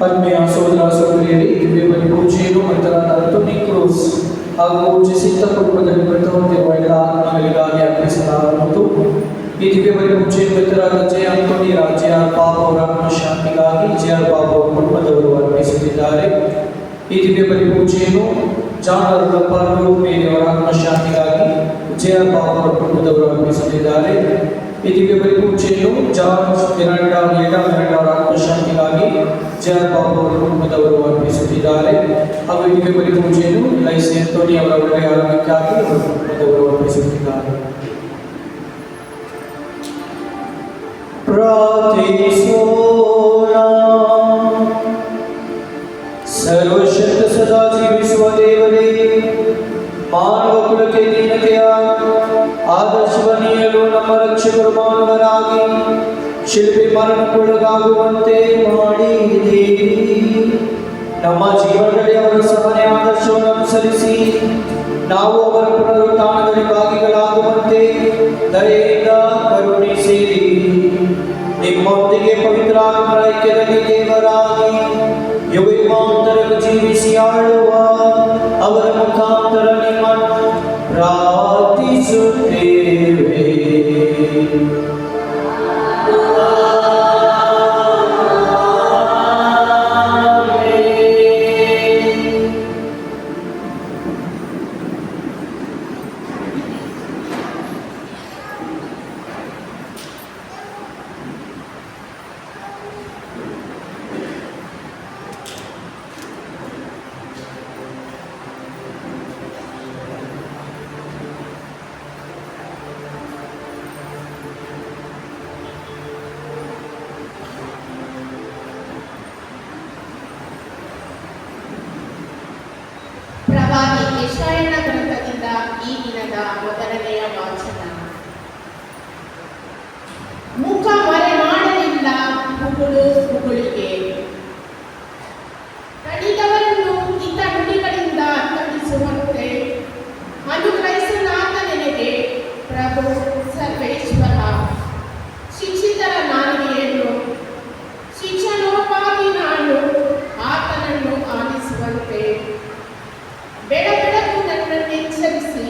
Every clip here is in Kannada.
ಆತ್ಮೀಯ ಸಹೋದರ ಸಹೋದರಿಯರೇ, ದಿವ್ಯ ಬಲಿ ಪೂಜೆಯನ್ನು ಮತ್ತರಾದ ಆಂಟೋನಿ ಕ್ರೂಸ್ ಹಾಗೂ ಜೆಸಿಂತಾ ಕುಟುಂಬದಲ್ಲಿ ಮೃತ ಹೊಂದಿರುವ ಎಲ್ಲ ಆತ್ಮಗಳಿಗಾಗಿ ಅರ್ಪಿಸಲಾಗುವುದು. ಈ ದಿವ್ಯ ಬಲಿ ಪೂಜೆಯನ್ನು ಮೃತರಾದ ಜೆ ಆಂಟೋನಿ ರಾಜ್ಯ ಬಾಬು ಅವರ ಆತ್ಮಶಾಂತಿಗಾಗಿ ಜೆ ಆರ್ ಬಾಬು ಅವರ ಕುಟುಂಬದವರು ಅರ್ಪಿಸುತ್ತಿದ್ದಾರೆ. ಈ ದಿವ್ಯ ಬಲಿ ಪೂಜೆಯನ್ನು ಜಾನ್ ಅರುಳಪ್ಪ ಮೇರಿಯವರ ಆತ್ಮಶಾಂತಿಗಾಗಿ ಜೆ ಆರ್ ಬಾಬು ಅವರ ಕುಟುಂಬದವರು ಅರ್ಪಿಸುತ್ತಿದ್ದಾರೆ. ಈ ದಿವ್ಯ ಬಲಿ ಪೂಜೆಯನ್ನು ಜಾರ್ಜ್ ಮಿರಾಂಡಾ ಅವರ ಆತ್ಮಶಾಂತಿಗಾಗಿ ಜೆ ಆರ್ ಬಾಬು ಅವರ ಕುಟುಂಬದವರು ಅರ್ಪಿಸುತ್ತಿದ್ದಾರೆ. ಹಾಗೂ ಈ ದಿವ್ಯ ಬಲಿ ಪೂಜೆಯನ್ನು ಲೈಸಿ ಆಂಟೋನಿ ಅವರ ಒಳ್ಳೆಯ ಆರೋಗ್ಯಕ್ಕಾಗಿ ಅವರ ಕುಟುಂಬದವರು ಅರ್ಪಿಸುತ್ತಿದ್ದಾರೆ. ಪ್ರಾರ್ಥಿಸೋಣ. ಸರ್ವಶಕ್ತ ಸದಾ ಜೀವಿಸುವ ದೇವರೇ, ಮಾನವ ಕುಲಕ್ಕೆ ದೀನತೆಯ ಆದರ್ಶವನ್ನಿಯಲು ನಮ್ಮ ರಕ್ಷಕರು ಮಾನವರಾಗಿ ಶಿಲ್ಪಿ ಮರಣಕ್ಕೊಳಗಾಗುವಂತೆ ಮಾಡಿದ್ದೀರಿ. ನಮ್ಮ ಜೀವನದಲ್ಲಿ ಅವರ ಸಹನೆ ಆದರ್ಶವನ್ನು ಅನುಸರಿಸಿ ನಾವು ಅವರ ಪುನರುತ್ಥಾನದಲ್ಲಿ ಭಾಗಿಗಳಾಗುವಂತೆ ದಯೆಯಿಂದ ಕರುಣಿಸಿರಿ. ನಿಮ್ಮೊಂದಿಗೆ ಪವಿತ್ರ ಆತ್ಮರ ಐಕ್ಯದಲ್ಲಿ ದೇವರಾಗಿ ಯುಗಾಂತರವು ಜೀವಿಸಿ ಆಳುವ ಅವರ ಮುಖಾಂತರ ನಿಮ್ಮನ್ನು ಪ್ರಾರ್ಥಿಸುತ್ತೇವೆ. ಪ್ರವಾದಿ ಯೆಶಾಯನ ಗ್ರಂಥದಿಂದ ಈ ದಿನದ ಮೊದಲನೆಯ ವಾಚನ. ಮುಖ ಮರೆ ಮಾಡಲಿಲ್ಲ ಹುಗುಳು ಹುಗುಳಿಗೆ, ತಣಿದವರನ್ನು ಇತ ನುಡಿಗಳಿಂದ ತಣಿಸುವಂತೆ ಅನುಗ್ರಹಿಸಲಾದ ನೆನೆಗೆ ಪ್ರಭು ಸರ್ವೇಶ್ವರ ಶಿಕ್ಷಿತರ ನಾಲಿಗೆಯನ್ನು ಶಿಕ್ಷಣೋಪಾದಿ ನಾನು ಆತನನ್ನು ಆಲಿಸುವಂತೆ ಬೆಳಬೆಳಕು ನನ್ನನ್ನು ಎಚ್ಚರಿಸಿ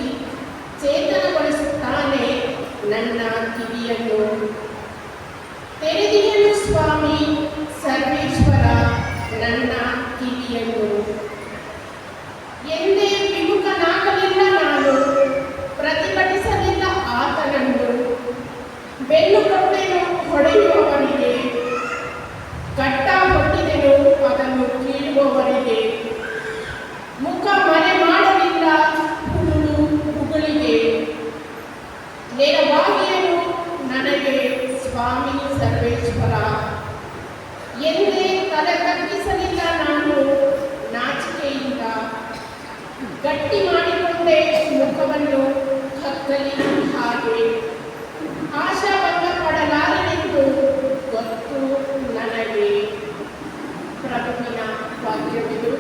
ಚೇತನಗೊಳಿಸುತ್ತಾನೆ. ನನ್ನ ಕಿವಿಯನ್ನು ತೆರೆದಿಯನು ಸ್ವಾಮಿ ಸರ್ವೇಶ್ವರ, ನನ್ನ ಕಿವಿಯನ್ನು. ಎಂದೇ ವಿಮುಖನಾಗಲಿಲ್ಲ ನಾನು, ಪ್ರತಿಭಟಿಸಲಿಲ್ಲ ಆತನನ್ನು. ಬೆನ್ನು ಕೊಟ್ಟೆನು ಹೊಡೆಯುವವರಿಗೆ, ಕಟ್ಟ ಹೊಟ್ಟಿದೆನು ಅದನ್ನು ಕೀಳುವವರಿಗೆ. ಮುಖ ಮರೆ ಮಾಡಲಿಲ್ಲ ಹುಡುಳು ಹುಗುಳಿಗೆ, ನೇರವಾಗಿಯನು ನನಗೆ ಸ್ವಾಮಿ ಸರ್ವೇಶ್ವರ. ಎಂದೇ ತಲೆ ತಗ್ಗಿಸಲಿಲ್ಲ ನಾನು ನಾಚಿಕೆಯಿಂದ, ಗಟ್ಟಿ ಮಾಡಿಕೊಂಡೆ ಮುಖವನ್ನು ಕತ್ತಲಿ ಹಾಗೆ. ಆಶಾಭಂಗ ಪಡಲಾರನೆಂದು ಗೊತ್ತು ನನಗೆ. ಪ್ರಭುವಿನ ವಾಕ್ಯವಿದು.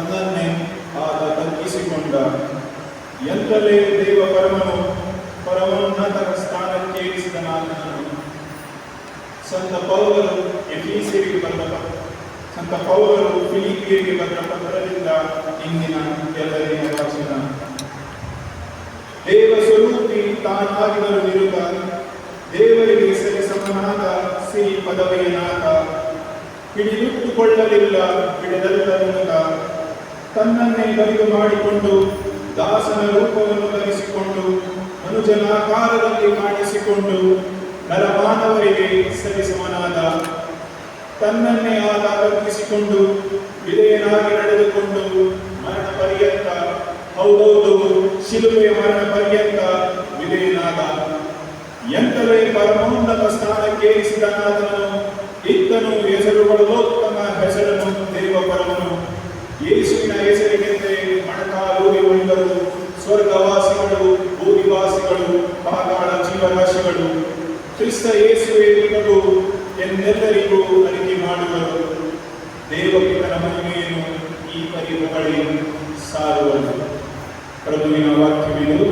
ತನ್ನನ್ನೇ ಆತ ತಗ್ಗಿಸಿಕೊಂಡ. ಎಂತಲೇ ದೇವ ಪರಮೋನ್ನತ ಸ್ಥಾನಕ್ಕೆ ಏರಿಸಿದನಾತನನ್ನು ಸಂತ ಪೌಲರು ಫಿಲಿಪಿಯರಿಗೆ ಬರೆದ ಪತ್ರದಿಂದ ಇಂದಿನ ಎಲ್ಲರಿನ ವಾಚನ. ದೇವ ಸ್ವರೂಪಿ ತಾನಾಗಿರುವ ವಿರುದ್ಧ ದೇವರಿಗೆ ಸರಿಸಮನಾದ ಸಿರಿ ಪದವಿಯನಾದ ಹಿಡಿದಿಟ್ಟುಕೊಳ್ಳಲಿಲ್ಲ ಬಿಡದಲ್ಲದ ತನ್ನನ್ನೇ ಬರಿದು ಮಾಡಿಕೊಂಡು ದಾಸನ ರೂಪವನ್ನು ಧರಿಸಿಕೊಂಡು ಮನುಜನಾಕಾರದಲ್ಲಿ ಕಾಣಿಸಿಕೊಂಡು ನರಮಾನವರಿಗೆ ಸರಿಸಮನಾದ ತನ್ನನ್ನೇ ಆತ ತಗ್ಗಿಸಿಕೊಂಡು ವಿಧೇಯನಾಗಿ ನಡೆದುಕೊಂಡು ಮರಣ ಪರ್ಯಂತ, ಹೌದೌದು ಶಿಲುಬೆಯ ಮರಣ ಪರ್ಯಂತ ವಿಧೇಯನಾದ. ಎಂತಲೇ ಪರಮೋನ್ನತ ಸ್ಥಾನಕ್ಕೇರಿಸಿದನಾತನನು ಇತ್ತನು ಹೆಸರುಗಳಲ್ಲೋತ್ತಮ ಹೆಸರನ್ನು ದೇವಪರವನು. ಯೇಸುವಿನ ಹೆಸರಿಗೆಂದೇ ಮಣಕಾಲೂರಿ ಉಳ್ಳರು ಸ್ವರ್ಗವಾಸಿಗಳು, ಭೂನಿವಾಸಿಗಳು, ಪಾತಾಳ ಜೀವರಾಶಿಗಳು ಕ್ರಿಸ್ತ ಯೇಸುವೇ ನಿಮಗೂ ಎಂದೆಲ್ಲರಿಗೂ ಅರಿಕೆ ಮಾಡುವರು. ದೇವಪಿತನ ಮಹಿಮೆಯನ್ನು ಈ ಪರಿಮಳಿ ಸಾರುವರು. ಪ್ರಭುವಿನ ವಾಕ್ಯವಿದು.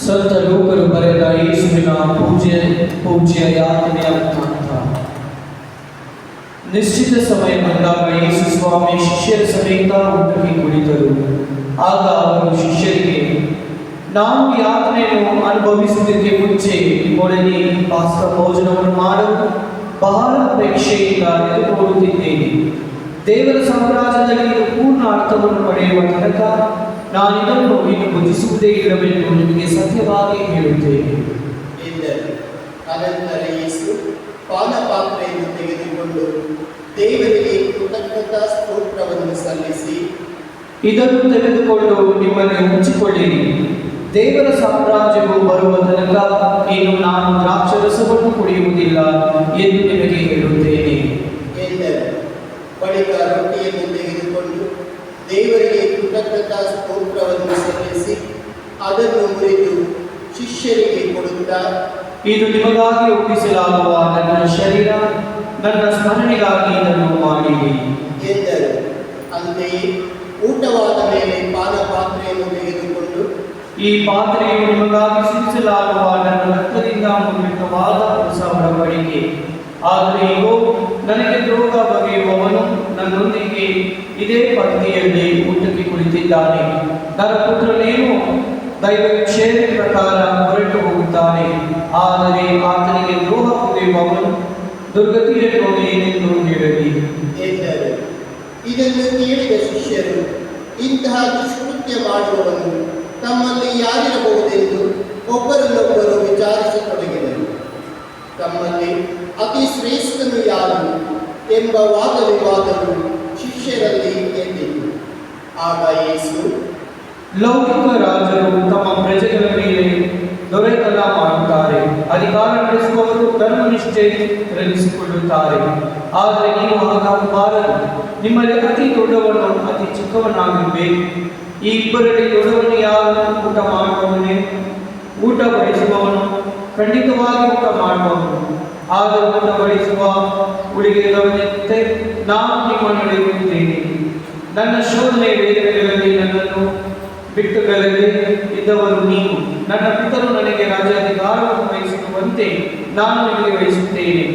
ಸಂತ ಲೂಕನು ಬರೆದ ಯೇಸುವಿನ ಪೂಜ್ಯ ಯಾತನೆಯ ವೃತ್ತಾಂತ. ನಿಶ್ಚಿತ ಸಮಯ ಬಂದಾಗ ಯೇಸು ಸ್ವಾಮಿ ಶಿಷ್ಯರ ಸಮೇತ ಊಟಕ್ಕೆ ಕುಳಿತರು. ಆಗ ಅವರು ಶಿಷ್ಯರಿಗೆ, ನಾವು ಯಾತನೆಯನ್ನು ಅನುಭವಿಸುವುದಕ್ಕೆ ಮುಂಚೆ ನಿಮ್ಮೊಡನೆ ಪಾಸ್ಕ ಭೋಜನವನ್ನು ಮಾಡಲು ಬಹಳ ಅಪೇಕ್ಷೆಯಿಂದ ಎದುರುಗೊಳ್ಳುತ್ತಿದ್ದೇನೆ. ದೇವರ ಸಾಮ್ರಾಜ್ಯದಲ್ಲಿ ಇದು ಪೂರ್ಣ ಅರ್ಥವನ್ನು ಪಡೆಯುವ ತನಕ ನಾನಿದನ್ನು ಇನ್ನು ಭುಜಿಸುವುದೇ ಇರಬೇಕು ನಿಮಗೆ ಸತ್ಯವಾಗಿ ಹೇಳುತ್ತೇನೆ ಎಂದರು. ಅನಂತರ ಯೇಸು ಪಾನಪಾತ್ರೆಯನ್ನು ತೆಗೆದುಕೊಂಡು ದೇವರಿಗೆ ಕೃತಜ್ಞತಾ ಸ್ತೋತ್ರವನ್ನು ಸಲ್ಲಿಸಿ, ಇದನ್ನು ತೆಗೆದುಕೊಂಡು ನಿಮ್ಮನ್ನು ಮುಚ್ಚಿಕೊಳ್ಳಿರಿ. ದೇವರ ಸಾಮ್ರಾಜ್ಯವು ಬರುವ ತನಕ ಇನ್ನು ನಾನು ದ್ರಾಕ್ಷರಸವನ್ನು ಕುಡಿಯುವುದಿಲ್ಲ ಎಂದು ನಿಮಗೆ ಹೇಳುತ್ತೇನೆ ಎಂದರು. ಬಳಿಕ ರೊಟ್ಟಿಯನ್ನು ತೆಗೆದುಕೊಂಡು ದೇವರಿಗೆ ಕೃತಜ್ಞತಾ ಸ್ತೋತ್ರವನ್ನು ಸಲ್ಲಿಸಿ ಅದನ್ನು ಮುರಿದು ಶಿಷ್ಯರಿಗೆ ಕೊಡುತ್ತಾ, ಇದು ನಿಮಗಾಗಿ ಒಪ್ಪಿಸಲಾಗುವ ನನ್ನ ಶರೀರ, ನನ್ನ ಸ್ಮರಣೆಗಾಗಿ ಇದನ್ನು ಮಾಡಿರಿ ಎಂದರು. ಅಂತೆಯೇ ಊಟವಾದ ಮೇಲೆ ಪಾನಪಾತ್ರೆಯನ್ನು ತೆಗೆದುಕೊಂಡು, ಈ ಪಾತ್ರೆಯು ನಿಮಗಾಗಿ ಸಿಡಿಸಲಾಗುವ ನನ್ನ ರಕ್ತದಿಂದ ಮುದ್ರಿತವಾದ ಹೊಸ ಒಡಂಬಡಿಕೆ. ಆದರೆ ಇಗೋ, ನನಗೆ ದ್ರೋಹ ಬಗೆಯುವವನು ನನ್ನೊಂದಿಗೆ ಇದೇ ಪಂಕ್ತಿಯಲ್ಲಿ ಊಟಕ್ಕೆ ಕುಳಿತಿದ್ದಾನೆ. ನರಪುತ್ರನೇನು ದೈವಕ್ಷೇಮ ಪ್ರಕಾರ ಹೊರಟು ಹೋಗುತ್ತಾನೆ, ಆದರೆ ಆತನಿಗೆ ದ್ರೋಹ ಬಗೆಯುವವನು ದುರ್ಗತಿಯನ್ನು ಏನೆಂದು ಹೇಳಲಿ ಎಂದರು. ಇದನ್ನು ಕೇಳಿದ ಶಿಷ್ಯರು, ಇಂತಹ ದುಷ್ಕೃತ್ಯ ಮಾಡುವವನು ತಮ್ಮಲ್ಲಿ ಯಾರಿರಬಹುದೆಂದು ಒಬ್ಬರನ್ನೊಬ್ಬರು ವಿಚಾರಿಸತೊಡಗಿದರು. ತಮ್ಮಲ್ಲಿ ಅತಿ ಶ್ರೇಷ್ಠನು ಯಾರು ಎಂಬ ವಾದ ವಿವಾದವು ಶಿಷ್ಯರಲ್ಲಿ ಎದ್ದಿತು. ಆಗ ಯೇಸು, ಲೌಕಿಕ ರಾಜರು ತಮ್ಮ ಪ್ರಜೆಗಳ ಮೇಲೆ ದೊರೆತನ ಮಾಡುತ್ತಾರೆ. ಅಧಿಕಾರ ನಡೆಸುವವರು ಧರ್ಮನಿಷ್ಠೆ ರಚಿಸಿಕೊಳ್ಳುತ್ತಾರೆ. ಆದರೆ ನೀವು ಹಾಗಾಗಬಾರದು. ನಿಮ್ಮಲ್ಲಿ ಅತಿ ದೊಡ್ಡವನು ಅತಿ ಚಿಕ್ಕವನಾಗಿರಬೇಕು. ಈ ಇಬ್ಬರಲ್ಲಿ ದೊಡ್ಡವನು ಯಾರು? ಊಟ ಮಾಡುವವನೇ. ಊಟ ಬಡಿಸುವವನು ಖಂಡಿತವಾಗಿ ಊಟ ಮಾಡುವವನು. ಆಗ ಊಟ ಬಡಿಸುವ ಉಳಿಗೆಯವನಂತೆ ನಾನು ನಿಮ್ಮ ನಡೆಯುತ್ತೇನೆ. ನನ್ನ ಶೋಧನೆ ವೇದನೆಗಳಲ್ಲಿ ನನ್ನನ್ನು ಬಿಟ್ಟುಗಳಲ್ಲೇ ಇದ್ದವರು ನೀವು. ನನ್ನ ಪಿತರು ನನಗೆ ರಾಜ್ಯಾಧಿಕಾರವನ್ನು ವಹಿಸುವಂತೆ ನಾನು ನಿಮಗೆ ವಹಿಸುತ್ತೇನೆ.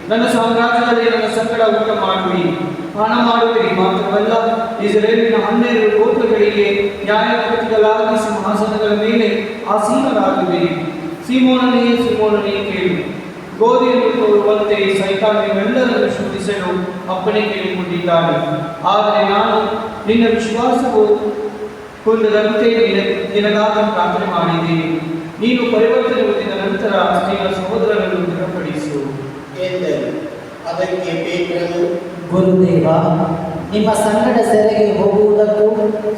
ನನ್ನ ಸಾಮ್ರಾಜ್ಯದಲ್ಲಿ ನನ್ನ ಸಂಗಡ ಊಟ ಮಾಡುವಿರಿ, ಪಾನ ಮಾಡುವಿರಿ. ಮಾತ್ರವಲ್ಲ, ಇಸ್ರೇಲಿನ 12 ಗೋತ್ರಗಳಿಗೆ ನ್ಯಾಯಾಧಿಪತಿಗಳಾಗಿ ಸಿಂಹಾಸನಗಳ ಮೇಲೆ ಆಸೀನರಾಗುವಿರಿ. ಸೀಮೋನನೇ ಕೇಳು. ಗೋಧಿಯನ್ನು ತೋರುವಂತೆ ಸೈತಾನ್ ನಿಮ್ಮೆಲ್ಲರನ್ನು ಶೋಧಿಸಲು ಅಪ್ಪಣೆ ಕೇಳಿಕೊಂಡಿದ್ದಾನೆ. ಆದರೆ ನಾನು ನಿನ್ನ ವಿಶ್ವಾಸವು ಕುಂದದಂತೆ ನಿನಗಾಗಿ ಪ್ರಾರ್ಥನೆ ಮಾಡಿದ್ದೇನೆ. ನೀನು ಪರಿವರ್ತನೆ ಹೊಂದಿದ ನಂತರ ನಿನ್ನ ಸಹೋದರರನ್ನು ದೃಢಪಡಿಸು ಎಂದರು. ಅದಕ್ಕೆ ಪೇತ್ರನು, ಗುರುದೇವ, ನಿಮ್ಮ ಸಂಗಡ ಸೆರೆಗೆ ಹೋಗುವುದಕ್ಕೂ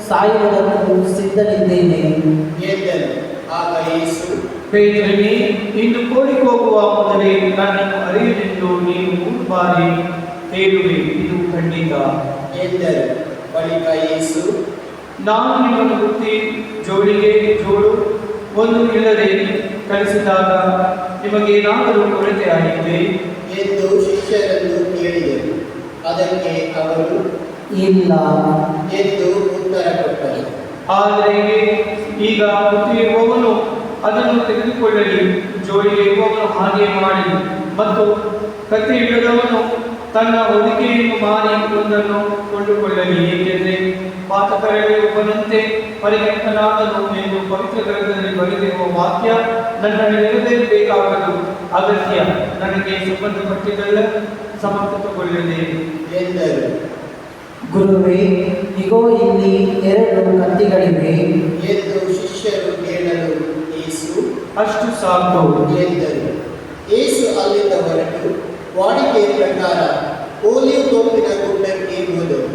ಸಾಯುವುದಕ್ಕೂ ಸಿದ್ಧನಿದ್ದೇನೆ ಎಂದನು. ಆಗ ಯೇಸು, ಪೇತ್ರನೇ, ಇಂದು ಕೋಳಿಗೆ ಹೋಗುವ ಮೊದಲೇ ನನ್ನನ್ನು ಅರಿಯಲೆಂದು ನೀನು 3 ಬಾರಿ ಹೇಳುವೆ, ಇದು ಖಂಡಿತ ಎಂದರು. ಬಳಿಕ ಯೇಸು, ನಾನು ನಿಮ್ಮನ್ನು ಬುತ್ತಿ ಜೋಳಿಗೆ ಜೋಳು ಒಂದು ಇಲ್ಲದೆ ಕಳಿಸಿದಾಗ ನಿಮಗೇನಾದರೂ ಕೊರತೆ ಆಗಿದೆ ಎಂದು ಶಿಷ್ಯರನ್ನು ಕೇಳಿದರು. ಅದಕ್ಕೆ ಅವರು, ಇಲ್ಲ ಎಂದು ಉತ್ತರ ಕೊಟ್ಟರು. ಆದರೆ ಈಗ ಬುತ್ತಿ ಇರುವವನು ಅದನ್ನು ತೆಗೆದುಕೊಳ್ಳಲಿ, ಜೋಳಿಗೆ ಇರುವವನು ಹಾಗೆ ಮಾಡಲಿ, ಮತ್ತು ಕತ್ತಿ ಇಲ್ಲದವನು ತನ್ನ ಹೊದಿಕೆಯನ್ನು ಮಾರಿ ಒಂದನ್ನು ಕೊಂಡುಕೊಳ್ಳಲಿ. ಏಕೆಂದರೆ ಪಾತಕರಲ್ಲಿ ಒಬ್ಬನಂತೆ ಪರಿಗಣಿತನಾದನು ಎಂದು ಪವಿತ್ರ ಗ್ರಂಥದಲ್ಲಿ ಬರೆದಿರುವ ವಾಕ್ಯ ನನ್ನಲ್ಲಿ ನೆರವೇರಬೇಕಾಗಲು ಅಗತ್ಯ. ನನಗೆ ಸಂಬಂಧಪಟ್ಟಿದ್ದೆಲ್ಲ ಸಮರ್ಥಗೊಳ್ಳಲಿದೆ ಎಂದರು. ಗುರುವೇ, ಇಗೋ ಇಲ್ಲಿ 2 ಕತ್ತಿಗಳಿವೆ ಎಂದು ಶಿಷ್ಯರು ಕೇಳಲು ಯೇಸು, ಅಷ್ಟು ಸಾಕು ಎಂದರು. ಯೇಸು ಅಲ್ಲಿಂದ ಹೊರಟು ವಾಡಿಕೆಯ ಪ್ರಕಾರ ಓಲಿವ್ ತೋಪಿನ ಗುಡ್ಡಕ್ಕೆ ಹೋದರು.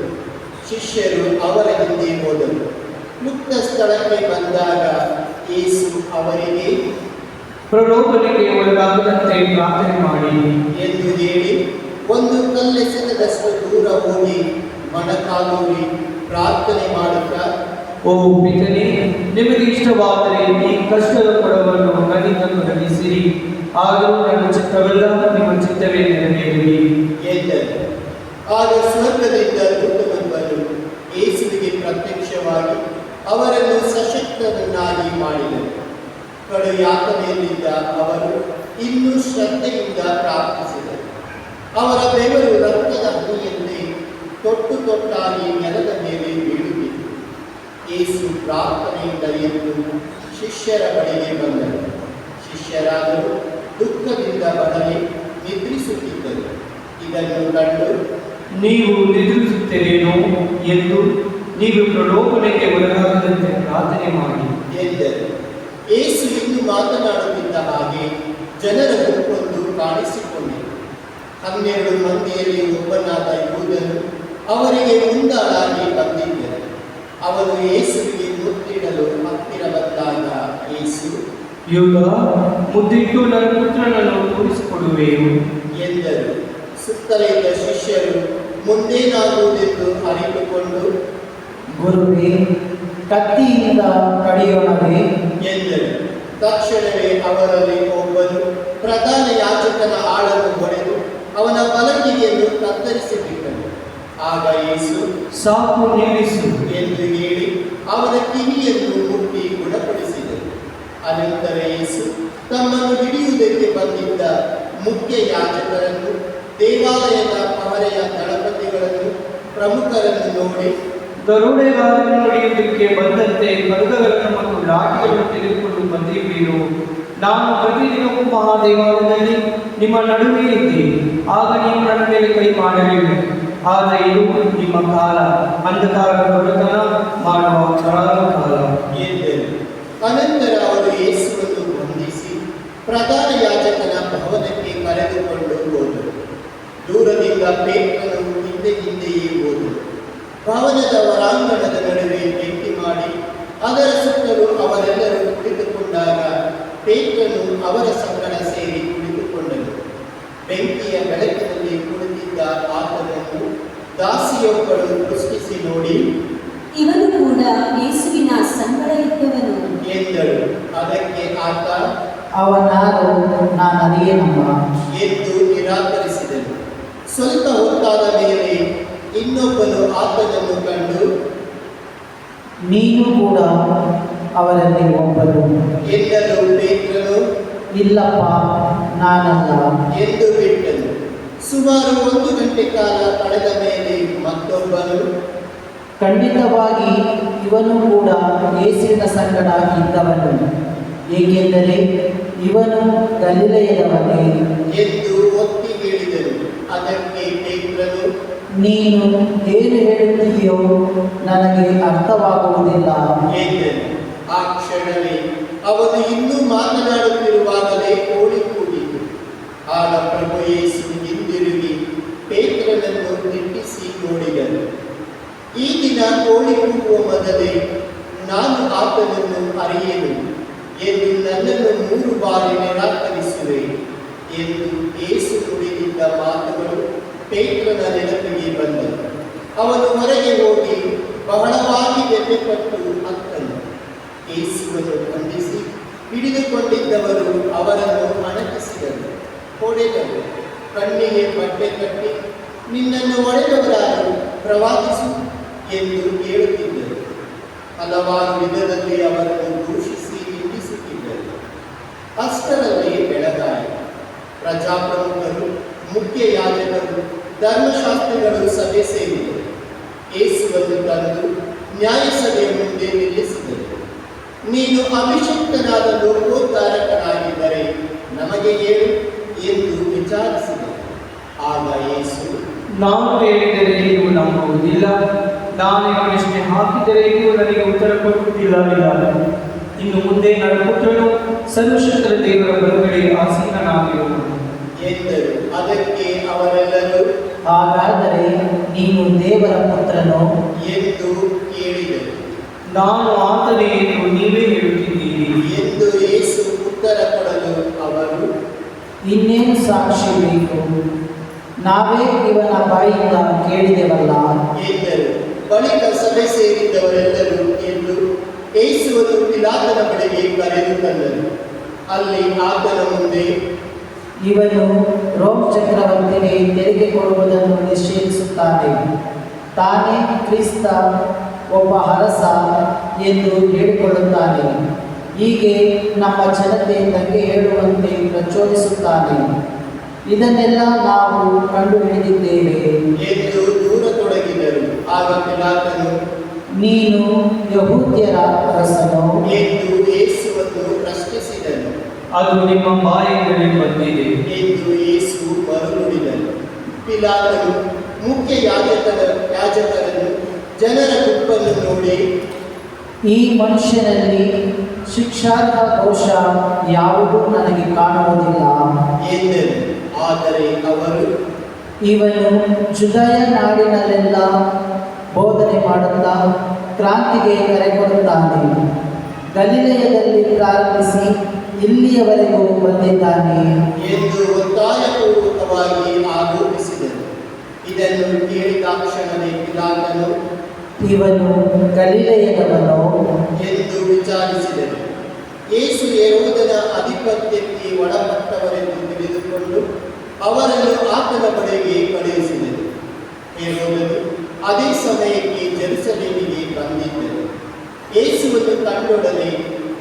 ಶಿಷ್ಯರು ಅವರ ಹಿಂದೆ ಹೋದರು. ಮುಕ್ತ ಸ್ಥಳಕ್ಕೆ ಬಂದಾಗ ಯೇಸು ಅವರಿಗೆ, ಪ್ರಲೋಭನೆಗೆ ಒಳಗಾಗದಂತೆ ಪ್ರಾರ್ಥನೆ ಮಾಡಿ ಎಂದು ಹೇಳಿ ಒಂದು ಕಲ್ಲೆಸೆದಷ್ಟು ದೂರ ಹೋಗಿ ಮೊಣಕಾಲೂರಿ ಪ್ರಾರ್ಥನೆ ಮಾಡುತ್ತಾ, ಓ ಪಿತನೇ, ನಿಮಗೆ ಇಷ್ಟವಾದರೆ ಈ ಕಷ್ಟದ ಕೊಡವನ್ನು ನನ್ನಿಂದ ತೊಲಗಿಸಿರಿ. ಆದರೂ ನನ್ನ ಚಿತ್ತವೆಲ್ಲ ನಿಮ್ಮ ಚಿತ್ತವೇ ನೆರವೇರಲಿ ಎಂದರು. ಆಗ ಸ್ವರ್ಗದಿಂದ ದೂತನೊಬ್ಬನು ಯೇಸುವಿಗೆ ಪ್ರತ್ಯಕ್ಷವಾಗಿ ಅವರನ್ನು ಸಶಕ್ತರನ್ನಾಗಿ ಮಾಡಿದರು. ಕಡು ಯಾತನೆಯಲ್ಲಿದ್ದ ಅವರು ಇನ್ನೂ ಶ್ರದ್ಧೆಯಿಂದ ಪ್ರಾರ್ಥಿಸಿದರು. ಅವರ ಬೆವರು ರಕ್ತದ ಹನಿಯಂತೆ ತೊಟ್ಟು ತೊಟ್ಟಾಗಿ ನೆಲದ ಮೇಲೆ ಬೀಳುತ್ತಿತ್ತು. ಯೇಸು ಪ್ರಾರ್ಥನೆಯಿಂದ ಎದ್ದು ಶಿಷ್ಯರ ಬಳಿಗೆ ಬಂದರು. ಶಿಷ್ಯರಾದರೂ ದುಃಖದಿಂದ ಬಳಲಿ ನಿದ್ರಿಸುತ್ತಿದ್ದರು. ಇದನ್ನು ಕಂಡು, ನೀವು ನಿದ್ರಿಸುತ್ತೇನೇನೋ ಎಂದು ನೀವು ಪ್ರಲೋಭನೆಗೆ ಒಳಗಾಗದಂತೆ ಪ್ರಾರ್ಥನೆ ಮಾಡಿ ಎಂದರು. ಯೇಸು ಇನ್ನು ಮಾತನಾಡುತ್ತಿದ್ದ ಹಾಗೆ ಜನರ ಗುಂಪೊಂದು ಕಾಣಿಸಿಕೊಂಡಿತು. 12 ಮಂದಿಯಲ್ಲಿ ಒಬ್ಬನಾದ ಯೂದನು ಅವರಿಗೆ ಮುಂದಾಳಾಗಿ ಬಂದಿದ್ದರು. ಅವನು ಯೇಸುವಿಗೆ ಮುತ್ತಿಡಲು ಹತ್ತಿರ ಬಂದಾಗ ಯೇಸು, ಯುಗ ಮುದ್ದಿಟ್ಟು ನನ್ನ ಪುತ್ರನನ್ನು ತೋರಿಸಿಕೊಡುವೆನು ಎಂದರು. ಸುತ್ತಲಿದ್ದ ಶಿಷ್ಯರು ಮುಂದೇನಾಗುವುದೆಂದು ಅರಿತುಕೊಂಡು, ಗುರುವೇ, ಕತ್ತಿಯಿಂದ ಕಡಿಯೋಣವೇ ಎಂದರು. ತಕ್ಷಣವೇ ಅವರಲ್ಲಿ ಒಬ್ಬನು ಪ್ರಧಾನ ಯಾಜಕನ ಆಳನ್ನು ಹೊಡೆದು ಅವನ ಬಲಗಿರಿಯನ್ನು ಕತ್ತರಿಸಿಬಿಟ್ಟನು. ಆಗ ಯೇಸು, ಸಾಕು, ನಿಲ್ಲಿಸು ಎಂದು ಹೇಳಿ ಅವನ ಕಿವಿಯನ್ನು ಮುಟ್ಟಿ ಗುಣಪಡಿಸಿದರು. ಅನಂತರ ಯೇಸು ತಮ್ಮನ್ನು ಹಿಡಿಯುವುದಕ್ಕೆ ಬಂದಿದ್ದ ಮುಖ್ಯ ಯಾಜಕರನ್ನು, ದೇವಾಲಯದ ಪಹರೆಯ ದಳಪತಿಗಳನ್ನು, ಪ್ರಮುಖರನ್ನು ನೋಡಿ, ದರೋಡೆಗಾರನ್ನು ಹಿಡಿಯುವುದಕ್ಕೆ ಬಂದಂತೆ ಖಡ್ಗಗಳನ್ನು ಮತ್ತು ಲಾಠಿಗಳನ್ನು ತೆಗೆದುಕೊಂಡು ಬಂದಿರುವಿರು. ನಾನು ಪ್ರತಿದಿನವೂ ಮಹಾದೇವಾಲಯದಲ್ಲಿ ನಿಮ್ಮ ನಡುವೆ ಇದ್ದೇನೆ. ಆಗ ನೀವು ನನ್ನ ಮೇಲೆ ಕೈ ಮಾಡಲಿಲ್ಲ. ಆದರೆ ಇದು ನಿಮ್ಮ ಕಾಲ, ಅಂಧಕಾರದ ಬಡತನ ಮಾಡುವ ಕರಾಳ ಕಾಲ ಎಂದರು. ಅನಂತರ ಅವರು ಯೇಸುವನ್ನು ಬಂಧಿಸಿ ಪ್ರಧಾನ ಯಾಜಕನ ಭವನಕ್ಕೆ ಕರೆದುಕೊಂಡು ಹೋದರು. ದೂರದಿಂದ ಪೇತ್ರನು ಹಿಂದೆಯೇ ಹೋದರು. ಭವನದ ಹೊರಾಂಗಣದ ನಡುವೆ ಬೆಂಕಿ ಮಾಡಿ ಅದರ ಸುತ್ತಲೂ ಅವರೆಲ್ಲರೂ ಕುಳಿತುಕೊಂಡಾಗ ಪೇತ್ರನು ಅವರ ಸಂಗಡ ಸೇರಿ ಕುಳಿತುಕೊಂಡನು. ಬೆಂಕಿಯ ಬೆಳಕಿನಲ್ಲಿ ಕುಳಿತಿದ್ದ ಆತನನ್ನು ದಾಸಿಯೊಬ್ಬಳು ದೃಷ್ಟಿಸಿ ನೋಡಿ, ಇವನು ಕೂಡ ಯೇಸುವಿನ ಸಂಗಡ ಇದ್ದವನು ಎಂದಳು. ಅದಕ್ಕೆ ಆತ, ಅವನಾರು ನಾನರಿಯೇನಮ್ಮ ಎಂದು ನಿರಾಕರಿಸಿದನು. ಸ್ವಲ್ಪ ಹೊತ್ತಾದ ಮೇಲೆ ಇನ್ನೊಬ್ಬನು ಆತನನ್ನು ಕಂಡು, ನೀನು ಕೂಡ ಅವರಲ್ಲಿ ಒಬ್ಬನು ಎನ್ನಲು ಪೇತ್ರನು ಇಲ್ಲಪ್ಪ ನಾನಲ್ಲ ಎಂದು ಬಿಟ್ಟನು. ಸುಮಾರು 1 ಗಂಟೆ ಕಾಲ ಕಳೆದ ಮೇಲೆ ಮತ್ತೊಬ್ಬನು, ಖಂಡಿತವಾಗಿ ಇವನು ಕೂಡ ಯೇಸುವಿನ ಸಂಗಡ ಇದ್ದವನು, ಏಕೆಂದರೆ ಇವನು ಗಲಿಲೆಯದವನೇ ಎಂದು ಒತ್ತಿ ಹೇಳಿದನು. ಅದಕ್ಕೆ ಪೇತ್ರನು, ನೀನು ಏನು ಹೇಳುತ್ತೀಯೋ ನನಗೆ ಅರ್ಥವಾಗುವುದಿಲ್ಲ ಎಂದನು. ಆ ಕ್ಷಣವೇ ಅವನು ಇನ್ನೂ ಮಾತನಾಡುತ್ತಿರುವಾಗಲೇ ಕೋಳಿ ಕೂಗಿತು. ಆಗ ಪ್ರಭು ಯೇಸು ಹಿಂದಿರುಗಿ ಪೇತ್ರನನ್ನು ದಿಟ್ಟಿಸಿ ನೋಡಿದನು. ಈ ದಿನ ಕೋಳಿ ಕೂಗುವ ಮೊದಲೇ ನಾನು ಆತನನ್ನು ಅರಿಯೆನು ಎಂದು ನನ್ನನ್ನು 3 ಬಾರಿ ನಿರಾಕರಿಸುವೆ ಎಂದು ಯೇಸು ನುಡಿದಿದ್ದ ಮಾತುಗಳು ಪೇತ್ರನ ನೆನಪಿಗೆ ಬಂದನು. ಅವನು ಹೊರಗೆ ಹೋಗಿ ಬಹಳವಾಗಿ ವ್ಯಥೆಪಟ್ಟು ಅತ್ತನು. ಯೇಸುವನ್ನು ಖಂಡಿಸಿ ಹಿಡಿದುಕೊಂಡಿದ್ದವರು ಅವರನ್ನು ಅಣಕಿಸಿದರು, ಹೊಡೆದರು, ಕಣ್ಣಿಗೆ ಬಟ್ಟೆ ಕಟ್ಟಿ, ನಿನ್ನನ್ನು ಹೊಡೆದವರಾರು, ಪ್ರವಾದಿಸು ಎಂದು ಹೇಳುತ್ತಿದ್ದರು. ಹಲವಾರು ವಿಧದಲ್ಲಿ ಅವರನ್ನು ದೂಷಿಸಿ ನಿಂದಿಸುತ್ತಿದ್ದರು. ಅಷ್ಟರಲ್ಲಿ ಬೆಳಗಾಯಿತು. ಪ್ರಜಾಪ್ರಮುಖರು, ಮುಖ್ಯ ಯಾಜಕರು, ಧರ್ಮಶಾಸ್ತ್ರಿಗಳು ಸಭೆ ಸೇರಿದರು. ಯೇಸುವನ್ನು ತಂದು ನ್ಯಾಯಸಭೆಯ ಮುಂದೆ ನಿಲ್ಲಿಸಿದರು. ನೀನು ಅಭಿಷಿಕ್ತನಾದ ಲೋಕೋದ್ಧಾರಕನಾಗಿದ್ದರೆ ನಮಗೆ ಹೇಳು ಎಂದು ವಿಚಾರಿಸಿದರು. ಆಗ ಯೇಸು, ನಾನು ಹೇಳಿದರೆ ನೀವು ನಂಬುವುದಿಲ್ಲ, ನಾನು ಪ್ರಶ್ನೆ ಹಾಕಿದರೆ ನೀವು ನನಗೆ ಉತ್ತರ ಕೊಡುವುದಿಲ್ಲ. ಇನ್ನು ಮುಂದೆ ನನ್ನ ಪುತ್ರನು ಸರ್ವಶಕ್ತರ ದೇವರ ಬಲಗಡೆ ಆಸೀನನಾಗಿರುವನು ಎಂದರು. ಅದಕ್ಕೆ ಅವರೆಲ್ಲರೂ, ಹಾಗಾದರೆ ನೀನು ದೇವರ ಪುತ್ರನು ಎಂದು ಕೇಳಿದರು. ನಾನು ಆತನೇ ಎಂದು ನೀವೇ ಹೇಳುತ್ತಿದ್ದೀರಿ ಎಂದು ಯೇಸು ಉತ್ತರ ಕೊಡಲು ಅವರು, ಇನ್ನೇನು ಸಾಕ್ಷಿ ಬೇಕು? ನಾವೇ ಇವನ ಬಾಯಿಂದ ಕೇಳಿದೆವಲ್ಲ ಎಂದರು. ಬಳಿಕ ಸಭೆ ಸೇರಿದ್ದವರೆಲ್ಲರೂ ಎಂದು ಯೇಸುವನ್ನು ಪಿಲಾತನ ಬಳಿಗೆ ಕರೆದು ತಂದರು. ಅಲ್ಲಿ ಆತನ ಮುಂದೆ, ಇವನು ರೋಮ್ ಚಕ್ರವರ್ತಿಗೆ ತೆರಿಗೆ ಕೊಡುವುದನ್ನು ನಿಷೇಧಿಸುತ್ತಾನೆ, ತಾನೇ ಕ್ರಿಸ್ತ, ಒಬ್ಬ ಅರಸ ಎಂದು ಹೇಳಿಕೊಳ್ಳುತ್ತಾನೆ. ಹೀಗೆ ನಮ್ಮ ಜನತೆ ದಂಗೆ ಹೇಳುವಂತೆ ಪ್ರಚೋದಿಸುತ್ತಾನೆ. ಇದನ್ನೆಲ್ಲ ನಾವು ಕಂಡುಹಿಡಿದಿದ್ದೇವೆ ಎಂದು ದೂರತೊಡಗಿದರು. ಆಗ ಪಿಲಾತನು, ನೀನು ಯಹೂದ್ಯರ ಅರಸನು ಎಂದು ಯೇಸುವನ್ನು ಪ್ರಶ್ನಿಸಿದನು. ಅದು ನಿಮ್ಮ ಬಾಯಿಂದಲೇ ಬಂದಿದೆ ಎಂದು ಯೇಸು ಮರುನುಡಿದನು. ಪಿಲಾತನು ಮುಖ್ಯ ಯಾಜಕರನ್ನು, ಜನರ ಗುಂಪನ್ನು ನೋಡಿ, ಈ ಮನುಷ್ಯನಲ್ಲಿ ಶಿಕ್ಷಾರ್ಹ ದೋಷ ಯಾವುದೂ ನನಗೆ ಕಾಣುವುದಿಲ್ಲ ಎಂದನು. ಆದರೆ ಅವರು, ಇವನು ಜುದಯ ನಾಡಿನಲ್ಲೆಲ್ಲ ಬೋಧನೆ ಮಾಡುತ್ತಾ ಕ್ರಾಂತಿಗೆ ಕರೆಕೊಡುತ್ತಾನೆ. ಗಲಿಲೆಯದಲ್ಲಿ ಪ್ರಾರಂಭಿಸಿ ಇಲ್ಲಿಯವರೆಗೂ ಬಂದಿದ್ದಾನೆ ಎಂದು ಒತ್ತಾಯಪೂರ್ವಕವಾಗಿ ಆರೋಪಿಸಿದರು. ಇದನ್ನು ಕೇಳಿದ ಕ್ಷಣವೇ ಪಿಲಾತನು, ಇವನು ಗಲಿಲೆಯದವನು ಎಂದು ವಿಚಾರಿಸಿದರು. ಯೇಸು ಹೆರೋದನ ಅಧಿಪತ್ಯಕ್ಕೆ ಒಳಪಟ್ಟವರೆಂದು ತಿಳಿದುಕೊಂಡು ಅವರನ್ನು ಆತನ ಬಳಿಗೆ ಕಳುಹಿಸಿದರು. ಹೆರೋದನು ಅದೇ ಸಮಯಕ್ಕೆ ಜೆರುಸಲೇಮಿಗೆ ಬಂದಿದ್ದರು. ಯೇಸುವನ್ನು ಕಂಡೊಡನೆ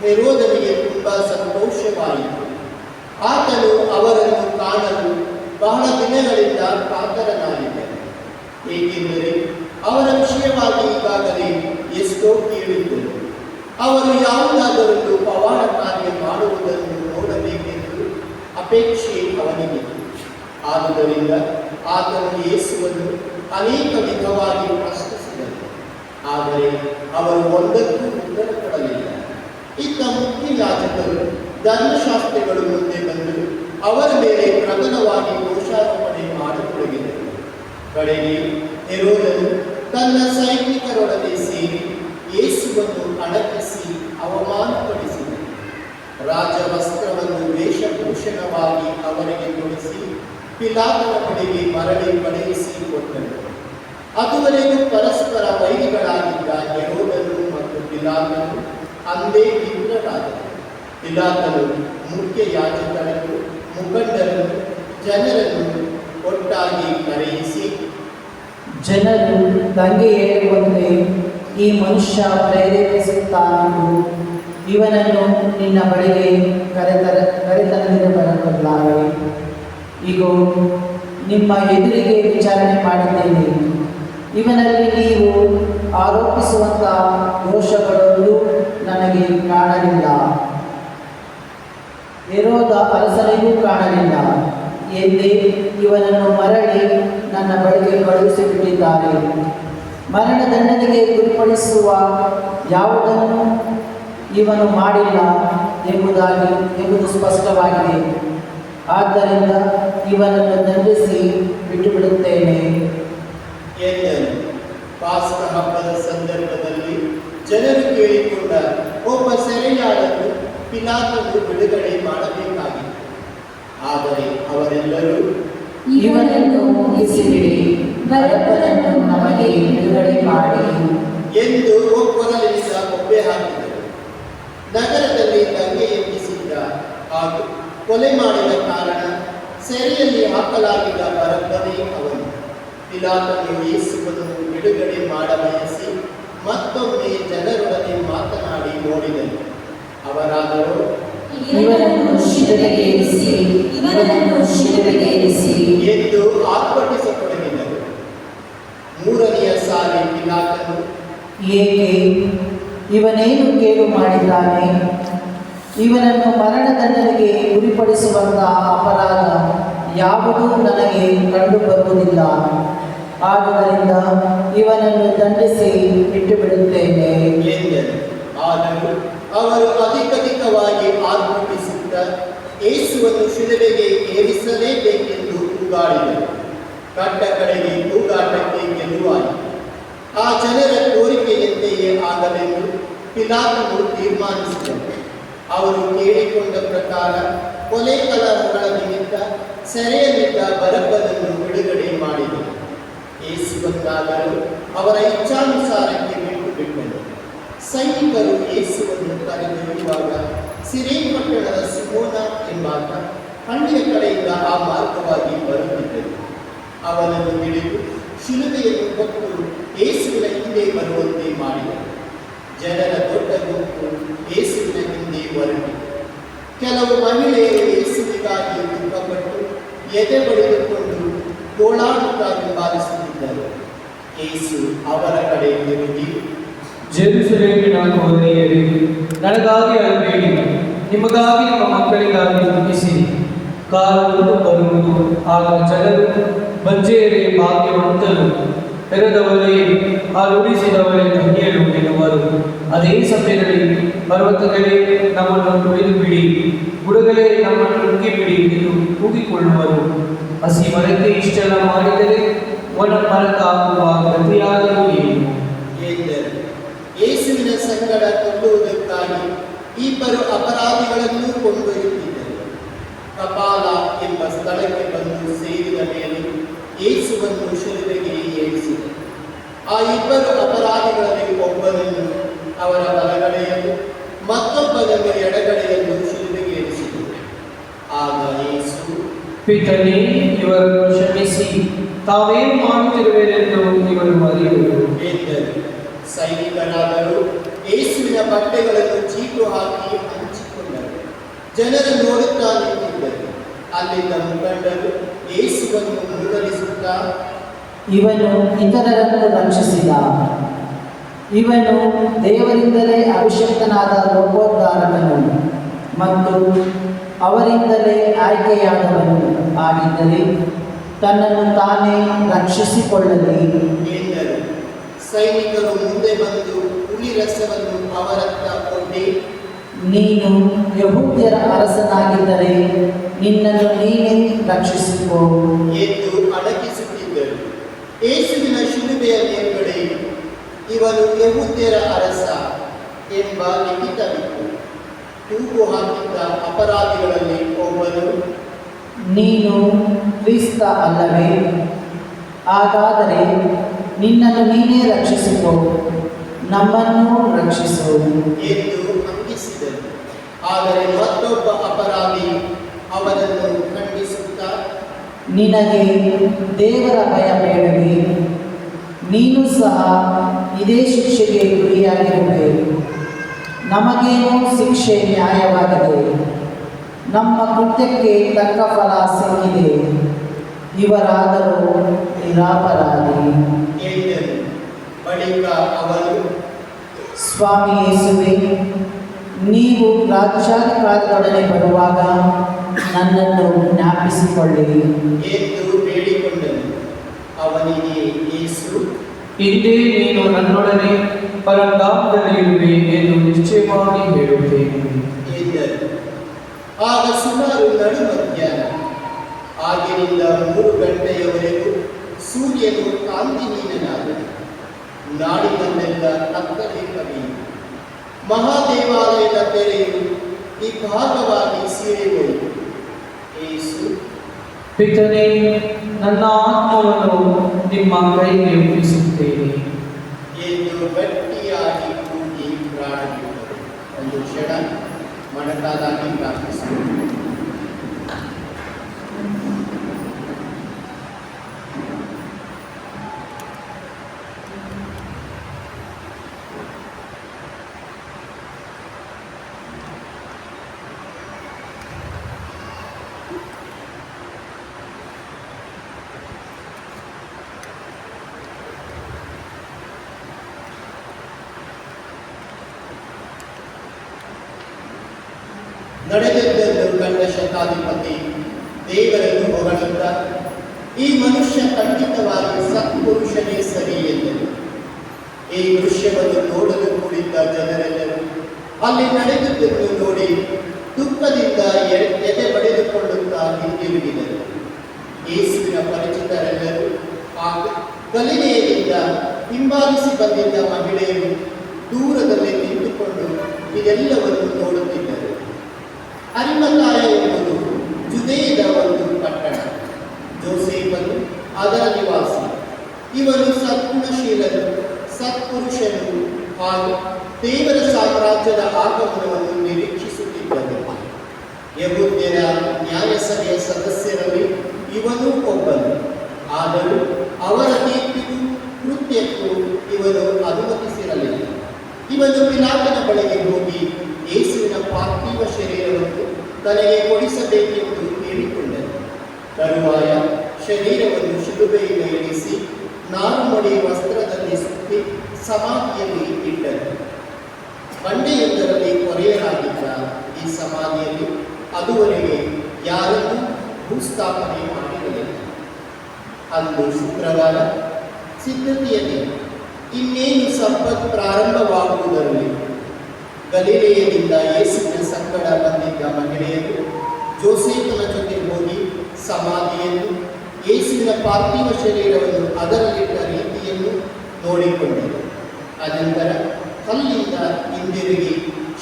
ಹೆರೋದನಿಗೆ ತುಂಬಾ ಸಂತೋಷವಾಯಿತು. ಆತನು ಅವರನ್ನು ಕಾಣಲು ಬಹಳ ದಿನಗಳಿಂದ ಕಾತರನಾಗಿದ್ದನು. ಏಕೆಂದರೆ ಅವರ ವಿಷಯವಾಗಿ ಈಗಾಗಲೇ ಎಷ್ಟೋ ಕೇಳಿದ್ದರು. ಅವರು ಯಾವುದಾದರೊಂದು ಪವಾಡ ಕಾರ್ಯ ಮಾಡುವುದನ್ನು ನೋಡಬೇಕೆಂದು ಅಪೇಕ್ಷೆ ಅವನಿಗಿತ್ತು. ಆದುದರಿಂದ ಆತನು ಯೇಸುವನ್ನು ಅನೇಕ ವಿಧವಾಗಿ ಪ್ರಶ್ನಿಸಿದರು. ಆದರೆ ಅವರು ಒಂದಕ್ಕೂ ಉತ್ತರ ಕೊಡಲಿಲ್ಲ. ಇತ್ತ ಮುಖ್ಯ ಯಾಜಕರು, ಧರ್ಮಶಾಸ್ತ್ರಿಗಳು ಮುಂದೆ ಬಂದು ಅವರ ಮೇಲೆ ಪ್ರಬಲವಾಗಿ ದೋಷಾರೋಪಣೆ ಮಾಡತೊಡಗಿದರು. ಕಡೆಗೆ ಹೆರೋದನು ತನ್ನ ಸೈನಿಕರೊಡನೆ ಸೇರಿ ಯೇಸುವನ್ನು ಅಡಗಿಸಿ ಅವಮಾನಪಡಿಸಿದನು. ರಾಜವಸ್ತ್ರವನ್ನು ವೇಷಭೂಷಣವಾಗಿ ಅವರಿಗೆ ತೊಡಿಸಿ ಪಿಲಾತನ ಬಳಿಗೆ ಮರಳಿ ಕಳುಹಿಸಿ ಕೊಟ್ಟರು. ಅದುವರೆಗೂ ಪರಸ್ಪರ ವೈರಿಗಳಾಗಿದ್ದ ಹೆರೋದನು ಮತ್ತು ಪಿಲಾತನು ಅಂದೇ ಮಿತ್ರರಾದರು. ಪಿಲಾತನು ಮುಖ್ಯ ಯಾಜಕರನ್ನು, ಮುಖಂಡರನ್ನು, ಜನರನ್ನು ಒಟ್ಟಾಗಿ ಕರೆಯಿಸಿ, ಜನರು ದಂಗೆ ಏಳುವಂತೆ ಈ ಮನುಷ್ಯ ಪ್ರೇರೇಪಿಸುತ್ತಾನು, ಇವನನ್ನು ನಿನ್ನ ಬಳಿಗೆ ಕರೆತಂದಿರಬಾರಲಾರೆ. ಈಗ ನಿಮ್ಮ ಎದುರಿಗೆ ವಿಚಾರಣೆ ಮಾಡಿದ್ದೇನೆ. ಇವನಲ್ಲಿ ನೀವು ಆರೋಪಿಸುವಂಥ ದೋಷಗಳಲ್ಲೂ ನನಗೆ ಕಾಣಲಿಲ್ಲ, ಹೆರೋದ ಅರಸನಿಗೂ ಕಾಣಲಿಲ್ಲ ಎಂದೇ ಇವನನ್ನು ಮರಳಿ ನನ್ನ ಬಳಿಗೆ ಕಳುಹಿಸಿಬಿಟ್ಟಿದ್ದಾರೆ. ಮರಣದಂಡನೆಗೆ ಗುರಿಪಡಿಸುವ ಯಾವುದನ್ನು ಇವನು ಮಾಡಿಲ್ಲ ಎಂಬುದು ಸ್ಪಷ್ಟವಾಗಿದೆ. ಆದ್ದರಿಂದ ಇವನನ್ನು ದಂಡಿಸಿ ಬಿಟ್ಟುಬಿಡುತ್ತೇನೆ ಎಂದನು. ಪಾಸ್ಕ ಹಬ್ಬದ ಸಂದರ್ಭದಲ್ಲಿ ಜನರು ಕೇಳಿಕೊಂಡ ಒಬ್ಬ ಸೆರೆಯಾಳನ್ನು ಪಿಲಾತನು ಬಿಡುಗಡೆ ಮಾಡಬೇಕಾಗಿತ್ತು. ಆದರೆ ಅವರೆಲ್ಲರೂ, ಇವನನ್ನು ಮುಗಿಸಿಬಿಡಿ, ಬರಬ್ಬರನ್ನು ನಮಗೆ ಬಿಡುಗಡೆ ಮಾಡಿ ಎಂದು ಒಬ್ಬರಲ್ಲಿಂದ ಒಬ್ಬೆ ಹಾಕಿದರು. ನಗರದಲ್ಲಿ ದಂಗೆ ಎಬ್ಬಿಸಿದ್ದ ಹಾಗೂ ಕೊಲೆ ಮಾಡಿದ ಕಾರಣ ಸೆರೆಯಲ್ಲಿ ಹಾಕಲಾಗಿದ್ದ ಬರಬ್ಬನೇ ಅವನು. ಪಿಲಾತನು ಯೇಸುವನ್ನು ಬಿಡುಗಡೆ ಮಾಡಬಯಸಿ ಮತ್ತೊಮ್ಮೆ ಜನರೊಡನೆ ಮಾತನಾಡಿ ನೋಡಿದನು. ಅವರಾದರೂ, ಇವನನ್ನು ಶಿಲುಬೆಗೇರಿಸಿ, ಇವನನ್ನು ಶಿಲುಬೆಗೇರಿಸಿ ಎಂದು ಆರ್ಭಟಿಸತೊಡಗಿದರು. ಮೂರನೆಯ ಸಾರಿ ಪಿಲಾತನು, ಏಕೆ? ಇವನೇನು ಕೇಡು ಮಾಡಿದ್ದಾನೆ? ಇವನನ್ನು ಮರಣದಂಡನೆಗೆ ಗುರಿಪಡಿಸುವಂತಹ ಅಪರಾಧ ಯಾವುದೂ ನನಗೆ ಕಂಡುಬರುವುದಿಲ್ಲ. ಆದುದರಿಂದ ಇವನನ್ನು ದಂಡಿಸಿ ಬಿಟ್ಟುಬಿಡುತ್ತೇನೆ ಎಂದರು. ಆದರೂ ಅವರು ಅಧಿಕವಾಗಿ ಆರ್ಭಟಿಸುತ್ತ ಯೇಸುವನ್ನು ಶಿಲುಬೆಗೆ ಏರಿಸಲೇಬೇಕೆಂದು ಕೂಗಾಡಿದರು. ಕಟ್ಟ ಕಡೆಗೆ ಕೂಗಾಟಕ್ಕೆ ಗೆಲುವಾಯಿತು. ಆ ಜನರ ಕೋರಿಕೆಯಂತೆಯೇ ಆಗಲೆಂದು ಪಿಲಾತನು ತೀರ್ಮಾನಿಸಿದರು. ಅವರು ಕೇಳಿಕೊಂಡ ಪ್ರಕಾರ ಕೊಲೆ ಕಲಹಗಳ ನಿಮಿತ್ತ ಸೆರೆಯಲ್ಲಿದ್ದ ಬರಬ್ಬನನ್ನು ಬಿಡುಗಡೆ ಮಾಡಿದರು. ಯೇಸುವನ್ನಾದರೂ ಅವರ ಇಚ್ಛಾನುಸಾರಕ್ಕೆ ಬಿಟ್ಟರು. ಸೈನಿಕರು ಯೇಸುವನ್ನು ಕರೆದೊಯ್ಯುವಾಗ ಸಿರೇನ್ ಪಟ್ಟಣದ ಸಿಮೋನ ಎಂಬಾತ ಹಳ್ಳಿಯ ಕಡೆಯಿಂದ ಆ ಮಾರ್ಗವಾಗಿ ಬರುತ್ತಿದ್ದರು. ಅವನನ್ನು ಹಿಡಿದು ಶಿಲುಬೆಯನ್ನು ಕೊಟ್ಟು ಯೇಸುವಿನ ಹಿಂದೆ ಬರುವಂತೆ ಮಾಡಿದರು. ಜನರ ದೊಡ್ಡ ಗುಂಪು ಯೇಸುವಿನ ಹಿಂದೆ ಹೊರಟಿತು. ಕೆಲವು ಮಹಿಳೆಯರು ಯೇಸುವಿಗಾಗಿ ದುಃಖಪಟ್ಟು ಎದೆ ಬಡಿದುಕೊಂಡು ಗೋಳಾಡುತ್ತಾ ಹಿಂಬಾಲಿಸುತ್ತಿದ್ದರು. ಯೇಸು ಅವರ ಕಡೆ ತಿರುಗಿ, ಜೆರುಸಲೇಮಿನ ಕೋದರಿಯರೇ, ನನಗಾಗಿ ಅಳಬೇಡಿ, ನಿಮಗಾಗಿ ನಿಮ್ಮ ಮಕ್ಕಳಿಗಾಗಿ ದುಃಖಿಸಿರಿ. ಕಾಲವು ಬರುವುದು, ಆಗ ಜನರು ಬಂಜೇರೆ ಭಾಗ್ಯವಂತರು, ಹೆರದವರೇ ಹಾಲುಡಿಸಿದವರೇ ಧನ್ಯರು ಎನ್ನುವರು. ಅದೇ ಸಮಯದಲ್ಲಿ ಪರ್ವತಗಳೇ ನಮ್ಮನ್ನು ತುಳಿದು ಬಿಡಿ, ಬುಡಗಳೇ ನಮ್ಮನ್ನು ನುಗ್ಗಿಬಿಡಿ ಎಂದು ಕೂಗಿಕೊಳ್ಳುವರು. ಹಸಿ ಮರಕ್ಕೆ ಇಷ್ಟೆಲ್ಲ ಮಾಡಿದರೆ ಒಣ ಮರಕ್ಕಾಗುವ ಗತಿಯಾದರೂ ಏನು? ಎಂದರು. ಯೇಸುವಿನ ಸಂಗಡ ಕೊಲ್ಲುವುದಕ್ಕಾಗಿ ಇಬ್ಬರು ಅಪರಾಧಿಗಳನ್ನು ಕೊಂಡೊಯ್ಯುತ್ತಿದ್ದರು. ಕಪಾಲ ಎಂಬ ಸ್ಥಳಕ್ಕೆ ಬಂದು ಸೇರಿದ ಮೇಲೆ ಯೇಸುವನ್ನು ಶಿಲುಬೆಗೆ ಏರಿಸಿದರು. ಆ ಇಬ್ಬರು ಅಪರಾಧಿಗಳಲ್ಲಿ ಒಬ್ಬನನ್ನು ಅವರ ಬಲಗಡೆಯನ್ನು, ಮತ್ತೊಬ್ಬನನ್ನು ಎಡಗಡೆಯನ್ನು ಶಿಲುಬೆಗೆ ಏರಿಸಿದರು. ಆಗ ಯೇಸು, ಪಿತನೇ, ಇವರನ್ನು ಕ್ಷಮಿಸಿ, ತಾವೇನು ಮಾಡುತ್ತಿರುವೆರೆಂದು ಇವರು ಅರಿಯುವರು ಎಂದರು. ಸೈನಿಕರಾದರೂ ಯೇಸುವಿನ ಬಟ್ಟೆಗಳನ್ನು ಚೀಟು ಹಾಕಿ ಹಂಚಿಕೊಂಡರು. ಜನರು ನೋಡುತ್ತಾ ನಿಂತಿದ್ದರು. ಅಲ್ಲಿದ್ದ ಮುಖಂಡರು ಯೇಸುವನ್ನು ಮುರುಗಲಿಸುತ್ತಾ, ಇವನು ಇತರರನ್ನು ರಕ್ಷಿಸಿದ, ಇವನು ದೇವರಿಂದಲೇ ಅಭಿಷಕ್ತನಾದ ಲೋಕೋದ್ಧಾರಕನು ಮತ್ತು ಅವರಿಂದಲೇ ಆಯ್ಕೆಯಾದವನು ಆಗಿದ್ದರೆ ತನ್ನನ್ನು ತಾನೇ ರಕ್ಷಿಸಿಕೊಳ್ಳಲಿ ಎಂದರು. ಸೈನಿಕರು ಮುಂದೆ ಬಂದು ಹುಳಿ ರಸವನ್ನು ಅವರತ್ತ ಕೊಟ್ಟೆ, ನೀನು ಯಹೂದ್ಯರ ಅರಸನಾಗಿದ್ದರೆ ನಿನ್ನನ್ನು ನೀನೇ ರಕ್ಷಿಸಿಕೋ ಎಂದು ಅಡಗಿಸುತ್ತಿದ್ದರು. ಯೇಸುವಿನ ಶಿಲುಬೆಯ ಮೇಲ್ಗಡೆ ಇವನು ಯಹೂದ್ಯರ ಅರಸ ಎಂಬ ಲಿಖಿತವಿತ್ತು. ತೂಗು ಹಾಕಿದ್ದ ಅಪರಾಧಿಗಳಲ್ಲಿ ಒಬ್ಬನು. ನೀನು ಕ್ರಿಸ್ತ ಅಲ್ಲವೇ? ಹಾಗಾದರೆ ನಿನ್ನನ್ನು ನೀನೇ ರಕ್ಷಿಸಿಕೊ, ನಮ್ಮನ್ನು ರಕ್ಷಿಸು ಎಂದು ಹಂಗಿಸಿದನು. ಆದರೆ ಮತ್ತೊಬ್ಬ ಅಪರಾಧಿ ಅವನನ್ನು ಖಂಡಿಸುತ್ತಾ, ನಿನಗೆ ದೇವರ ಭಯ ಬೇಡವೇ? ನೀನು ಸಹ ಇದೇ ಶಿಕ್ಷೆಗೆ ಗುರಿಯಾಗಿರುವೆ. ನಮಗೇನು ಶಿಕ್ಷೆ ನ್ಯಾಯವಾಗಿದೆ, ನಮ್ಮ ಕೃತ್ಯಕ್ಕೆ ತಕ್ಕ ಫಲ ಸಿಕ್ಕಿದೆ. ಇವರಾದರೂ ನಿರಪರಾಧಿ ಎಂದನು. ಬಳಿಕ ಅವನು, ಸ್ವಾಮಿ ಯೇಸುವೆ, ನೀವು ರಾಜ್ಯಾಧಿಕಾರದೊಡನೆ ಬರುವಾಗ ನನ್ನನ್ನು ಜ್ಞಾಪಿಸಿಕೊಳ್ಳಿ ಎಂದು ಬೇಡಿಕೊಂಡನು. ಅವನಿಗೆ ಯೇಸು, ಇಂದೇ ನೀನು ನನ್ನೊಡನೆ ಪರಲೋಕದಲ್ಲಿ ಇರುವೆ ಎಂದು ನಿಶ್ಚಯವಾಗಿ ಹೇಳುತ್ತೇನೆ ಎಂದನು. ಆಗ ಸುಮಾರು ನಡು ಮಧ್ಯಾಹ್ನ. ಆಗಿನಿಂದ 3 ಗಂಟೆಯವರೆಗೂ ಸೂರ್ಯನು ಕಾಂತಿಹೀನನಾದನು. ನಾಡಿನಲ್ಲೆಲ್ಲ ಕತ್ತಲೆ ಕವಿಯಿತು. ಮಹಾದೇವಾಲಯದ ತೆರೆಯು ಇಬ್ಬಾಗವಾಗಿ ಸೀರಿಹೋಯಿತು. ಯೇಸು, ಪಿತನೇ, ನನ್ನ ಆತ್ಮವನ್ನು ನಿಮ್ಮ ಕೈಗೆ ಒಪ್ಪಿಸುತ್ತೇನೆ ಎಂದು ಗಟ್ಟಿಯಾಗಿ ಕೂಗಿ ಪ್ರಾಣ ಬಿಟ್ಟರು. ಒಂದು ಕ್ಷಣ ಮೊಣಕಾಲಾಗಿ ಪ್ರಾರ್ಥಿಸಿದರು. ನಡೆದದ್ದನ್ನು ಕಂಡ ಶತಾಧಿಪತಿ ದೇವರನ್ನು ಹೊಗಳುತ್ತಾ, ಈ ಮನುಷ್ಯ ಖಂಡಿತವಾಗಿ ಸತ್ಪುರುಷನೇ ಸರಿ ಎಂದರು. ಈ ದೃಶ್ಯವನ್ನು ನೋಡಲು ಕೂಡಿದ್ದ ಜನರೆಲ್ಲರೂ ಅಲ್ಲಿ ನಡೆದದ್ದನ್ನು ನೋಡಿ ದುಃಖದಿಂದ ಎದೆ ಬಡಿದುಕೊಳ್ಳುತ್ತಾ ಹಿಂದಿರುಗಿದರು. ಯೇಸುವಿನ ಪರಿಚಿತರೆಲ್ಲರೂ ಹಾಗೂ ಗಲಿಲೆಯದಿಂದ ಹಿಂಬಾಲಿಸಿ ಬಂದಿದ್ದ ಮಹಿಳೆಯರು ದೂರದಲ್ಲಿ ನಿಂತುಕೊಂಡು ಇದೆಲ್ಲವನ್ನು ನೋಡುತ್ತಿದ್ದರು. ಅರಿಮಥಾಯ ಎಂಬುದು ಜುದೇಯದ ಒಂದು ಪಟ್ಟಣ. ಜೋಸೇಫನು ಅದರ ನಿವಾಸಿ. ಇವನು ಸದ್ಗುಣಶೀಲನು, ಸತ್ಪುರುಷನು ಹಾಗೂ ದೇವರ ಸಾಮ್ರಾಜ್ಯದ ಆಗಮನವನ್ನು ನಿರೀಕ್ಷಿಸುತ್ತಿದ್ದನು. ಯೆಹೂದ್ಯರ ನ್ಯಾಯಸಭೆಯ ಸದಸ್ಯರಲ್ಲಿ ಇವನು ಒಬ್ಬನು. ಆದರೂ ಅವರ ತೀರ್ಪಿಗೂ ಕೃತ್ಯಕ್ಕೂ ಇವನು ಅನುಮತಿಸಿರಲಿಲ್ಲ. ಇವನು ಪಿಲಾತನ ಬಳಿಗೆ ಹೋಗಿ ಯೇಸುವಿನ ಪಾರ್ಥಿವ ಶರೀರವನ್ನು ತನಗೆ ಕೊಡಿಸಬೇಕೆಂದು ಕೇಳಿಕೊಂಡನು. ತರುವಾಯ ಶರೀರವನ್ನು ಶಿಲುಬೆಯಿಂದ ಇಳಿಸಿ ನಾರುಮಡಿ ವಸ್ತ್ರದಲ್ಲಿ ಸುತ್ತಿ ಸಮಾಧಿಯಲ್ಲಿ ಇಟ್ಟನು. ಬಂಡೆಯೊಂದರಲ್ಲಿ ಕೊರೆಯಲಾಗಿದ್ದ ಈ ಸಮಾಧಿಯಲ್ಲಿ ಅದುವರೆಗೆ ಯಾರನ್ನೂ ಭೂಸ್ಥಾಪನೆ ಮಾಡಿರಲಿಲ್ಲ. ಅಂದು ಶುಕ್ರವಾರ, ಸಿದ್ಧತೆಯ ದಿನ. ಇನ್ನೇನು ಸಬ್ಬತ್ ಪ್ರಾರಂಭವಾಗುವುದರಲ್ಲಿ ಗಲಿಲೆಯದಿಂದ ಯೇಸುವಿನ ಸಂಗಡ ಬಂದಿದ್ದ ಮಹಿಳೆಯರು ಜೋಸೇಫನ ಜೊತೆ ಹೋಗಿ ಸಮಾಧಿಯನ್ನು, ಯೇಸುವಿನ ಪಾರ್ಥಿವ ಶರೀರವನ್ನು ಅದರಲ್ಲಿಟ್ಟ ರೀತಿಯನ್ನು ನೋಡಿಕೊಂಡರು. ಅನಂತರ ಅಲ್ಲಿಂದ ಹಿಂದಿರುಗಿ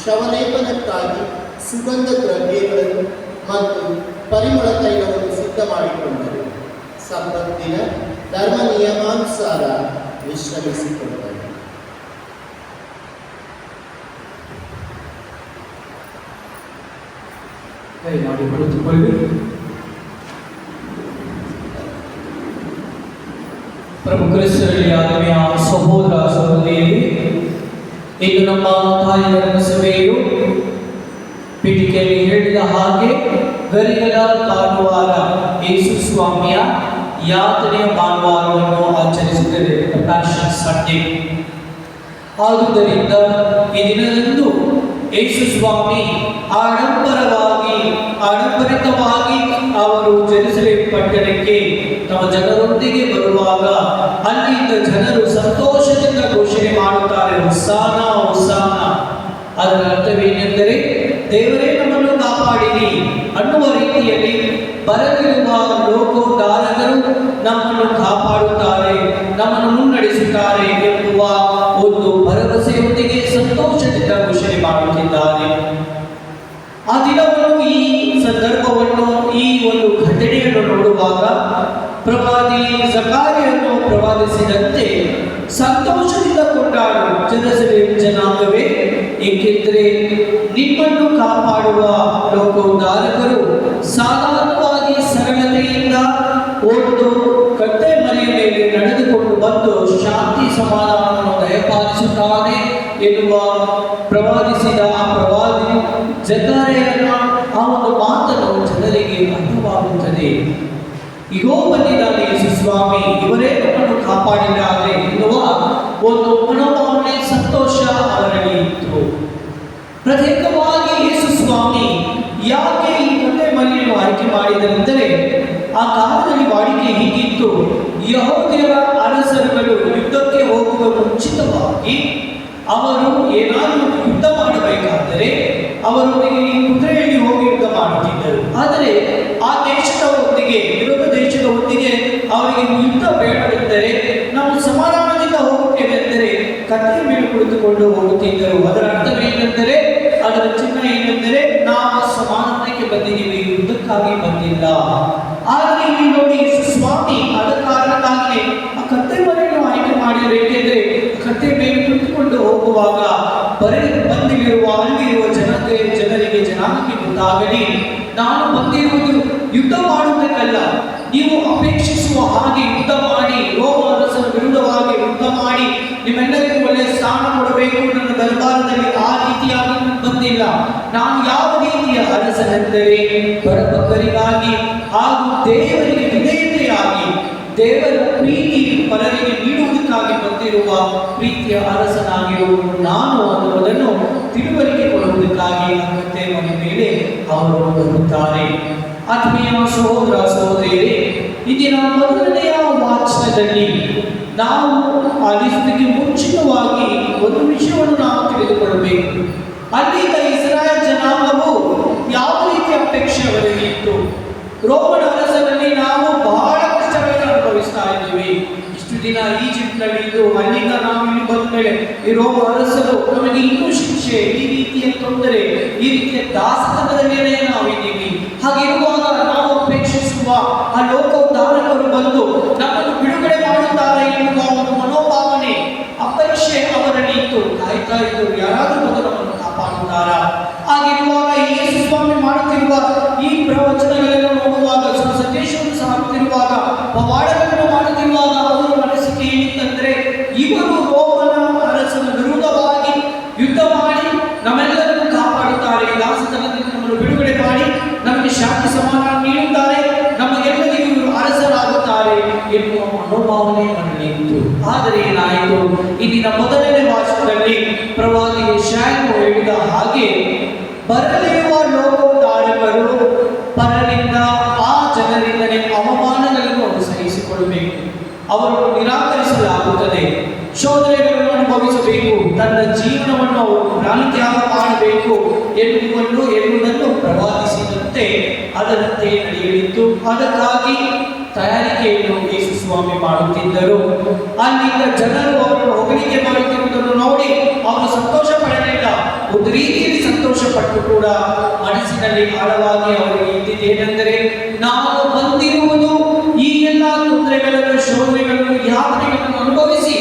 ಶವಲೇಪನಕ್ಕಾಗಿ ಸುಗಂಧ ದ್ರವ್ಯಗಳನ್ನು ಮತ್ತು ಪರಿಮಳ ತೈಲವನ್ನು ಸಿದ್ಧ ಮಾಡಿಕೊಂಡರು. ಸಬ್ಬತ್ ದಿನ ಧರ್ಮ ನಿಯಮಾನುಸಾರ ವಿಶ್ರಮಿಸಿಕೊಂಡರು. ದಯಮಾಡಿ ಕುಳಿತುಕೊಳ್ಳಿ. ಪ್ರಭು ಕ್ರಿಸ್ತರಲ್ಲಿ ಆತ್ಮೀಯ ಸಹೋದರ ಸಹೋದರಿಯರೇ, ಇಂದು ನಮ್ಮ ತಾಯಿ ಧರ್ಮ ಸಭೆಯು ಪೀಠಿಕೆಯಲ್ಲಿ ಹೇಳಿದ ಹಾಗೆ ಗರಿಗಳ ಭಾನುವಾರ, ಯೇಸು ಸ್ವಾಮಿಯ ಯಾತನೆಯ ಭಾನುವಾರವನ್ನು ಆಚರಿಸುತ್ತದೆ, ಪ್ಯಾಷನ್ ಸಂಡೇ. ಆದುದರಿಂದ ಈ ದಿನದಂದು ಯೇಸು ಸ್ವಾಮಿ ಆಡಂಬರಿತವಾಗಿ ಅವರು ಜೆರುಸಲೇಮ್ ಪಟ್ಟಣಕ್ಕೆ ತಮ್ಮ ಜನರೊಂದಿಗೆ ಬರುವಾಗ ಅಲ್ಲಿಂದ ಜನರು ಸಂತೋಷದಿಂದ ಘೋಷಣೆ ಮಾಡುತ್ತಾರೆ, ಹೊಸಾನ ಹೊಸಾನ. ಅದರ ಅರ್ಥವೇನೆಂದರೆ, ದೇವರೇ ನಮ್ಮನ್ನು ಕಾಪಾಡಿರಿ ಅನ್ನುವ ರೀತಿಯಲ್ಲಿ ಬರಲಿರುವ ಲೋಕೋದ್ಧಾರಕರು ನಮ್ಮನ್ನು ಕಾಪಾಡುತ್ತಾರೆ, ನಮ್ಮನ್ನು ಮುನ್ನಡೆಸುತ್ತಾರೆ ಎನ್ನುವ 1 ಭರವಸೆಯೊಂದಿಗೆ ಸಂತೋಷದಿಂದ ಘೋಷಣೆ ಮಾಡುತ್ತಿದ್ದಾರೆ. ಗೌರವವನ್ನು ಈ ಒಂದು ಘಟನೆಯನ್ನು ನೋಡುವಾಗ ಪ್ರವಾದಿ ಜಕಾರಿಯನ್ನು ಪ್ರವಾದಿಸಿದಂತೆ ಸಂತೋಷದಿಂದ ಕೊಂಡಾಡು ಜೆರುಸಲೇಮ್ ಜನಾಂಗವೇ, ಏಕೆಂದರೆ ನಿಮ್ಮನ್ನು ಕಾಪಾಡುವ ಲೋಕೋದ್ಧಾರಕರು ಸಾಧಾರಣವಾಗಿ ಸರಳತೆಯಿಂದ ಒಂದು ಕತ್ತೆ ಮನೆಯ ಮೇಲೆ ನಡೆದುಕೊಂಡು ಬಂದು ಶಾಂತಿ ಸಮಾಧಾನವನ್ನು ದಯಪಾಲಿಸುತ್ತಾನೆ ಎನ್ನುವ ಪ್ರವಾದಿಸಿದ ಆ ಪ್ರವಾದಿ ಜಕರೀಯನ ಆ ಒಂದು ಮಾತನ್ನು ಜನರಿಗೆ ಅರ್ಥವಾಗುತ್ತದೆ. ಇಗೋ ಬಂದಿದ್ದಾನೆ ಯೇಸು ಸ್ವಾಮಿ, ಇವರೇ ನಮ್ಮನ್ನು ಕಾಪಾಡಿದ್ದಾರೆ ಎನ್ನುವ ಒಂದು ಮನೋಭಾವನೆ, ಸಂತೋಷ ಅವರಲ್ಲಿ ಇತ್ತು. ಪ್ರತ್ಯೇಕವಾಗಿ ಯೇಸು ಸ್ವಾಮಿ ಯಾಕೆ ಈ ಕತ್ತೆ ಮನೆಯನ್ನು ಆಯ್ಕೆ ಮಾಡಿದರೆಂದರೆ, ಆ ಕಾಲದಲ್ಲಿ ವಾಡಿಕೆ ಹೀಗಿತ್ತು. ಯೆಹೂದ್ಯರ ಅರಸರುಗಳು ಯುದ್ಧಕ್ಕೆ ಹೋಗುವ ಮುಂಚಿತವಾಗಿ ಅವರು ಏನಾದರೂ ಯುದ್ಧ ಮಾಡಬೇಕಾದರೆ ಅವರು ಈ ಕುದುರೆಯಲ್ಲಿ ಹೋಗಿ ಯುದ್ಧ ಮಾಡುತ್ತಿದ್ದರು. ಆದರೆ ಆ ದೇಶದ ಹೊತ್ತಿಗೆ, ವಿರೋಧ ದೇಶದ ಹೊತ್ತಿಗೆ ಅವರಿಗೆ ಯುದ್ಧ ಬೇಡವೆಂದರೆ ನಾವು ಸಮಾಧಾನದಿಂದ ಹೋಗುತ್ತೇವೆ ಎಂದರೆ ಕತ್ತೆ ಮೇಲೆ ಕುಳಿತುಕೊಂಡು ಹೋಗುತ್ತಿದ್ದರು. ಅದರ ಅರ್ಥವೇನೆಂದರೆ, ಅದರ ಚಿಹ್ನ ಏನೆಂದರೆ ನಾವು ಸಮಾಧಾನಕ್ಕೆ ಬಂದಿದ್ದೀವಿ, ಯುದ್ಧಕ್ಕಾಗಿ ಬಂದಿಲ್ಲ. ಆದರೆ ಇಲ್ಲಿ ನೋಡಿ ಯೇಸು ಸ್ವಾಮಿ ಅದ ಕಾರಣಕ್ಕಾಗಿ ಆ ಕತ್ತೆ ಮನೆಯನ್ನು ಆಯ್ಕೆ ಮಾಡಿದರು. ಏಕೆಂದರೆ ಕತ್ತೆ ಮೇಲೆ ಕುಳಿತುಕೊಂಡು ಹೋಗುವಾಗ ಬಂದಿರುವ ಅಲ್ಲಿರುವ ಜನರಿಗೆ ಜನಾಂಗಕ್ಕೆ ಗೊತ್ತಾಗಲಿ, ನಾನು ಬಂದಿರುವುದು ಯುದ್ಧ ಮಾಡುವುದಕ್ಕಲ್ಲ, ನೀವು ಅಪೇಕ್ಷಿಸುವ ಹಾಗೆ ಯುದ್ಧ ಮಾಡಿ, ರೋಮ ಅರಸನ ವಿರುದ್ಧವಾಗಿ ಯುದ್ಧ ಮಾಡಿ ನಿಮ್ಮೆಲ್ಲರಿಗೂ ಒಳ್ಳೆಯ ಸ್ಥಾನ ಕೊಡಬೇಕು ನನ್ನ ದರ್ಬಾರದಲ್ಲಿ, ಆ ರೀತಿಯಾಗಿ ಬಂದಿಲ್ಲ. ನಾನು ಯಾವ ರೀತಿಯ ಅರಸನೆಂದರೆ ಬಡಬಗ್ಗರಿಗಾಗಿ ಹಾಗೂ ದೇವರಿಗೆ ವಿಧೇಯತೆಯಾಗಿ ದೇವರ ಪ್ರೀತಿ ಪರರಿಗೆ ನೀಡುವುದಕ್ಕಾಗಿ ಬಂದಿರುವ ಪ್ರೀತಿಯ ಅರಸನಾಗಿರುವುದು ನಾನು ಅನ್ನುವುದನ್ನು ತಿಳುವಳಿಕೆ ಕೊಡುವುದಕ್ಕಾಗಿ ಕತ್ತೆ ಮನೆ ಮೇಲೆ ಅವರು ಬರುತ್ತಾರೆ. ಆತ್ಮೀಯ ಸಹೋದರ ಸಹೋದರಿಯರೇ, ಇಂದಿನ ಮೊದಲನೆಯ ವಾಚನದಲ್ಲಿ ನಾವು ಆಲಿಸುವುದಕ್ಕೆ ಮುಂಚಿತವಾಗಿ ಒಂದು ವಿಷಯವನ್ನು ನಾವು ತಿಳಿದುಕೊಳ್ಳಬೇಕು. ಅಲ್ಲಿದ್ದ ಇಸ್ರಾಯೇಲ್ ಜನಾಂಗವು ಯಾವ ರೀತಿಯ ಅಪೇಕ್ಷೆ ಅವರಿಗೆ ಇತ್ತು. ರೋಮನ ಅರಸನಲ್ಲಿ ನಾವು ಬಹಳ ಕಷ್ಟಗಳನ್ನು ಅನುಭವಿಸ್ತಾ ಇದ್ದೀವಿ. ಇಷ್ಟು ದಿನ ಈಜಿಪ್ಟ್ನಲ್ಲಿ ಇದ್ದು ಅಲ್ಲಿಂದ ನಾವು ಇಲ್ಲಿ ಬಂದ ಮೇಲೆ ಈ ರೋಮ ಅರಸರು ನಮಗೆ ಇನ್ನೂ ಶಿಕ್ಷೆ, ಈ ರೀತಿಯ ತೊಂದರೆ, ಈ ರೀತಿಯ ದಾಸತನದಲ್ಲಿಯೇ ನಾವಿದ್ದೀವಿ. ಹಾಗಿರುವಾಗ ನಾವು ಅಪೇಕ್ಷಿಸುವ ಆ ಲೋಕೋದ್ಧಾರಕರು ಬಂದು ನಮ್ಮನ್ನು ಬಿಡುಗಡೆ ಮಾಡುತ್ತಾರೆ ಎನ್ನುವ ಒಂದು ಮನೋಭಾವನೆ, ಅಪೇಕ್ಷೆ ಅವರಲ್ಲಿ ಇತ್ತು. ಕಾಯ್ತಾ ಇದ್ದರು, ಯಾರಾದರೂ ಬಂದು ನಮ್ಮನ್ನು ಕಾಪಾಡುತ್ತಾರಾ. ಹಾಗಿರುವಾಗ ಯೇಸು ಸ್ವಾಮಿ ಮಾಡುತ್ತಿರುವ ಈ ಪ್ರವಚನಗಳನ್ನು ನೋಡುವಾಗ, ಸಂದೇಶವನ್ನು ಸಾರುತ್ತಿರುವಾಗ, ಪವಾಡಗಳನ್ನು ಮಾಡುತ್ತಿರುವಾಗ ಅವರ ಮನಸ್ಸಿಗೆ ಏನಿತ್ತಂದ್ರೆ, ಇವರು ರೋಮನ ಅರಸನ ವಿರುದ್ಧವಾಗಿ ಯುದ್ಧ ಮಾಡಿ ನಮ್ಮೆಲ್ಲರನ್ನು ಕಾಪಾಡುತ್ತಾರೆ, ದಾಸತನದಿಂದ ನಮ್ಮನ್ನು ಬಿಡುಗಡೆ ಮಾಡಿ ನಮಗೆ ಶಾಂತಿ ಸಮಾಧಾನ ನೀಡುತ್ತಾರೆ, ನಮಗೆಲ್ಲರಿಗೂ ಇವರು ಅರಸರಾಗುತ್ತಾರೆ ಎನ್ನುವ ಮನೋಭಾವನೆ ಅವರಲ್ಲಿ ಇತ್ತು. ಆದರೆ ಏನಾಯಿತು, ಇಂದಿನ ಮೊದಲನೇ ವಾಚನದಲ್ಲಿ ಪ್ರವಾದಿ ಯೆಶಾಯನು ಹೇಳಿದ ಹಾಗೆ ಬರಲಿರುವ ಲೋಕೋದ್ಧಾರಕರು ಪರರಿಂದ ಆ ಜನರಿಂದಲೇ ಅವಮಾನಗಳನ್ನು ಸಹಿಸಿಕೊಳ್ಳಬೇಕು, ಅವರನ್ನು ನಿರಾಕರಿಸಲಾಗುತ್ತದೆ, ಶೋಧನೆಗಳನ್ನು ಅನುಭವಿಸಬೇಕು, ತನ್ನ ಜೀವನವನ್ನು ಅವರು ಪ್ರಾಣತ್ಯಾಗ ಮಾಡಬೇಕು ಎನ್ನುವುದನ್ನು ಪ್ರವಾದಿಸಿದಂತೆ ಅದರಂತೆ ನಡೆಯಲಿತ್ತು. ಅದಕ್ಕಾಗಿ ತಯಾರಿಕೆಯನ್ನು ಯೇಸು ಸ್ವಾಮಿ ಮಾಡುತ್ತಿದ್ದರು. ಅಲ್ಲಿದ್ದ ಜನರು ಅವರನ್ನು ಹೊಗಳಿಕೆ ಮಾಡುತ್ತಿರುವುದನ್ನು ನೋಡಿ ಅವರು ಸಂತೋಷ ಪಡಲಿಲ್ಲ. ಒಂದು ರೀತಿಯಲ್ಲಿ ಸಂತೋಷ ಪಟ್ಟು ಕೂಡ ಮನಸ್ಸಿನಲ್ಲಿ ಆಳವಾಗಿ ಅವರಿಗೆ ಇದ್ದಿದ್ದೇನೆಂದರೆ, ನಾವು ಬಂದಿರುವುದು ಈ ಎಲ್ಲ ತೊಂದರೆಗಳನ್ನು, ಶೋಧನೆಗಳನ್ನು, ಯಾತನೆಗಳನ್ನು ಅನುಭವಿಸಿ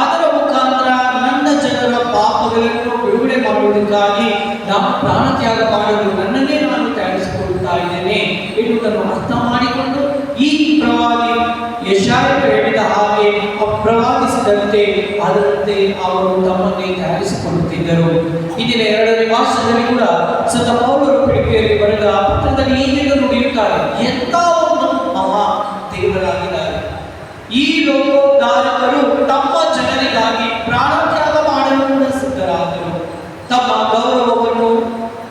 ಅದರ ಮುಖಾಂತರ ನನ್ನ ಜನರ ಪಾಪಗಳನ್ನು ಬಿಡುಗಡೆ ಮಾಡುವುದಕ್ಕಾಗಿ ನಾನು ಪ್ರಾಣತ್ಯಾಗ ಮಾಡಲು ನನ್ನನ್ನೇ ನಾನು ತಯಾರಿಸಿಕೊಳ್ಳುತ್ತಾ ಇದ್ದೇನೆ ಎನ್ನುವುದನ್ನು ಅರ್ಥ ಮಾಡಿಕೊಂಡು ಈ ಪ್ರವಾದಿ ಯೆಶಾಯನು ಹೇಳಿದ ಹಾಗೆ ಪ್ರವಾದಿಸಿದಂತೆ ಅದರಂತೆ ಅವರು ತಮ್ಮನ್ನೇ ತಯಾರಿಸಿಕೊಳ್ಳುತ್ತಿದ್ದರು. ಇಂದಿನ 2ನೇ ವಾಚನದಲ್ಲಿ ಕೂಡ ಸಂತ ಪೌಲರು ಫಿಲಿಪ್ಪಿಯರಿಗೆ ಬರೆದ ಪತ್ರದಲ್ಲಿ ಹೀಗೆ ನುಡಿಯುತ್ತಾರೆ, ಎಂಥ ಒಂದು ಮಹಾ ದೇವರಾಗಿದ್ದಾರೆ. ಈ ಲೋಕೋದ್ಧಾರಕರು ತಮ್ಮ ಜನರಿಗಾಗಿ ಪ್ರಾಣತ್ಯಾಗ ಮಾಡಲು ಸಿದ್ಧರಾದರು. ತಮ್ಮ ಗೌರವವನ್ನು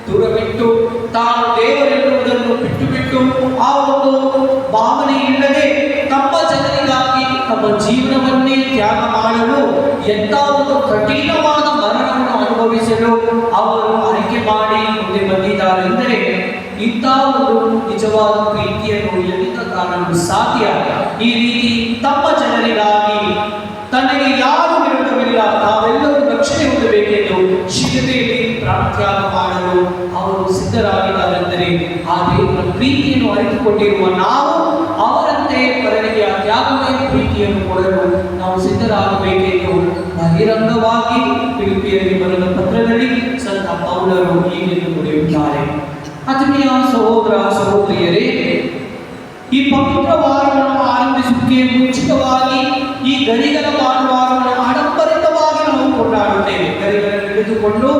ದೂರವಿಟ್ಟು ತಾನು ದೇವರೆನ್ನುವುದನ್ನು ಬಿಟ್ಟು ಆ ಒಂದು ಭಾವನೆ ಇಲ್ಲದೆ ತಮ್ಮ ಜನರಿಗಾಗಿ ತಮ್ಮ ಜೀವನವನ್ನೇ ತ್ಯಾಗ ಮಾಡಲು ಎಂಥ ಒಂದು ಕಠಿಣವಾದ ಮರಣವನ್ನು ಅನುಭವಿಸಲು ಅವರು ಆಯ್ಕೆ ಮಾಡಿ ಮುಂದೆ ಬಂದಿದ್ದಾರೆ ಎಂದರೆ, ಇಂಥ ಒಂದು ನಿಜವಾದ ಪ್ರೀತಿಯನ್ನು ಎಲ್ಲಿಂದ ಕಾಣಲು ಸಾಧ್ಯ? ಈ ರೀತಿ ತಮ್ಮ ಜನರಿಗಾಗಿ ತನಗೆ ಯಾರು ವಿರೋಧವಿಲ್ಲ, ತಾವೆಲ್ಲರೂ ರಕ್ಷಣೆ ಹೊಂದಬೇಕೆಂದು ಶಿಲುಬೆಯಲ್ಲಿ ಪ್ರಾಣತ್ಯಾಗ ಮಾಡಲು ಅವರು ಸಿದ್ಧರಾಗಿದ್ದಾರೆಂದರೆ ಆ ದೇವರ ಪ್ರೀತಿಯನ್ನು ಅರಿತುಕೊಂಡಿರುವ ನಾವು ಅವರಂತೆ ಪರರಿಗೆ ಆ ತ್ಯಾಗಮಯ ಪ್ರೀತಿಯನ್ನು ಕೊಡಲು ನಾವು ಸಿದ್ಧರಾಗಬೇಕೆಂದು ಬಹಿರಂಗವಾಗಿ ಫಿಲಿಪಿಯರಿಗೆ ಬರೆದ ಪತ್ರದಲ್ಲಿ ಸಂತ ಪೌಲರು ಹೀಗೆಂದು ನುಡಿಯುತ್ತಾರೆ. ಆತ್ಮೀಯ ಸಹೋದರ ಸಹೋದರಿಯರೇ, ಈ ಪವಿತ್ರ ವಾರವನ್ನು ಆರಂಭಿಸುವುದಕ್ಕೆ ಮುಂಚಿತವಾಗಿ ಈ ಗರಿಗಳ ಭಾನುವಾರವನ್ನು ಆಡಂಬರಿತವಾಗಿ ನಾವು ಕೊಂಡಾಡುತ್ತೇವೆ. ಗರಿಗಳನ್ನು ಹಿಡಿದುಕೊಂಡು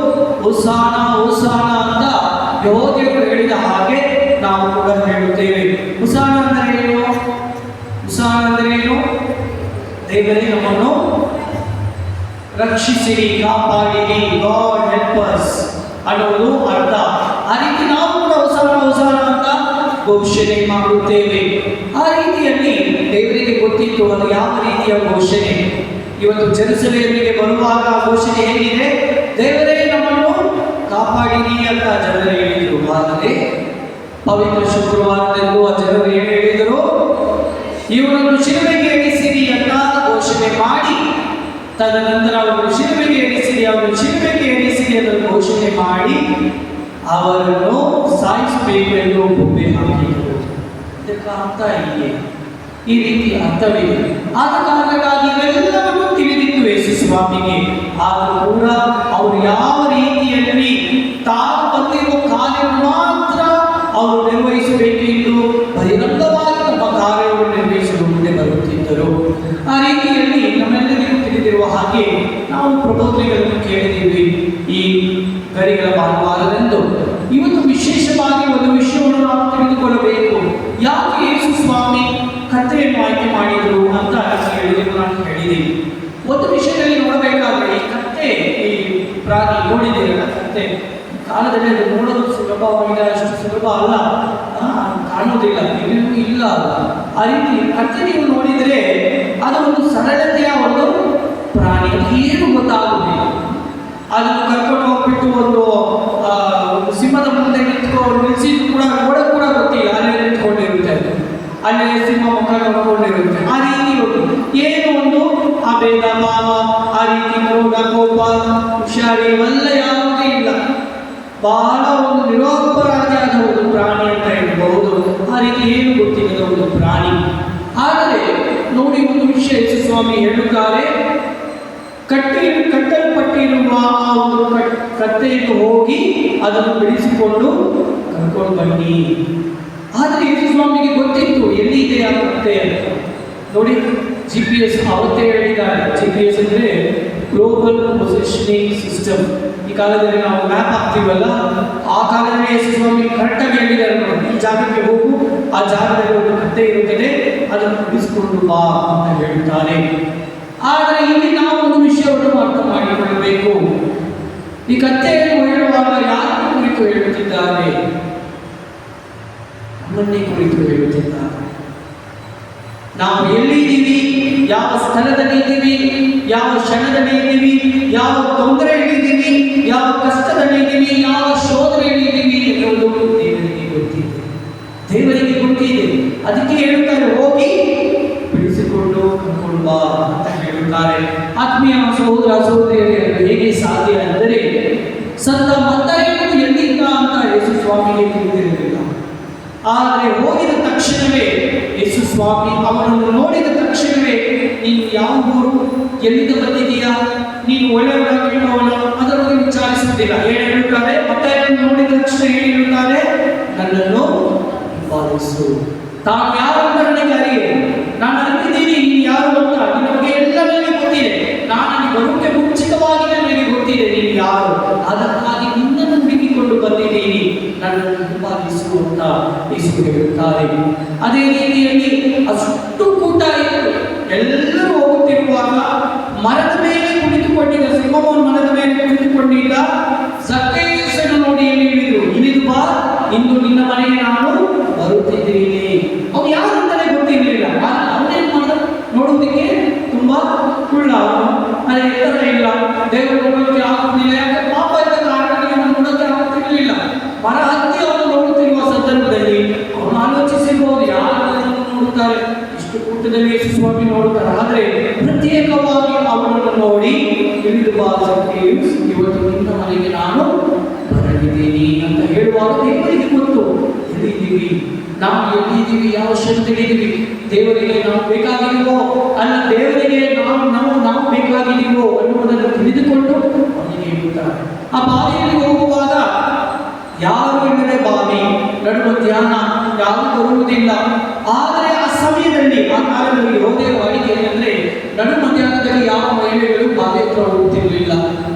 ಹೋಸಾನ ಹೋಸಾನ ಅಂತ ಯೆಹೋವನು ಹೇಳಿದ ಹಾಗೆ ನಾವು ಕೂಡ ಹೇಳುತ್ತೇವೆ. ಹೋಸಾನ ಅಂದರೆ ಏನು? ಹೋಸಾನ ಅಂದರೆ ಏನು? ದೇವರೇ ನಮ್ಮನ್ನು ರಕ್ಷಿಸಿರಿ, ಕಾಪಾಡಿರಿ, ಗಾಡ್ ಹೆಲ್ಪ್ ಅಸ್ ಅನ್ನೋದು ಅರ್ಥ. ಆ ರೀತಿ ನಾವು ಕೂಡ ಹೋಸಾನ ಹೋಸಾನ ಅಂತ ಘೋಷಣೆ ಮಾಡುತ್ತೇವೆ. ಆ ರೀತಿಯಲ್ಲಿ ದೇವರಿಗೆ ಗೊತ್ತಿತ್ತು ಅದು ಯಾವ ರೀತಿಯ ಘೋಷಣೆ. ಇವತ್ತು ಜೆರುಸಲೇಮಿಗೆ ಬರುವಾಗ ಘೋಷಣೆ ಹೇಗಿದೆ? ದೇವರೇ ನಮ್ಮನ್ನು ಕಾಪಾಡಿರಿ ಅಂತ ಜನರು ಹೇಳಿದರು. ಆದರೆ ಪವಿತ್ರ ಶುಕ್ರವಾರದಂದು ಆ ಜನರು ಏನು ಹೇಳಿದರು? ಇವನನ್ನು ಶಿಲುಬೆಗೆ ಇಳಿಸಿರಿ ಅಂತ ಘೋಷಣೆ ಮಾಡಿ, ತದನಂತರ ಅವರನ್ನು ಶಿಲುಬೆಗೆ ಇಳಿಸಿರಿ, ಅವರನ್ನು ಶಿಲುಬೆಗೆ ಇಳಿಸಿರಿ ಅಂತ ಘೋಷಣೆ ಮಾಡಿ ಅವರನ್ನು ಸಾಯಿಸಬೇಕು ಎಂದು ಬೊಬ್ಬೆ ಹಾಕಿದರು. ಇದಕ್ಕೆ ಅರ್ಥ ಇದೆ, ಈ ರೀತಿ ಅರ್ಥವಿದೆ. ಆದ ಕಾರಣಕ್ಕಾಗಿ ಇವೆಲ್ಲವನ್ನು ತಿಳಿದಿತ್ತು ಯೇಸು ಸ್ವಾಮಿಗೆ. ಆದರೂ ಕೂಡ ಅವರು ಯಾವ ರೀತಿಯಲ್ಲಿ ತಾನು ಬಂದಿರುವ ಕಾರ್ಯವನ್ನು ಮಾತ್ರ ಅವರು ನಿರ್ವಹಿಸಬೇಕೆಂದು ಬಹಿರಂಗವಾಗಿ ತಮ್ಮ ಕಾರ್ಯವನ್ನು ನಿರ್ವಹಿಸಲು ಮುಂದೆ ಬರುತ್ತಿದ್ದರು. ಆ ರೀತಿಯಲ್ಲಿ ನಮ್ಮೆಲ್ಲರಿಗೂ ತಿಳಿದಿರುವ ಹಾಗೆ ನಾವು ಪ್ರಬೋಧನೆಗಳನ್ನು ಕೇಳಿದ್ದೀವಿ. ಈ ಗರಿಗಳ ಭಾನುವಾರದಂದು ಇವತ್ತು ವಿಶೇಷವಾಗಿ ಒಂದು ವಿಷಯವನ್ನು ನಾವು ತಿಳಿದುಕೊಳ್ಳಬೇಕು. ಯಾಕೆ ಯೇಸು ಸ್ವಾಮಿ ಕತ್ತೆಯನ್ನು ಆಯ್ಕೆ ಮಾಡಿದರು ಅಂತ ನಾನು ಹೇಳಿದ್ದೀನಿ. ಒಂದು ವಿಷಯದಲ್ಲಿ ನೋಡಬೇಕಾದ್ರೆ ಈ ಕತ್ತೆ, ಈ ಪ್ರಾಣಿ ನೋಡಿದ್ದೀರಲ್ಲ ಕತ್ತೆ, ಕಾಲದಲ್ಲಿ ಅದು ನೋಡೋದು ಸುಲಭವಾಗಿದೆ, ಅಷ್ಟು ಸುಲಭ ಅಲ್ಲ, ಕಾಣುವುದಿಲ್ಲ, ಎಲ್ಲೂ ಇಲ್ಲ. ಆ ರೀತಿ ಕತ್ತೆ ನೀವು ನೋಡಿದರೆ ಅದು ಒಂದು ಸರಳತೆಯ ಒಂದು ಪ್ರಾಣಿ, ಏನು ಗೊತ್ತಾಗುವುದಿಲ್ಲ. ಅದನ್ನು ಕರ್ಕೊಂಡು ಹೋಗ್ಬಿಟ್ಟು ಒಂದು ಸಿಂಹದ ಮುಂದೆ ನಿಲ್ಸಿದ್ದು ಕೂಡ ನೋಡೋಕೆ ಕೂಡ ಗೊತ್ತಿಲ್ಲ, ಅಲ್ಲೇ ನಿಂತ್ಕೊಂಡಿರುತ್ತೆ, ಅಲ್ಲೇ ಸಿಂಹ ಮುಖ ನೋಡ್ಕೊಂಡಿರುತ್ತೆ. ಆ ರೀತಿ ಏನು ಒಂದು ಆ ಭೇದ ಭಾವ, ಆ ರೀತಿ ಕ್ರೋಧ ಕೋಪ ಹುಷಾರಿ ಇವೆಲ್ಲ ಯಾವುದೇ ಇಲ್ಲ. ಬಹಳ ಒಂದು ನಿರಪರಾಧಿಯಾದ ಒಂದು ಪ್ರಾಣಿ ಅಂತ ಹೇಳ್ಬಹುದು. ಆ ರೀತಿ ಏನು ಗೊತ್ತಿಲ್ಲದ ಒಂದು ಪ್ರಾಣಿ. ಆದರೆ ನೋಡಿ, ಒಂದು ವಿಷಯ ಯೇಸು ಸ್ವಾಮಿ ಹೇಳುತ್ತಾರೆ, ಕಟ್ಟಲ್ಪಟ್ಟಿರುವ ಆ ಒಂದು ಕತ್ತೆಯನ್ನು ಹೋಗಿ ಅದನ್ನು ಬಿಡಿಸಿಕೊಂಡು ಕರ್ಕೊಂಡು ಬನ್ನಿ. ಆದರೆ ಯೇಸು ಸ್ವಾಮಿಗೆ ಗೊತ್ತಿತ್ತು ಎಲ್ಲಿದೆ ಆ ಕತ್ತೆ ಅಂತ. ನೋಡಿ, GPS ಅವತ್ತೇ ಹೇಳಿದ್ದಾರೆ. GPS ಅಂದರೆ ಗ್ಲೋಬಲ್ ಪೊಸಿಷನಿಂಗ್ ಸಿಸ್ಟಮ್. ಈ ಕಾಲದಲ್ಲಿ ನಾವು ಮ್ಯಾಪ್ ಹಾಕ್ತೀವಲ್ಲ, ಆ ಕಾಲದಲ್ಲಿ ಯೇಸು ಸ್ವಾಮಿ ಕರೆಕ್ಟಾಗಿ ಹೇಳಿದ್ದಾರೆ, ಈ ಜಾಗಕ್ಕೆ ಹೋಗು, ಆ ಜಾಗದಲ್ಲಿ ಒಂದು ಕತ್ತೆ ಇರುತ್ತದೆ, ಅದನ್ನು ಬಿಡಿಸಿಕೊಂಡು ಬಾ ಅಂತ ಹೇಳ್ತಾರೆ. ಆದರೆ ಇಲ್ಲಿ ನಾವು ಒಂದು ವಿಷಯವನ್ನು ಅರ್ಥ ಮಾಡಿಕೊಳ್ಳಬೇಕು. ಈ ಕಥೆಯನ್ನು ಹೇಳುವಾಗ ಯಾರ ಕುರಿತು ಹೇಳುತ್ತಿದ್ದಾರೆ? ನಮ್ಮನ್ನೇ ಕುರಿತು ಹೇಳುತ್ತಿದ್ದಾರೆ. ನಾವು ಎಲ್ಲಿದ್ದೀವಿ, ಯಾವ ಸ್ಥಳದಲ್ಲಿ ಇದ್ದೀವಿ, ಯಾವ ಕ್ಷಣದಲ್ಲಿ ಇದ್ದೀವಿ, ಯಾವ ತೊಂದರೆಯಲ್ಲಿದ್ದೀವಿ, ಯಾವ ಕಷ್ಟದಲ್ಲಿದ್ದೀವಿ, ಯಾವ ಶೋಧನೆಯಲ್ಲಿದ್ದೀವಿ ಎನ್ನುವುದು ದೇವರಿಗೆ ಗೊತ್ತಿದೆ. ದೇವರಿಗೆ ಗೊತ್ತಿದೆ. ಅದಕ್ಕೆ ಹೇಳುತ್ತಾರೆ, ಹೋಗಿ ಬಿಡಿಸಿಕೊಂಡು ಕರ್ಕೊಂಡು ಬಾ ಅಂತ ಹೇಳುತ್ತಾರೆ. ಆತ್ಮೀಯ ಸಹೋದರ ಸಹೋದರಿಯರು, ಹೇಗೆ ಸಾಧ್ಯ ಅಂದರೆ ಸಂತ ಮತ್ತಾಯನು ಎಲ್ಲಿದ್ದ ಅಂತ ಯೇಸು ಸ್ವಾಮಿಗೆ ತಿಳಿದಿರಲಿಲ್ಲ. ಆದರೆ ಹೋಗಿದ ತಕ್ಷಣವೇ ಯೇಸು ಸ್ವಾಮಿ ಅವನನ್ನು ನೋಡಿದ ತಕ್ಷಣವೇ, ನೀನು ಯಾವ ಊರು, ಎಲ್ಲಿಂದ ಬಂದಿದೀಯಾ, ನೀನು ಒಳ್ಳೆಯವನ ಕೆಟ್ಟವನ ಅದರ ಬಗ್ಗೆ ವಿಚಾರಿಸುವುದಿಲ್ಲ. ಏನು ಹೇಳುತ್ತಾರೆ? ಮತ್ತಾಯನನ್ನು ನೋಡಿದ ತಕ್ಷಣ ಏನು ಹೇಳುತ್ತಾರೆ? ನನ್ನನ್ನು ಹಿಂಬಾಲಿಸು. ತಾನು ಯಾರು ಅಂತ ನನಗೆ ಅರಿಯೆ, ನಾನು ಅರಿತಿದ್ದೀನಿ ನೀನು ಯಾರು ಅಂತ, ನಿನಗೆ ಎಲ್ಲ ನನಗೆ ಗೊತ್ತಿದೆ, ನಾನು ಅಲ್ಲಿ ಬರುವುದಕ್ಕೆ ಮುಂಚಿತವಾಗಿ ನನಗೆ ಗೊತ್ತಿದೆ ನೀನು ಯಾರು, ಅದಕ್ಕಾಗಿ ನಿನ್ನನ್ನು ಹುಡುಕಿಕೊಂಡು ಬಂದಿದ್ದೀನಿ, ನನ್ನನ್ನು ಹಿಂಬಾಲಿಸು ಅಂತ ಯೇಸು ಹೇಳುತ್ತಾರೆ. ಅದೇ ರೀತಿಯಲ್ಲಿ ಅಷ್ಟು ಕೂಟ ಇತ್ತು, ಎಲ್ಲರೂ ಹೋಗುತ್ತಿರುವಾಗ ಮರದ ಮೇಲೆ ಕುಳಿತುಕೊಂಡಿದ್ದ, ಸಿಂಹವನ್ನು ಮರದ ಮೇಲೆ ಕುಳಿತುಕೊಂಡಿದ್ದ ಜಕ್ಕಯ್ಯನನ್ನು ನೋಡಿ ಏನು ಹೇಳಿದರು? ಇಳಿದು ಬಾ, ಇಂದು ನಿನ್ನ ಮನೆಗೆ ನಾನು ಬರುತ್ತಿದ್ದೀನಿ. ಅವನು ಯಾರು ಅಂತಾನೆ ಗೊತ್ತಿರಲಿಲ್ಲ. ಅವನೇನು ಮಾಡ ನೋಡುವುದಕ್ಕೆ ತುಂಬಾ ಕುಳ್ಳ, ಅದೇ ಎತ್ತರ ಇಲ್ಲ, ದೇವರು ನೋಡೋಕ್ಕೆ ಆಗುತ್ತಿಲ್ಲ, ಯಾಕೆ ಪಾಪ ಇದ್ದ ಕಾರಣಕ್ಕೆ ನೋಡೋಕ್ಕೆ ಆಗುತ್ತಿರಲಿಲ್ಲ. ಮರ ಹತ್ತಿ ಅವನು ನೋಡುತ್ತಿರುವ ಸಂದರ್ಭದಲ್ಲಿ ಅವನು ಆಲೋಚಿಸಿರ್ಬೋದು, ಯಾರು ನೋಡುತ್ತಾರೆ, ಇಷ್ಟು ಕೂಟದಲ್ಲಿ ಯೇಸು ಸ್ವಾಮಿ ನೋಡುತ್ತಾರೆ. ಆದರೆ ಪ್ರತ್ಯೇಕವಾಗಿ ಅವನನ್ನು ನೋಡಿ, ಇಳಿದು ಬಾ ಜಕ್ಕಯ್ಯನು, ಇವತ್ತು ನಿನ್ನ ಮನೆಗೆ ನಾನು ಬರಲಿದ್ದೀನಿ ಅಂತ ಹೇಳುವಾಗ ದೇವರಿಗೆ ಗೊತ್ತು ಎಲ್ಲಿದ್ದೀವಿ, ನಾವು ಎಲ್ಲಿದ್ದೀವಿ, ಯಾವ ಶಕ್ತಿಗಳಿದ್ದೀವಿ, ದೇವರಿಗೆ ನಾವು ಬೇಕಾಗಿದ್ದೀವೋ ಅಲ್ಲ ದೇವರಿಗೆ ನಾವು ಬೇಕಾಗಿದ್ದೀವೋ ಅನ್ನುವುದನ್ನು ತಿಳಿದುಕೊಂಡು ಅವನಿಗೆ ಹೇಳ್ತಾರೆ. ಆ ಬಾವಿಯಲ್ಲಿ ಹೋಗುವಾಗ ಯಾರು ಇಲ್ಲದೆ ಬಾವಿ, ನಡುವ ಧ್ಯಾನ ಯಾರು ಬರುವುದಿಲ್ಲ. ಆದರೆ ಆ ಸಮಯದಲ್ಲಿ ಆ ಕಾಲದಲ್ಲಿ ಹೋದೇ ವಾಡಿಕೆ ಏನಂದ್ರೆ ನಡು ಮಧ್ಯಾಹ್ನದಲ್ಲಿ ಯಾವ ಮಹಿಳೆಗಳು ಬಾವಿ ಹತ್ರ ಹೋಗುತ್ತಿರಲಿಲ್ಲ.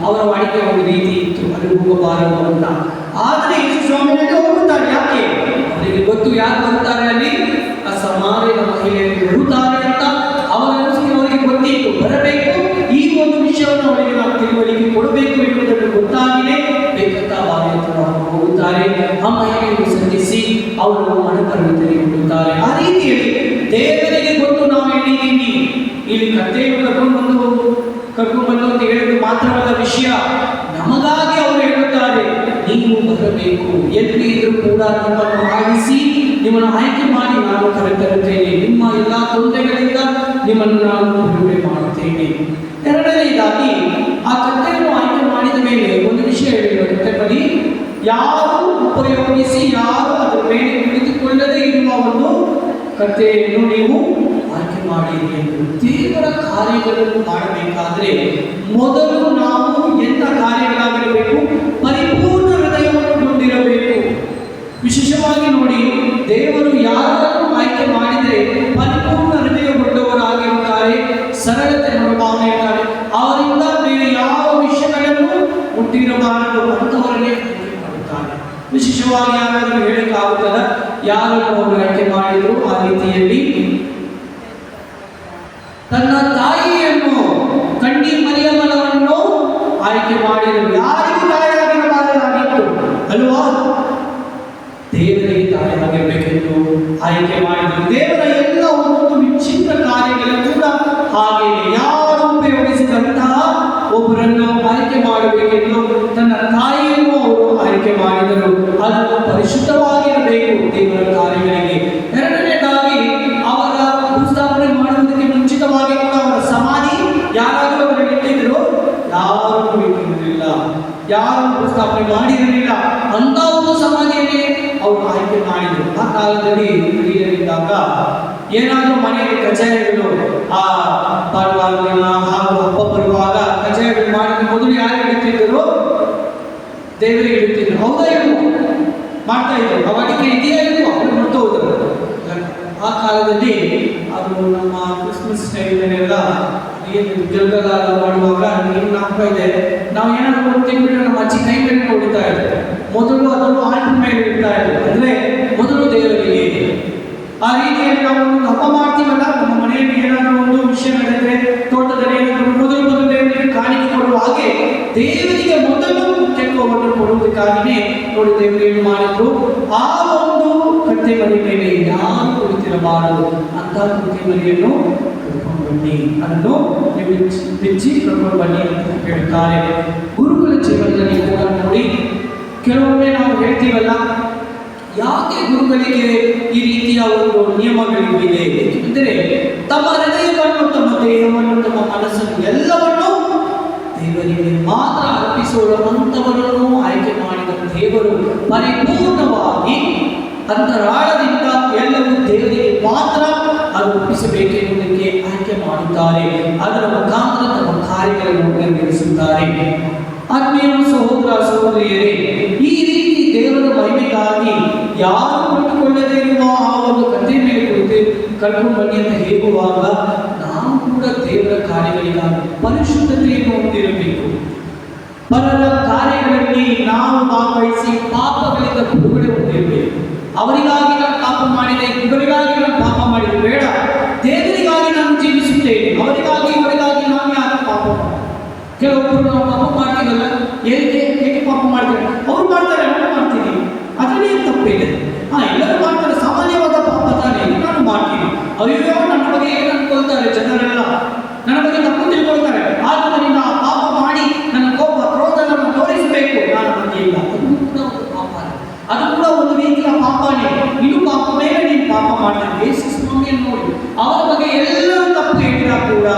ಅವರ ವಾಡಿಕೆ ಒಂದು ರೀತಿ ಇತ್ತು, ಅಲ್ಲಿ ಹೋಗಬಾರದು ಅಂತ. ಆದರೆ ಯೇಸು ಸ್ವಾಮಿಯಲ್ಲಿ ಹೋಗುತ್ತಾರೆ. ಯಾಕೆ? ಅವರಿಗೆ ಗೊತ್ತು ಯಾರು ಬರುತ್ತಾರೆ, ಅಲ್ಲಿ ಆ ಸಮಾರ್ಯದ ಮಹಿಳೆಯರು ಬರುತ್ತಾರೆ ಅಂತ ಅವರಿಗೆ ಗೊತ್ತಿತ್ತು. ಬರಬೇಕು, ಈ ಒಂದು ವಿಷಯವನ್ನು ಅವರಿಗೆ ನಾವು ತಿಳುವಳಿಕೆ ಕೊಡಬೇಕು ಎನ್ನುವುದನ್ನು ಗೊತ್ತಾಗಿದೆ. ಬೇಕಂತ ಬಾವಿ ಹತ್ರ ಹೋಗುತ್ತಾರೆ. ಆ ಮಹಿಳೆಯನ್ನು ಸಂಧಿಸಿ ಅವರು ಮನಪರ್ವತರಿಗೆ ಕೊಡುತ್ತಾರೆ. ಆ ರೀತಿಯಲ್ಲಿ ದೇವರಿಗೆ ಗೊತ್ತು ನಾವು ಎಲ್ಲಿದ್ದೀವಿ. ಇಲ್ಲಿ ಕಥೆಯನ್ನು ಕರ್ಕೊಂಡು ಬಂದು ಅಂತ ಹೇಳುವುದು ಮಾತ್ರವಲ್ಲ ವಿಷಯ, ನಮಗಾಗಿ ಅವರು ಹೇಳುತ್ತಾರೆ ನೀವು ಬರಬೇಕು, ಎಲ್ಲಿ ಇದ್ರೂ ಕೂಡ ನಿಮ್ಮನ್ನು ಆಡಿಸಿ ನಿಮ್ಮನ್ನು ಆಯ್ಕೆ ಮಾಡಿ ನಾನು ಕರೆತರುತ್ತೇನೆ, ನಿಮ್ಮ ಎಲ್ಲ ತೊಂದರೆಗಳಿಂದ ನಿಮ್ಮನ್ನು ನಾನು ಬಿಡುಗಡೆ ಮಾಡುತ್ತೇನೆ. ಎರಡನೆಯದಾಗಿ ಆ ಕಥೆಯನ್ನು ಆಯ್ಕೆ ಮಾಡಿದ ಮೇಲೆ ಒಂದು ವಿಷಯ ಹೇಳಿರುತ್ತೆ, ಬರೀ ಯಾರು ಉಪಯೋಗಿಸಿ ಯಾರು ಅದರ ಮೇಲೆ ಕುಳಿತುಕೊಳ್ಳದೆ ಇರುವ ಒಂದು ಕಥೆಯನ್ನು ನೀವು ಆಯ್ಕೆ ಮಾಡಿರಿ ಎಂದು. ದೇವರ ಕಾರ್ಯಗಳನ್ನು ಮಾಡಬೇಕಾದ್ರೆ ಮೊದಲು ನಾವು ಎಂಥ ಕಾರ್ಯಗಳಾಗಿರಬೇಕು, ಪರಿಪೂರ್ಣ ಹೃದಯವನ್ನು ಹೊಂದಿರಬೇಕು. ವಿಶೇಷವಾಗಿ ನೋಡಿ, ದೇವರು ಯಾರನ್ನು ಆಯ್ಕೆ ಮಾಡಿದರೆ ಪರಿಪೂರ್ಣ ಹೃದಯಗೊಂಡವರಾಗಿರುತ್ತಾರೆ, ಸರಳತೆ ಮನೋಭಾವನೆ ಇರ್ತಾರೆ, ಅವರಿಂದ ಬೇರೆ ಯಾವ ವಿಷಯಗಳನ್ನು ಹುಟ್ಟಿರಬಾರದು ಅಂತವರನ್ನೇ ಆಯ್ಕೆ ಮಾಡುತ್ತಾರೆ. ವಿಶೇಷವಾಗಿ ಯಾರಾದರೂ ಹೇಳಕ್ಕಾಗುತ್ತದ ಯಾರನ್ನು ಅವರು ಆಯ್ಕೆ ಮಾಡಿದ್ರು? ಆ ರೀತಿಯಲ್ಲಿ ತನ್ನ ತಾಯಿಯನ್ನು ಕಣ್ಣಿ ಮರಿಯಮ್ಮನವನ್ನು ಆಯ್ಕೆ ಮಾಡಿದರು. ಯಾರಿಗೂ ತಾಯಿಯಾಗಿರಬಾರದಾಗಿತ್ತು ಅಲ್ವಾ? ದೇವರಿಗೆ ತಾಯಿಯಾಗಿರಬೇಕೆಂದು ಆಯ್ಕೆ ಮಾಡಿದರು. ದೇವರ ಎಲ್ಲ ಒಂದೊಂದು ವಿಚಿತ್ರ ಕಾರ್ಯಗಳನ್ನು ಕೂಡ ಹಾಗೆ ಯಾರು ಉಪಯೋಗಿಸಿದಂತಹ ಒಬ್ಬರನ್ನು ಆಯ್ಕೆ ಮಾಡಬೇಕೆಂದು ತನ್ನ ತಾಯಿಯನ್ನು ಅವರು ಆಯ್ಕೆ ಮಾಡಿದರು. ಅದು ಪರಿಶುದ್ಧವಾಗಿರಬೇಕು ದೇವರ ಕಾರ್ಯಗಳಿಗೆ. ಎರಡನೇದಾಗಿ ಅವರ ಭೂಸ್ಥಾಪನೆ ಮಾಡುವುದಕ್ಕೆ ಮುಂಚಿತವಾಗಿ ಕೂಡ ಅವರ ಸಮಾಧಿ ಯಾರಾದರೂ ಅವರಿಗೆ ಇಟ್ಟಿದ್ರು? ಯಾರು ಇಟ್ಟಿರಲಿಲ್ಲ, ಯಾರು ಭೂಸ್ಥಾಪನೆ ಮಾಡಿರಲಿಲ್ಲ. ಅಂತ ಒಂದು ಸಮಾಧಿಯನ್ನೇ ಅವರು ಆಯ್ಕೆ ಮಾಡಿದರು. ಆ ಕಾಲದಲ್ಲಿ ಹಿರಿಯರಿದ್ದಾಗ ಏನಾದರೂ ಮನೆಯಲ್ಲಿ ಕಚೇರಿಗಳು ಆ ಭಾನುವಾರ ದಿನ ಹಾಗೂ ಹಬ್ಬ ಬರುವಾಗ ಕಚೇರಿಗಳು ಮಾಡಿದ ಮೊದಲು ಯಾರು ಇಡುತ್ತಿದ್ದರು? ದೇವರಿಗೆ ಇಡುತ್ತಿದ್ರು. ಹೌದಾ ಇಲ್ವೋ? ಮಾಡ್ತಾ ಇದ್ರು. ಅವಾಡಿಕೆ ಇದೆಯಾ ಇಲ್ವೋ? ಅವರು ಮಾಡ್ತಾ ಹೋದರು. ಆ ಕಾಲದಲ್ಲಿ ಅದು ನಮ್ಮ ಕ್ರಿಸ್ಮಸ್ ಟೈಮ್ನೆಲ್ಲ ಏನು ಗಲ್ಗಲ ಮಾಡುವಾಗ ಏನು ನಾಲ್ಕು ಇದೆ, ನಾವು ಏನಾದರೂ ಒಂದು ತಿಂಗಳು ನಮ್ಮ ಅಜ್ಜಿ ಕೈ ಮೇಲೆ ಹೊಡಿತಾ ಇದ್ರು. ಮೊದಲು ಅದನ್ನು ಆಲ್ಟ್ ಮೇಲೆ ಇಡ್ತಾ ಇದ್ರು, ಅಂದ್ರೆ ಮೊದಲು ದೇವರಿಗೆ. ಆ ರೀತಿಯಲ್ಲಿ ನಾವು ಒಂದು ಹಬ್ಬ ಮಾಡ್ತೀವಲ್ಲ, ನಮ್ಮ ಮನೆಯಲ್ಲಿ ಏನಾದರೂ ಒಂದು ವಿಷಯ ನಡೆದ್ರೆ, ತೋಟದಲ್ಲಿ ಏನಾದರೂ ಮೊದಲು ದೇವರಿಗೆ ಕಾಣಿಕೆ ಕೊಡುವ ಹಾಗೆ ದೇವರಿಗೆ ಮೊದಲು ಮುಖ್ಯತ್ವವನ್ನು ಕೊಡುವುದಕ್ಕಾಗಿಯೇ ನೋಡಿ ದೇವರು ಏನು ಮಾಡಿದ್ರು, ಆ ಒಂದು ಕತ್ತೆ ಮನೆ ಮೇಲೆ ಯಾರು ಕುಳಿತಿರಬಾರದು ಅಂತ ಕತ್ತೆ ಮನೆಯನ್ನು ಕರ್ಕೊಂಡು ಬನ್ನಿ, ಅದನ್ನು ಬಿಚ್ಚಿ ಕರ್ಕೊಂಡು ಬನ್ನಿ ಅಂತ ಹೇಳ್ತಾರೆ. ಗುರುಗಳ ಜೀವನದಲ್ಲಿ ಕೂಡ ನೋಡಿ, ಕೆಲವೊಮ್ಮೆ ನಾವು ಹೇಳ್ತೀವಲ್ಲ, ಯಾಕೆ ಗುರುಗಳಿಗೆ ಈ ರೀತಿಯ ಒಂದು ನಿಯಮಗಳಿವೆ ಏಕೆಂದರೆ ತಮ್ಮ ಹೃದಯವನ್ನು, ತಮ್ಮ ದೇಹವನ್ನು, ತಮ್ಮ ಮನಸ್ಸನ್ನು ಎಲ್ಲವನ್ನು ದೇವರಿಗೆ ಮಾತ್ರ ಅರ್ಪಿಸುವಂಥವರನ್ನು ಆಯ್ಕೆ ಮಾಡಿದ ದೇವರು ಪರಿಪೂರ್ಣವಾಗಿ ಅಂತರಾಳದಿಂದ ಎಲ್ಲವೂ ದೇವರಿಗೆ ಮಾತ್ರ ಅದು ಒಪ್ಪಿಸಬೇಕೆಂಬುದಕ್ಕೆ ಆಯ್ಕೆ ಮಾಡುತ್ತಾರೆ. ಅದರ ಮುಖಾಂತರ ತಮ್ಮ ಕಾರ್ಯಗಳನ್ನು ನೆರವೇರಿಸುತ್ತಾರೆ. ಆತ್ಮೀಯ ಸಹೋದರ ಸಹೋದರಿಯರೇ, ಈ ರೀತಿ ದೇವರ ಮಹಿಮೆಗಾಗಿ ಯಾರು ಕುಳಿತುಕೊಳ್ಳದೇ ಇರುವ ಆ ಒಂದು ಕಥೆ ಮೇಲೆ ಕುಳಿತು ಕರ್ಕೊಂಡು ಬನ್ನಿ ಅಂತ ಹೇಳುವಾಗ ನಾವು ಕೂಡ ದೇವರ ಕಾರ್ಯಗಳಿಗಾಗಿ ಪರಿಶುದ್ಧತೆಯನ್ನು ಹೊಂದಿರಬೇಕು. ಪರರ ಕಾರ್ಯಗಳಲ್ಲಿ ನಾವು ಭಾಗವಹಿಸಿ ಪಾಪಗಳಿಂದ ಬಿಡುಗಡೆ ಹೊಂದಿರಬೇಕು. ಅವರಿಗಾಗಿ ನಾನು ಪಾಪ ಮಾಡಿದೆ, ಇವರಿಗಾಗಿ ನಾನು ಪಾಪ ಮಾಡಿದೆ ಬೇಡ, ದೇವರಿಗಾಗಿ ನಾನು ಜೀವಿಸುತ್ತೇನೆ, ಅವರಿಗಾಗಿ ಇವರಿಗಾಗಿ ನಾನು ಯಾರು ಪಾಪ ಮಾಡಿ. ಕೆಲವೊಬ್ಬರು ನಾವು ಪಾಪ ಮಾಡ್ತೀವಲ್ಲ, ಹೇಗೆ ಪಾಪ ಮಾಡ್ತೇವೆ? ಅವ್ರು ಮಾಡ್ತಾರೆ, ನಾನು ಮಾಡ್ತೀನಿ, ಅದರಲ್ಲಿ ಏನು ತಪ್ಪಿದೆ? ಎಲ್ಲರೂ ಮಾಡ್ತಾರೆ, ಸಾಮಾನ್ಯವಾದ ಪಾಪ ತಾನೇ, ನಾನು ಮಾಡ್ತೀನಿ. ಅಯ್ಯೋ ನನ್ನ ಬಗ್ಗೆ ಏನು ಅನ್ಕೊಳ್ತಾರೆ ಜನರೆಲ್ಲ, ನನ್ನ ಬಗ್ಗೆ ತಪ್ಪು ತಿಳ್ಕೊಳ್ತಾರೆ, ಆದ್ದರಿಂದ ಆ ಪಾಪ ಮಾಡಿ ನನ್ನ ಕೋಪ ಕ್ರೋಧವನ್ನು ತೋರಿಸಬೇಕು, ನಾನು ಹಾಗೆಯಿಲ್ಲ. ಅದು ಕೂಡ ಒಂದು ಪಾಪನೇ, ಅದು ಕೂಡ ಒಂದು ರೀತಿಯ ಪಾಪನೇ. ಇದು ಪಾಪ ಮೇಲೆ ನೀನು ಪಾಪ ಮಾಡ್ತಾರೆ. ಯೇಸು ಸ್ವಾಮಿಯನ್ನು ನೋಡಿ, ಅವರ ಬಗ್ಗೆ ಎಲ್ಲರೂ ತಪ್ಪು ಹೇಳಿದ ಕೂಡ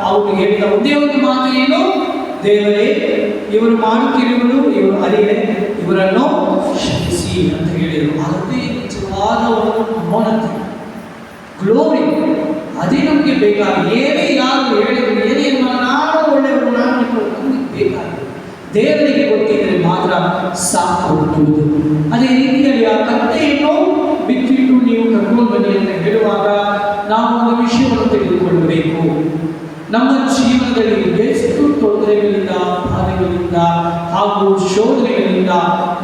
ಅವರು ಹೇಳಿದ ಒಂದೇ ಒಂದು ಮಾತು ಏನು? ದೇವರೇ, ಇವರು ಮಾಡುತ್ತಿರುವುದು ಇವರು ಅರಿಯೇ, ಇವರನ್ನು ಕ್ಷಮಿಸಿ ಅಂತ ಹೇಳಿದರು. ಅದಕ್ಕೆ ನಿಜವಾದ ಒಂದು ಮೌನತೆ, ಗ್ಲೋರಿ, ಅದೇ ನಮಗೆ ಬೇಕಾಗಿ. ಏನೇ ಯಾರು ಹೇಳಿದ್ರು, ಏನೇ ನಾನು ಒಳ್ಳೆಯವರು, ನಾನು ನಮಗೆ ಬೇಕಾಗಿ ದೇವರಿಗೆ ಗೊತ್ತಿದ್ರೆ ಮಾತ್ರ ಸಾಕು ಅನ್ನುವುದು. ಅದೇ ರೀತಿಯಲ್ಲಿ ಆ ಕತ್ತೆಯನ್ನು ಬಿಚ್ಚಿಟ್ಟು ನೀವು ಕರ್ಕೊಂಡು ಬನ್ನಿ ಅಂತ ಹೇಳುವಾಗ ನಾವು ಒಂದು ವಿಷಯವನ್ನು ತೆಗೆದುಕೊಳ್ಳಬೇಕು. ನಮ್ಮ ಜೀವನದಲ್ಲಿ ಎಷ್ಟು ತೊಂದರೆಗಳಿಂದ, ಬಾಧೆಗಳಿಂದ ಹಾಗೂ ಶೋಧನೆಗಳಿಂದ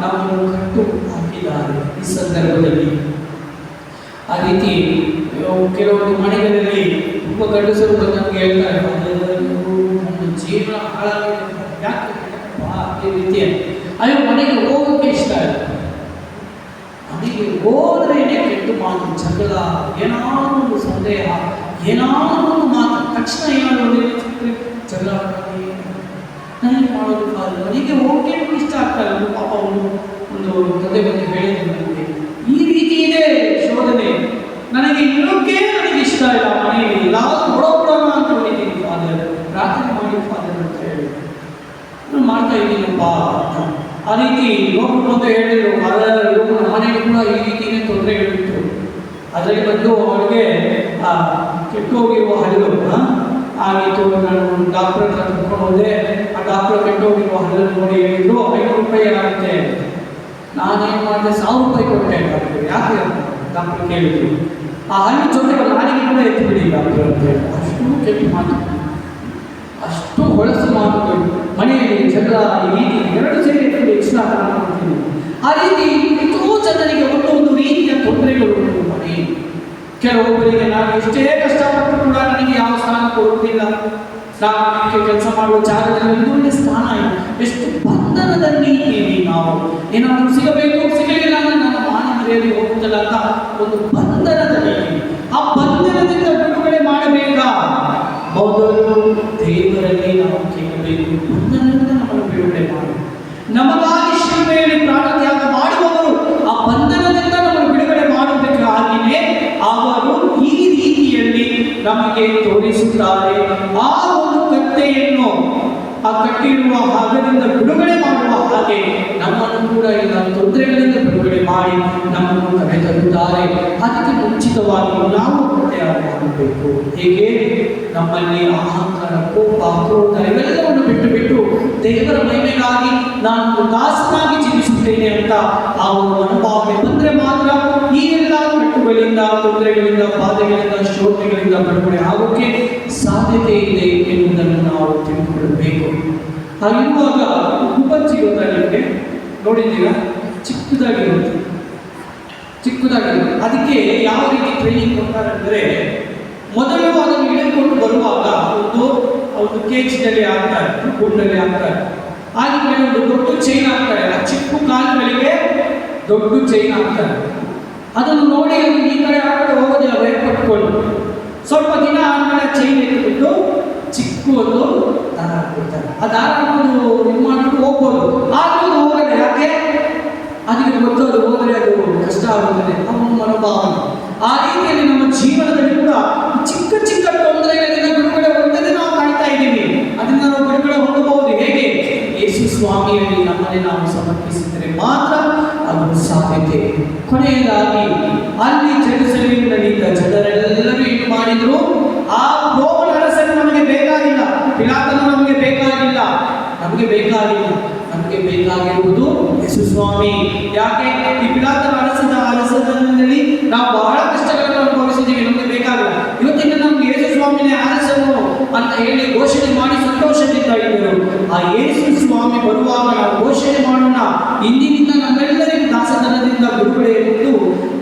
ನಮ್ಮನ್ನು ಕಟ್ಟು ಹಾಕಿದ್ದಾರೆ ಈ ಸಂದರ್ಭದಲ್ಲಿ. ಆ ರೀತಿ ಕೆಲವೊಂದು ಮನೆಗಳಲ್ಲಿ ತುಂಬ ಗಂಡಸರು ಬಂದು ನಮಗೆ ಹೇಳ್ತಾರೆ, ನನ್ನ ಜೀವನ ಹಾಳಾಗಿದೆ, ಯಾಕೆ ಅದೇ ರೀತಿ ಅಯ್ಯೋ ಮನೆಗೆ ಹೋಗೋಕ್ಕೆ ಇಷ್ಟ ಇಲ್ಲ, ಮನೆಗೆ ಹೋದ್ರೇನೆ ಕೆಟ್ಟು ಮಾತು, ಜಗಳ, ಏನಾದರೂ ಒಂದು ಸಂದೇಹ, ಏನಾದರೂ ಒಂದು ಮಾತು, ತಕ್ಷಣ ಏನಾದರೂ ಜಗಳ ನನಗೆ ಮಾಡೋದು ಕಾದು, ಮನೆಗೆ ಹೋಗೋಕೆ ಇಷ್ಟ ಆಗ್ತಾ ಇಲ್ಲ. ಪಾಪ ಒಂದು ಕತೆ ಬಂದು ಹೇಳಿದ್ರು ನನಗೆ, ಈ ರೀತಿ ಇದೆ ಶೋಧನೆ, ನನಗೆ ಇರೋಕ್ಕೆ ನನಗೆ ಇಷ್ಟ ಇಲ್ಲ, ಮನೆಯಲ್ಲಿ ಎಲ್ಲಾದ್ರೂ ಹೊಡೋಣ ಅಂದ್ಕೊಂಡಿದ್ದೀನಿ ಫಾದರ್, ಪ್ರಾರ್ಥನೆ ಮಾಡಿ ಫಾದರ್ ಅಂತ ಹೇಳಿ ನಾನು ಮಾಡ್ತಾ ಇದ್ದೀನಪ್ಪ ಅಂತ. ಆ ರೀತಿ ಒಬ್ಬರು ಬಂದು ಹೇಳಿದ್ರು, ಫಾದರ್ ನಮ್ಮ ಮನೆಯಲ್ಲಿ ಕೂಡ ಈ ರೀತಿಯೇ ತೊಂದರೆಗಳಿತ್ತು, ಅದರಲ್ಲಿ ಬಂದು ಅವರಿಗೆ ಕೆಟ್ಟು ಹೋಗಿರುವ ಹಲ್ಲು ಆಗಿತ್ತು. ನಾನು ಡಾಕ್ಟರ್ ಹತ್ರ ಕರ್ಕೊಂಡು ಹೋದೆ, ಆ ಡಾಕ್ಟರ್ ಕೆಟ್ಟು ಹೋಗಿರುವ ಹಲ್ಲನ್ನು ನೋಡಿ ಹೇಳಿದ್ರು 500 ರೂಪಾಯಿ ಆಗುತ್ತೆ. ನಾನೇನು ಮಾಡಿದೆ, 1000 ರೂಪಾಯಿ ಕೊಟ್ಟೆ ಡಾಕ್ಟರ್. ಯಾಕೆ ಡಾಕ್ಟರ್ ಕೇಳಿದ್ರು, ಆ ಹಣ್ಣು ಜೊತೆ ನಾಲಿಗೆ ಕೂಡ ಎತ್ತಿಬಿಡಿ ಡಾಕ್ಟರ್ ಅಂತ ಹೇಳಿ. ಅಷ್ಟು ಕೆಟ್ಟ ಮಾತು, ಅಷ್ಟು ಹೊಳಸು ಮಾತುಗಳು, ಮನೆಯಲ್ಲಿ ಜಗಳ, ಈ ರೀತಿ ಎರಡು ಸೇರಿ ಎತ್ತಿಬಿಡಿ ಇಷ್ಟ ಮಾಡ್ತೀನಿ. ಆ ರೀತಿ ಎಷ್ಟೋ ಜನರಿಗೆ ಒಂದೊಂದು ರೀತಿಯ ತೊಂದರೆಗಳು ಉಂಟು ಮನೆಯಲ್ಲಿ. ಕೆಲವೊಬ್ಬರಿಗೆ ನಾನು ಎಷ್ಟೇ ಕಷ್ಟಪಟ್ಟು ಕೂಡ ನನಗೆ ಯಾವ ಸ್ಥಾನ ಕೊಡುವುದಿಲ್ಲ, ನಾನು ಕೆಲಸ ಮಾಡುವ ಜಾಗದಲ್ಲಿ ಇನ್ನೊಂದು ಸ್ಥಾನ ಇಲ್ಲ. ಎಷ್ಟು ಬಂಧನದಲ್ಲಿ ಇದ್ದೀವಿ ನಾವು. ಏನಾದರೂ ಸಿಗಬೇಕು, ಸಿಗಲಿಲ್ಲ ಅಂದರೆ ನನ್ನ ಮಾನ ಮರ್ಯಾದೆ ಹೋಗುತ್ತಲ್ಲ ಅಂತ ಒಂದು ಬಂಧನದಲ್ಲಿ ಇದ್ದೀವಿ. ಆ ಬಂಧನದಿಂದ ಬಿಡುಗಡೆ ಮಾಡಬೇಕಾ? ಮೊದಲು ದೇವರಲ್ಲಿ ನಾವು ಕೇಳಬೇಕು, ಬಂಧನದಿಂದ ನಮ್ಮನ್ನು ಬಿಡುಗಡೆ ಮಾಡಿ. ನಮಗಾಗಿ ಶಿಲುಬೆಯಲ್ಲಿ ಪ್ರಾಣತ್ಯಾಗ ಮಾಡುವವರು ಆ ಬಂಧನದಿಂದ ನಮ್ಮನ್ನು ಬಿಡುಗಡೆ ಮಾಡಬೇಕಾಗಿಯೇ ಅವರು ಈ ರೀತಿಯಲ್ಲಿ ನಮಗೆ ತೋರಿಸುತ್ತಾರೆ. ಆ ಒಂದು ಕತ್ತೆಯನ್ನು, ಆ ಕಟ್ಟಿರುವ ಹಗ್ಗದಿಂದ ಬಿಡುಗಡೆ ಮಾಡುವ ಹಾಗೆ ನಮ್ಮನ್ನು ಕೂಡ ಎಲ್ಲ ತೊಂದರೆಗಳಿಂದ ಬಿಡುಗಡೆ ಮಾಡಿ ನಮ್ಮನ್ನು ಕರೆತರುತ್ತಾರೆ. ಅದಕ್ಕೆ ಮುಂಚಿತವಾಗಿ ನಾವು ಕತ್ತೆಯಾಗಿ ಮಾಡಬೇಕು. ಹೇಗೆ? ನಮ್ಮಲ್ಲಿ ಅಹಂಕಾರ, ಕೋಪ, ಕ್ರೋಧ ಇವೆಲ್ಲವನ್ನು ಬಿಟ್ಟು ದೇವರ ಮಹಿಮೆಗಾಗಿ ನಾನು ದಾಸನಾಗಿ ಜೀವಿಸುತ್ತೇನೆ ಅಂತ ಆ ಒಂದು ಮನೋಭಾವನೆ ಬಂದರೆ ಮಾತ್ರ ಈ ಎಲ್ಲ ಕಟ್ಟುಗಳಿಂದ, ತೊಂದರೆಗಳಿಂದ, ಬಾಧೆಗಳಿಂದ, ಶೋಧನೆಗಳಿಂದ ಬಿಡುಗಡೆ ಆಗೋಕ್ಕೆ ಸಾಧ್ಯತೆ ಇದೆ ಎನ್ನುವುದನ್ನು ನಾವು ತಿಳಿದುಕೊಳ್ಳಬೇಕು. ಹಾಗಿರುವಾಗ ಗುಬ್ಬಚ್ಚಿ ಗೊತ್ತಾ ನಿಮಗೆ? ನೋಡಿದ್ದೀರಾ? ಚಿಕ್ಕದಾಗಿರುತ್ತೆ. ಅದಕ್ಕೆ ಯಾವ ರೀತಿ ಟ್ರೈನಿಂಗ್ ಕೊಡ್ತಾರೆ ಅಂದರೆ, ಮೊದಲು ಅದನ್ನು ಹಿಡಿದುಕೊಂಡು ಬರುವಾಗ ಒಂದು ಕೇಜಿನಲ್ಲಿ ಹಾಕ್ತಾರೆ, ಗುಂಡಲ್ಲಿ ಹಾಕ್ತಾರೆ. ಆದ್ಮೇಲೆ ಒಂದು ದೊಡ್ಡ ಚೈನ್ ಹಾಕ್ತಾರೆ, ಆ ಚಿಕ್ಕ ಕಾಲುಗಳಿಗೆ ದೊಡ್ಡ ಚೈನ್ ಹಾಕ್ತಾರೆ. ಅದನ್ನು ನೋಡಿ ಅದು ಈ ಕಡೆ ಆ ಕಡೆ ಹೋಗೋದಿಲ್ಲ, ಭಯಪಟ್ಟುಕೊಂಡು. ಸ್ವಲ್ಪ ದಿನ ಆದ್ಮೇಲೆ ಚೈನ್ ಎತ್ತಿಬಿಟ್ಟು ಚಿಕ್ಕ ಒಂದು ದಾರ ಹಾಕ್ಬಿಡ್ತಾರೆ. ಆ ದಾರ ಹಾಕೋದು ಇದು ಮಾಡಿಬಿಟ್ಟು ಹೋಗ್ಬೋದು, ಆದರೂ ಅದು ಹೋಗಲ್ಲ. ಯಾಕೆ? ಅದಕ್ಕೆ ಗೊತ್ತೋದು ಹೋದರೆ ಅದು ಕಷ್ಟ ಆಗುತ್ತದೆ, ಅವನ ಮನೋಭಾವನೆ. ಆ ರೀತಿಯಲ್ಲಿ ನಮ್ಮ ಜೀವನದಲ್ಲಿ ಕೂಡ ಚಿಕ್ಕ ಚಿಕ್ಕ ತೊಂದರೆಗಳಿಂದ ಬಿಡುಗಡೆ ಹೊಂದದೆ ನಾವು ಕಾಯ್ತಾ ಇದ್ದೀವಿ. ಅದರಿಂದ ನಾವು ಬಿಡುಗಡೆ ಹೊಂದಬಹುದು. ಹೇಗೆ? ಯೇಸು ಸ್ವಾಮಿಯಲ್ಲಿ ನಮ್ಮನ್ನೇ ನಾವು ಸಮರ್ಪಿಸಿದರೆ ಮಾತ್ರ ಅದು ಸಾಧ್ಯತೆ. ಕೊನೆಯದಾಗಿ ಅಲ್ಲಿ ಜೆರುಸಲೇಮಿನಲ್ಲಿದ್ದ ಜನರೆಲ್ಲರೂ ಏನು ಮಾಡಿದ್ರು? ಆ ರೋಮನ ಅರಸನು ನಮಗೆ ಬೇಕಾಗಿಲ್ಲ, ಪಿಲಾತನು ನಮಗೆ ಬೇಕಾಗಿಲ್ಲ, ನಮಗೆ ಬೇಕಾಗಿರುವುದು ಯೇಸು ಸ್ವಾಮಿ. ಯಾಕೆ? ಈ ಪಿಲಾತನ ಅರಸನಲ್ಲಿ ನಾವು ಬಹಳ ಕಷ್ಟಗಳನ್ನು ಅನುಭವಿಸಿದ್ದೀವಿ, ನಮಗೆ ಬೇಕಾಗಿಲ್ಲ. ಇವತ್ತಿನ ನಮ್ಗೆ ಯೇಸು ಸ್ವಾಮಿನೇ ಅರಸನು ಅಂತ ಹೇಳಿ ಘೋಷಣೆ ಮಾಡಿ ಸಂತೋಷದಿಂದ ಇದ್ದರು. ಆ ಯೇಸು ಸ್ವಾಮಿ ಬರುವಾಗ ನಾವು ಘೋಷಣೆ ಮಾಡೋಣ, ಇಂದಿನಿಂದ ನಮ್ಮೆಲ್ಲರಿಗೂ ದಾಸತನದಿಂದ ಬಿಡುಗಡೆ ಎಂದು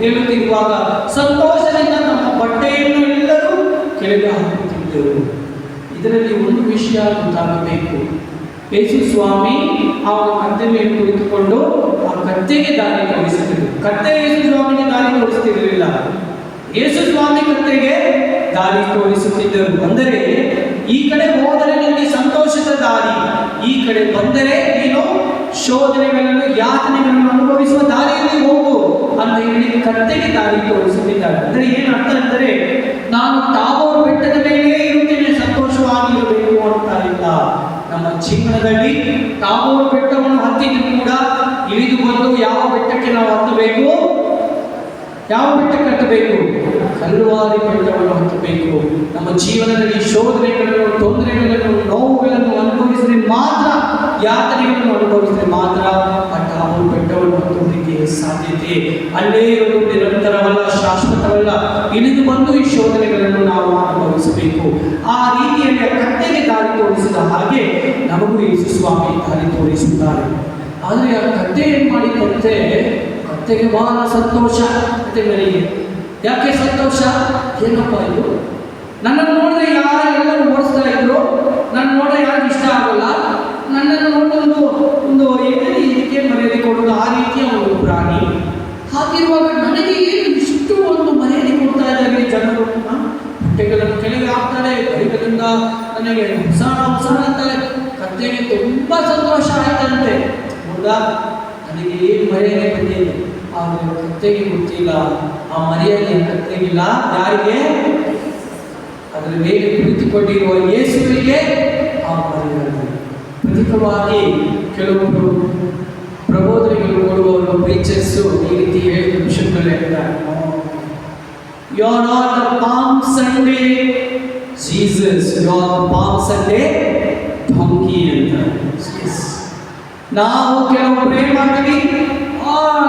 ಹೇಳುತ್ತಿರುವಾಗ ಸಂತೋಷದಿಂದ ನಮ್ಮ ಬಟ್ಟೆಯನ್ನು ಎಲ್ಲರೂ ಕೆಳಗೆ ಹಾಕುತ್ತಿದ್ದರು. ಇದರಲ್ಲಿ ಒಂದು ವಿಷಯ ಗೊತ್ತಾಗಬೇಕು. ಯೇಸು ಸ್ವಾಮಿ ಅವನ ಕತ್ತೆ ಮೇಲೆ ಕುಳಿತುಕೊಂಡು ಆ ಕತ್ತೆಗೆ ದಾರಿ ತೋರಿಸುತ್ತಿದ್ದರು. ಕತ್ತೆ ಯೇಸು ಸ್ವಾಮಿಗೆ ದಾರಿ ತೋರಿಸುತ್ತಿರಲಿಲ್ಲ, ಯೇಸು ಸ್ವಾಮಿ ಕತ್ತೆಗೆ ದಾರಿ ತೋರಿಸುತ್ತಿದ್ದರು. ಅಂದರೆ ಈ ಕಡೆ ಹೋದರೆ ನಿಮಗೆ ಸಂತೋಷದ ದಾರಿ, ಈ ಕಡೆ ಬಂದರೆ ನೀನು ಶೋಧನೆಗಳನ್ನು, ಯಾತನೆಗಳನ್ನು ಅನುಭವಿಸುವ ದಾರಿಯಲ್ಲಿ ಹೋಗು ಅಂತ ಹೇಳಿ ಕತ್ತೆಗೆ ದಾರಿ ತೋರಿಸುತ್ತಿದ್ದಾರೆ. ಅಂದರೆ ಏನು ಅರ್ಥ ಅಂದರೆ, ನಾನು ತಾಬೋರ್ ಬೆಟ್ಟದ ಮೇಲೆ ಇರುತ್ತೇನೆ, ಸಂತೋಷವಾಗಿರಬೇಕು ಅಂತ ಇಲ್ಲ. ನಮ್ಮ ಜೀವನದಲ್ಲಿ ತಾಬೋರ್ ಬೆಟ್ಟವನ್ನು ಹತ್ತಿದ್ರು ಕೂಡ ಇಳಿದು ಬಂದು ಯಾವ ಬೆಟ್ಟಕ್ಕೆ ನಾವು ಹತ್ತಬೇಕು? ಯಾವ ಬೆಟ್ಟಕ್ಕೆ ಹತ್ತಬೇಕು? ಕಲ್ವಾರಿ ಬೆಟ್ಟವನ್ನು ಹತ್ತಬೇಕು. ನಮ್ಮ ಜೀವನದಲ್ಲಿ ಶೋಧನೆಗಳನ್ನು, ತೊಂದರೆಗಳನ್ನು, ನೋವುಗಳನ್ನು ಅನುಭವಿಸಿದ್ರೆ ಮಾತ್ರ, ಯಾತನೆಗಳನ್ನು ಅನುಭವಿಸಿದ್ರೆ ಮಾತ್ರ ಆ ಟಾಬೂರ್ ಬೆಟ್ಟವನ್ನು ಹತ್ತುವುದಕ್ಕೆ ಸಾಧ್ಯತೆ. ಅಲ್ಲೇ ಇರುವುದು ನಿರಂತರವಲ್ಲ, ಶಾಶ್ವತವಲ್ಲ. ಇಳಿದು ಬಂದು ಈ ಶೋಧನೆಗಳನ್ನು ನಾವು ಅನುಭವಿಸಬೇಕು. ಆ ರೀತಿಯಲ್ಲಿ ಕತ್ತೆಗೆ ದಾರಿ ತೋರಿಸಿದ ಹಾಗೆ ನಮಗೂ ಯೇಸು ಸ್ವಾಮಿ ದಾರಿ ತೋರಿಸುತ್ತಾರೆ. ಆದರೆ ಆ ಕತ್ತೆ ಏನು ಮಾಡಿದಂತೆ, ಕತ್ತೆಗೆ ಬಹಳ ಸಂತೋಷ. ಕತ್ತೆಗಳಿಗೆ ಯಾಕೆ ಸಂತೋಷ? ಏನಪ್ಪ ಇದು, ನನ್ನನ್ನು ನೋಡಿದ್ರೆ ಯಾರೆಲ್ಲರೂ ಓಡಿಸ್ತಾ ಇದ್ರು, ನನ್ನ ನೋಡಿದ್ರೆ ಯಾರಿಗೆ ಇಷ್ಟ ಆಗಲ್ಲ, ನನ್ನನ್ನು ನೋಡೋದು ಒಂದು ಇದಕ್ಕೆ ಮರ್ಯಾದೆ ಕೊಡೋದು, ಆ ರೀತಿಯ ಒಂದು ಪ್ರಾಣಿ. ಹಾಗಿರುವಾಗ ನನಗೆ ಏನು ಇಷ್ಟು ಒಂದು ಮರ್ಯಾದೆ ಕೊಡ್ತಾ ಇದ್ದಾರೆ ಜನರು. ಹೊಟ್ಟೆಗಳನ್ನು ಕೆಳಗೆ ಹಾಕ್ತಾರೆ, ಕೈಗಳಿಂದ ನನಗೆ ಹೊಸ ಅಂತಾರೆ. ಕತ್ತೆಗೆ ತುಂಬ ಸಂತೋಷ ಆಯ್ತಂತೆ. ಹೌದಾ, ನನಗೆ ಏನು ಮರ್ಯಾದೆ ಬಂದಿದೆ. ಆದರೆ ಕತ್ತೆಗೆ ಗೊತ್ತಿಲ್ಲ, ಆ ಮರ್ಯಾದೆ ಕತ್ತೆಗಿಲ್ಲ. ಯಾರಿಗೆ? ಅದರ ಮೇಲೆ ಕುಳಿತುಕೊಂಡಿರುವ ಯೇಸುವಿಗೆ ಆ ಮರ್ಯಾದೆ. ಪ್ರತಿಕವಾಗಿ ಕೆಲವೊಬ್ಬರು ಪ್ರಬೋಧನೆಗಳು ಕೊಡುವವರು, ಪ್ರೀಚರ್ಸು ಈ ರೀತಿ ಹೇಳಿದ ವಿಷಯಗಳೇ you are not the palm Sunday Jesus, you are the palm Sunday donkey ಅಂತ. ನಾವು ಕೆಲವೊಬ್ಬರು ಏನ್ ಮಾಡ್ತೀವಿ,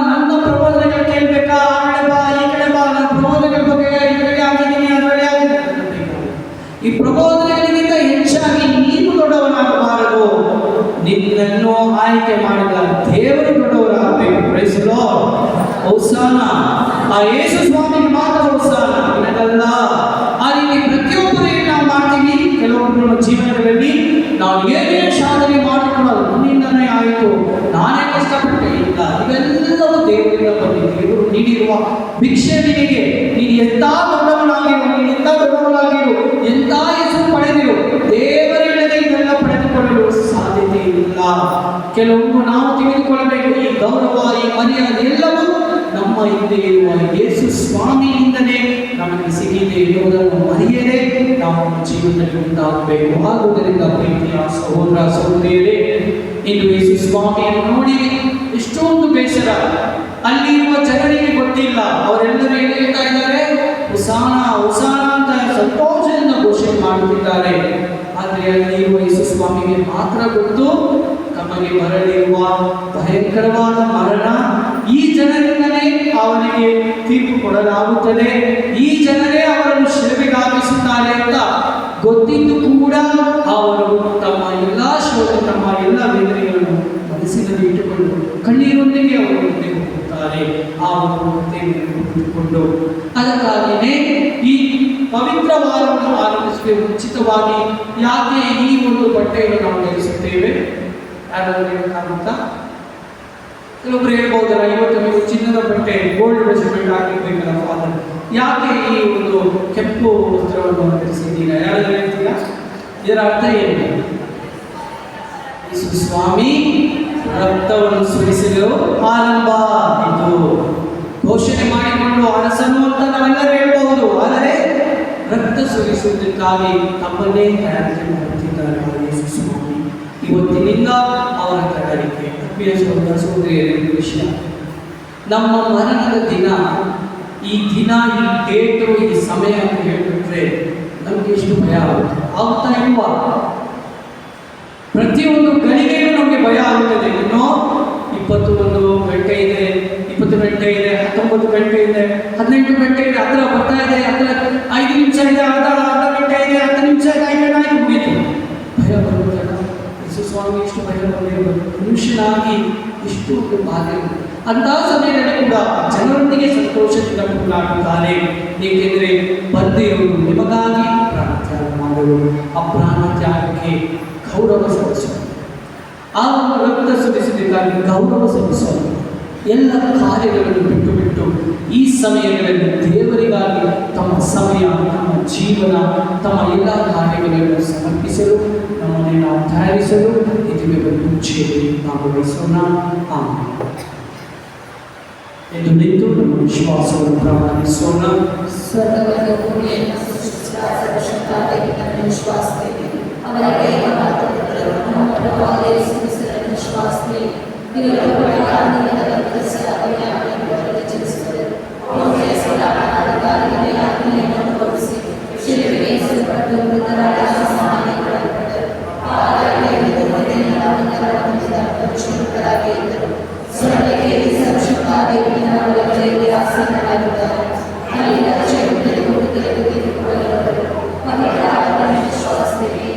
ನನ್ನ ಪ್ರಬೋಧನೆಗಳು ಕೇಳಬೇಕಾ, ಆ ಕಡೆ ಬಾ, ಈ ಕಡೆ ಬಾ, ನನ್ನ ಪ್ರಬೋಧನೆಗಳ ಬಗ್ಗೆ ಇದರಲ್ಲಿ ಆಗಿದ್ದೀನಿ, ಅದರಲ್ಲಿ ಆಗಿದ್ದೀನಿ. ಈ ಪ್ರಬೋಧನೆಗಳಿಗಿಂತ ಹೆಚ್ಚಾಗಿ ನೀನು ದೊಡ್ಡವನಾಗಬಾರದು. ನಿನ್ನನ್ನು ಆಯ್ಕೆ ಮಾಡಿದ ದೇವರು ದೊಡ್ಡವರಾಗಬೇಕು. Praise the Lord. ಹೋಸಾನ. ಆ ಯೇಸು ಸ್ವಾಮಿಗೆ ಮಾತ್ರ ಹೋಸಾನ, ನಿನಗಲ್ಲ. ಆ ರೀತಿ ಪ್ರತಿಯೊಬ್ಬರು ಏನು ನಾವು ಮಾಡ್ತೀವಿ, ಕೆಲವೊಬ್ಬರು ಜೀವನದಲ್ಲಿ ನಾವು ಏನೇ ಸಾಧನೆ ಮಾಡಿಕೊಳ್ಳೋದು ನನ್ನಿಂದನೇ ಆಯಿತು, ನಾನೇ ಕಷ್ಟಪಟ್ಟೆ, ಇಲ್ಲ. ಇವೆಲ್ಲವೂ ದೇವರಿಂದ ಬಂದಿದೆ. ದೇವರು ನೀಡಿರುವ ಭಿಕ್ಷೆ ನಿನಗೆ. ನೀನು ಎಂಥ ದೊಡ್ಡವನಾಗಿರು, ನೀನು ಎಂಥ ದೊಡ್ಡವನಾಗಿರು, ಎಂಥ ಹೆಸರು ಪಡೆದಿರು, ದೇವರಿಲ್ಲದೆ ಇದೆಲ್ಲ ಪಡೆದುಕೊಳ್ಳಲು ಸಾಧ್ಯತೆ ಇಲ್ಲ. ಕೆಲವೊಂದು ನಾವು ತೆಗೆದುಕೊಳ್ಳಬೇಕು. ಈ ಗೌರವ, ಈ ಮರ್ಯಾದೆ ಎಲ್ಲವೂ ನಮ್ಮ ಹಿಂದೆ ಇರುವ ಯೇಸು ಸ್ವಾಮಿಯಿಂದಲೇ ನಮಗೆ ಸಿಗಿದೆ ಎನ್ನುವುದನ್ನು ಮರೆಯದೆ ನಾವು ಜೀವನದಲ್ಲಿ ಉಂಟಾಗಬೇಕು. ಆಗುವುದರಿಂದ ಪ್ರೀತಿಯ ಸಹೋದರ ಸಹೋದರಿಯರೇ, ಇಂದು ಯೇಸು ಸ್ವಾಮಿಯನ್ನು ನೋಡಿ ಎಷ್ಟೊಂದು ಬೇಸರ. ಅಲ್ಲಿರುವ ಜನರಿಗೆ ಗೊತ್ತಿಲ್ಲ. ಅವರೆಲ್ಲರೂ ಏನು ಹೇಳ್ತಾ ಇದ್ದಾರೆ? ಹೊಸಾನ ಹೊಸಾನ ಅಂತ ಸಂತೋಷದಿಂದ ಘೋಷಣೆ ಮಾಡುತ್ತಿದ್ದಾರೆ. ಆದರೆ ಅಲ್ಲಿರುವ ಯೇಸು ಸ್ವಾಮಿಗೆ ಮಾತ್ರ ಗೊತ್ತು, ತಮಗೆ ಬರಲಿರುವ ಭಯಂಕರವಾದ ಮರಣ ಈ ಜನರಿಂದಲೇ ಅವನಿಗೆ ತೀರ್ಪು ಕೊಡಲಾಗುತ್ತದೆ, ಈ ಜನರೇ ಅವರನ್ನು ಶಿಲುಬೆಗೆ ಹಾಕಿಸುತ್ತಾರೆ ಅಂತ ಗೊತ್ತಿದ್ದು ಕೂಡ ಅವರು ತಮ್ಮ ಎಲ್ಲ ಶೋಧ, ತಮ್ಮ ಎಲ್ಲ ವೇದನೆಗಳನ್ನು ಮನಸ್ಸಿನಲ್ಲಿ ಇಟ್ಟುಕೊಂಡು ಕಣ್ಣೀರೊಂದಿಗೆ ಅವರು ಮುಂದೆ ಹೋಗುತ್ತಾರೆ. ಆ ಕುಳಿತುಕೊಂಡು ಅದಕ್ಕಾಗಿಯೇ ಈ ಪವಿತ್ರವಾದವನ್ನು ಆರಂಭಿಸಬೇಕು. ಉಚಿತವಾಗಿ ಯಾಕೆ ಈ ಒಂದು ಬಟ್ಟೆಯನ್ನು ನಾವು ಧರಿಸುತ್ತೇವೆ? ಯಾರಾದರೂ ಹೇಳಕ್ಕಾಗುತ್ತಾ? ಕೆಲವೊಬ್ರು ಹೇಳ್ಬೋದಲ್ಲ, ಇವತ್ತು ನೀವು ಚಿನ್ನದ ಬಟ್ಟೆ, ಗೋಲ್ಡ್ ವೆಸ್ಟ್ಮೆಂಟ್ ಹಾಕಿರ್ಬೇಕಲ್ಲ ಫಾದರ್, ಯಾಕೆ ಈ ಒಂದು ಕೆಂಪು ವಸ್ತ್ರವನ್ನು ಧರಿಸಿದ್ದೀರಾ? ಯಾರಾದರೂ ಹೇಳ್ತೀರಾ? ಇದರ ಅರ್ಥ ಏನು? ಯೇಸು ಸ್ವಾಮಿ ರಕ್ತವನ್ನು ಸುರಿಸಿದರು, ಆರಂಭ ಇದು ಘೋಷಣೆ ಮಾಡಿಕೊಂಡು ಅರಸನು ಅಂತ ನಾವೆಲ್ಲರೂ ಹೇಳ್ಬಹುದು. ಆದರೆ ರಕ್ತ ಸುರಿಸುವುದಕ್ಕಾಗಿ ತಮ್ಮನ್ನೇ ತಯಾರಿಕೆ ಮಾಡುತ್ತಿದ್ದಾರೆ ಯೇಸು ಸ್ವಾಮಿ. ಇವತ್ತಿನಿಂದ ಅವರ ತಯಾರಿಕೆ. ಸಹೋದರ ಸಹೋದರಿಯರ ವಿಷಯ, ನಮ್ಮ ಮರಣದ ದಿನ, ಈ ದಿನ, ಈ ಡೇಟು, ಈ ಸಮಯ ಅಂತ ಹೇಳಿಬಿಟ್ರೆ ನಮಗೆ ಎಷ್ಟು ಭಯ ಆಗುತ್ತೆ. ಆಗುತ್ತಾ ಇಲ್ವಾ? ಪ್ರತಿಯೊಂದು ಗಳಿಗೆಯೂ ನಮಗೆ ಭಯ ಆಗುತ್ತದೆ. ಇನ್ನು 21 ಗಂಟೆ ಇದೆ, 20 ಗಂಟೆ ಇದೆ, 19 ಗಂಟೆ ಇದೆ, 18 ಗಂಟೆ ಇದೆ, ಹತ್ರ ಬರ್ತಾ ಇದೆ, ಹತ್ರ 5 ನಿಮಿಷ ಇದೆ, ಅರ್ಧ ಗಂಟೆ ಇದೆ, 10 ನಿಮಿಷ ಇದೆ, 5 ಗಂಟೆ ಆಗಿ ಮುಗೀತು. ಭಯ ಬರುತ್ತಲ್ಲ. ಯೇಸು ಸ್ವಾಮಿ ಎಷ್ಟು ಭಯ ಬಂದಿರಬೇಕು, ಮನುಷ್ಯನಾಗಿ ಎಷ್ಟು ಒಂದು ಬಾಧೆ. ಅಂತಹ ಸಮಯದಲ್ಲಿ ಕೂಡ ಜನರೊಂದಿಗೆ ಸಂತೋಷದಿಂದ ಕೂಡಾಡುತ್ತಾರೆ. ಏಕೆಂದರೆ ಬಂದಿರುವುದು ನಿಮಗಾಗಿ ಪ್ರಾಣತ್ಯಾಗ ಮಾಡುವುದು. ಆ ಪ್ರಾಣತ್ಯಾಗಕ್ಕೆ ಗೌರವ ಸಲ್ಲಿಸೋದು, ಆ ಒಂದು ರಕ್ತ ಸುರಿಸಿದ್ದಕ್ಕಾಗಿ ಗೌರವ ಸಲ್ಲಿಸೋದು. ಎಲ್ಲ ಕಾರ್ಯಗಳನ್ನು ಬಿಟ್ಟು ಬಿಟ್ಟು ಈ ಸಮಯಗಳಲ್ಲಿ ದೇವರಿಗಾಗಿ ತಮ್ಮ ಸಮಯ, ನಮ್ಮ ಜೀವನ, ತಮ್ಮ ಎಲ್ಲ ಕಾರ್ಯಗಳನ್ನು ಸಮರ್ಪಿಸಲು, ನಮ್ಮನ್ನು ನಾವು ತಯಾರಿಸಲು ಇದುವೇ ಮುಂಚೆಯಲ್ಲಿ ನಾವು ವಹಿಸೋಣ. ಎಂದು ನಿಂತು ನಮ್ಮ ವಿಶ್ವಾಸವನ್ನು ಪ್ರಾರಂಭಿಸೋಣ. ವಿಶ್ವಾಸ ಅಧಿಕಾರಿಗಳಿಗೆ ಆಜ್ಞೆಯನ್ನು ತೋರಿಸಿ ಶಿಲುಬೆಗೆ ಏರಿಸಲ್ಪಟ್ಟು ಮೃತರಾದ ಸಮಾಧಿಗಳಲ್ಪಟ್ಟರು. ಪಾದಗಳಿಗೆ ಹಿಡಿದು ಮೊದಲಿನಿಂದ ಒಂದರೊಂದಿಗೆ ಪರಿಶುದ್ಧರಾಗಿ ಇದ್ದರು. ಸ್ವರ್ಗಕ್ಕೆ ಸರ್ವಶಕ್ತಾದೇವಿಯ ಒಳಗಡೆಯಲ್ಲಿ ಆಸೀನರಾಗಿದ್ದಾರೆ. ಅಲ್ಲಿ ರಕ್ಷೆಯು ತೆಗೆದುಕೊಳ್ಳಲ್ಪಟ್ಟರು. ಪವಿತ್ರ ವಿಶ್ವಾಸದಲ್ಲಿ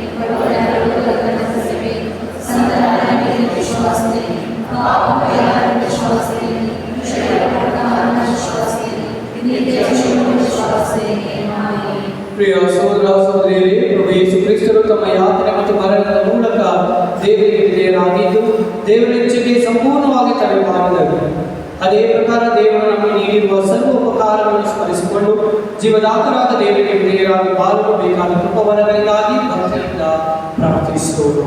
ಸಂತರಾಗಿ ವಿಶ್ವಾಸದಲ್ಲಿ ಪಾಪ ವಿಶ್ವಾಸದಲ್ಲಿ ಪ್ರಿಯ ಸಹೋದರ ಸಹೋದರಿಯರೇ, ಪ್ರಭು ಯೇಸು ಕ್ರಿಸ್ತರು ತಮ್ಮ ಯಾತ್ರೆ ಮತ್ತು ಮರಣದ ಮೂಲಕ ದೇವರಿಗೆ ವಿಧೇಯರಾಗಿದ್ದು ದೇವರ ಇಚ್ಛೆಗೆ ಸಂಪೂರ್ಣವಾಗಿ ತಲೆಬಾಗಿದರು. ಅದೇ ಪ್ರಕಾರ ದೇವರು ನಮಗೆ ನೀಡಿರುವ ಸರ್ವ ಉಪಕಾರವನ್ನು ಸ್ಮರಿಸಿಕೊಂಡು ಜೀವದಾತರಾದ ದೇವರಿಗೆ ವಿಧೇಯರಾಗಿ ಬಾಳಬೇಕಾದ ಕೃಪವರಗಳಿಗಾಗಿ ಭಕ್ತಿಯಿಂದ ಪ್ರಾರ್ಥಿಸೋಣ.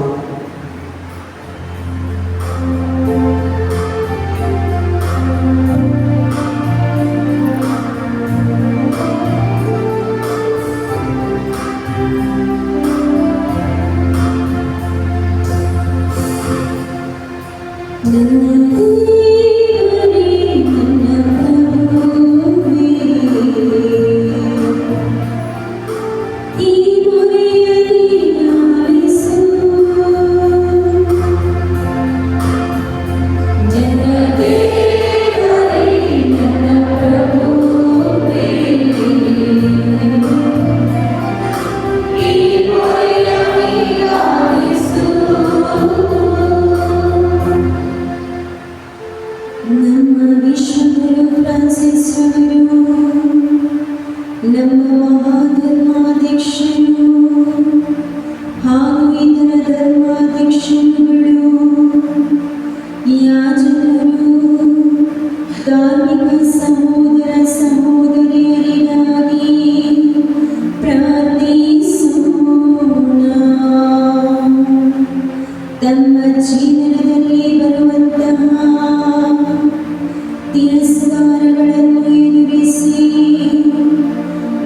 ತಿರಸ್ಕಾರಗಳನ್ನು ಎದುರಿಸಿ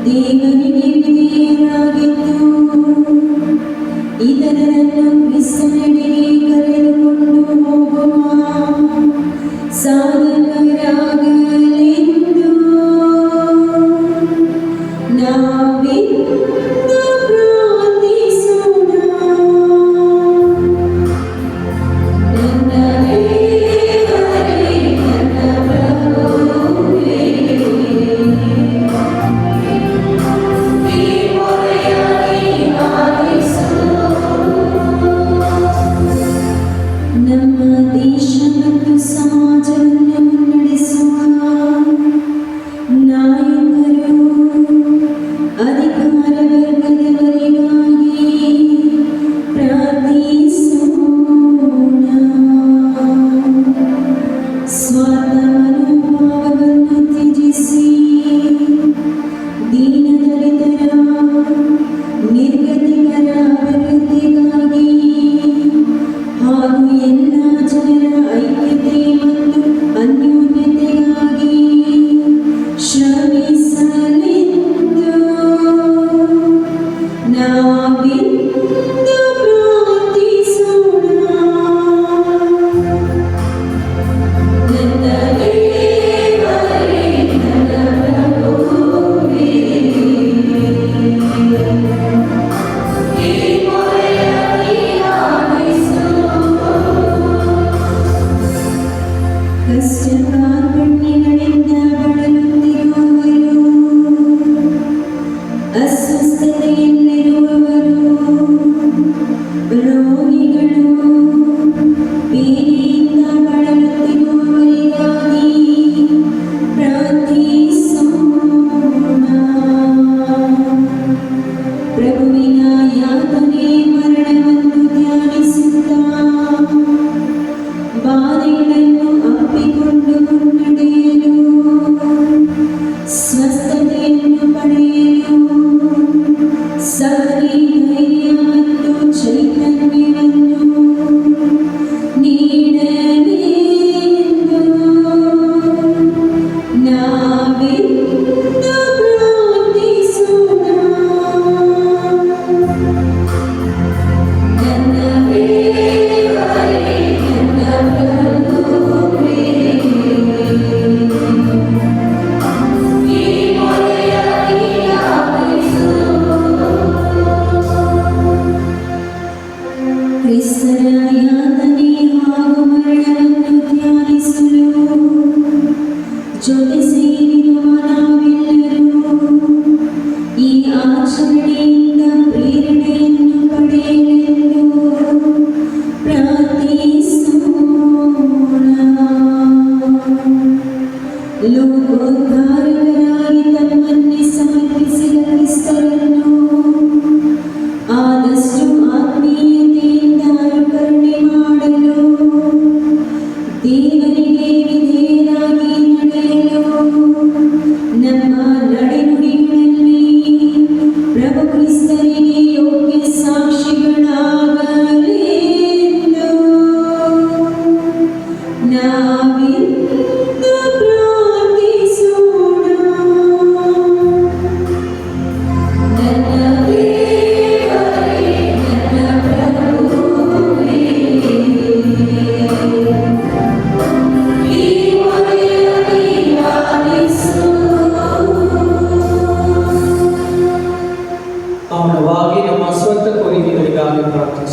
ದೇವ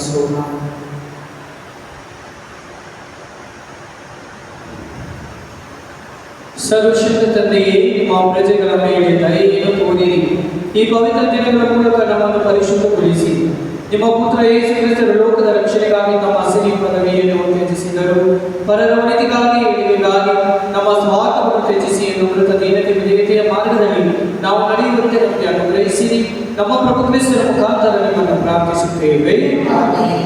ಪ್ರಾರ್ಥಿಸೋಣ. ಸರ್ವಶಕ್ತ ತಂದೆಯೇ, ನಿಮ್ಮ ಪ್ರಜೆಗಳ ಮೇಲೆ ದಯೆಯನ್ನು ತೋರಿರಿ. ಈ ಪವಿತ್ರ ದಿನಗಳ ಮೂಲಕ ನಮ್ಮನ್ನು ಪರಿಶುದ್ಧಗೊಳಿಸಿ ನಿಮ್ಮ ಪುತ್ರ ಯೇಸು ಕ್ರಿಸ್ತರ ಲೋಕದ ರಕ್ಷಣೆಗಾಗಿ ತಮ್ಮ ಹಸಿರಿ ಪದವಿಯನ್ನು ತ್ಯಜಿಸಿದರು. ಪರರ ಒಳಿತಿಗಾಗಿ ಏಳಿಗೆಗಾಗಿ ನಮ್ಮ ಸ್ವಾರ್ಥವನ್ನು ತ್ಯಜಿಸಿ ಎಂದು ಮೃತ ದೀನತೆ ವಿಧೇಯತೆಯ ಮಾರ್ಗದಲ್ಲಿ ನಾವು ನಡೆಯುವಂತೆ ನಮಗೆ ಅನುಗ್ರಹಿಸಿರಿ. ನಮ್ಮ ಪ್ರಭು ಕ್ರಿಸ್ತರ ಮುಖಾಂತರ ನಿಮ್ಮನ್ನು ಪ್ರಾರ್ಥಿಸುತ್ತೇವೆ. ಆಮೆನ್.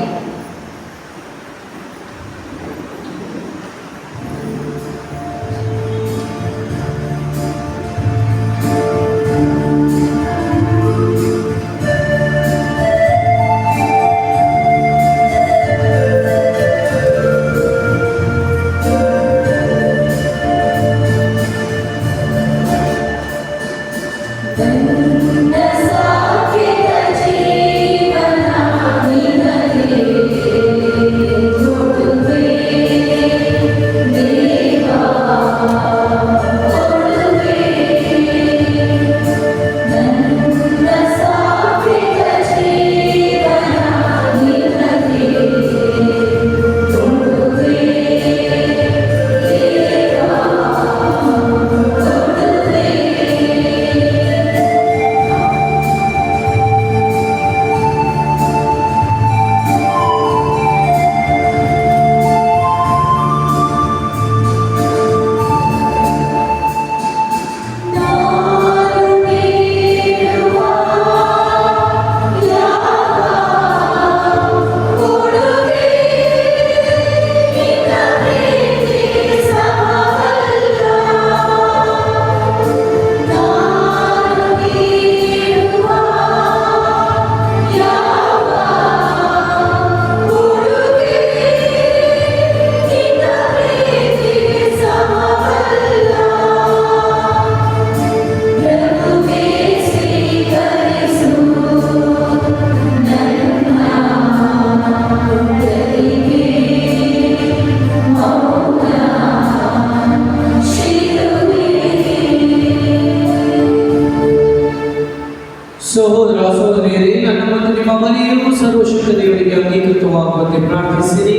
ಸಹೋದರ ಸಹೋದರಿಯರೇ, ನನ್ನ ಮತ್ತು ನಿಮ್ಮ ಮನೆಯು ಸರ್ವಶಕ್ತ ದೇವರಿಗೆ ಅಂಗೀಕೃತವಾಗುವಂತೆ ಪ್ರಾರ್ಥಿಸಿರಿ.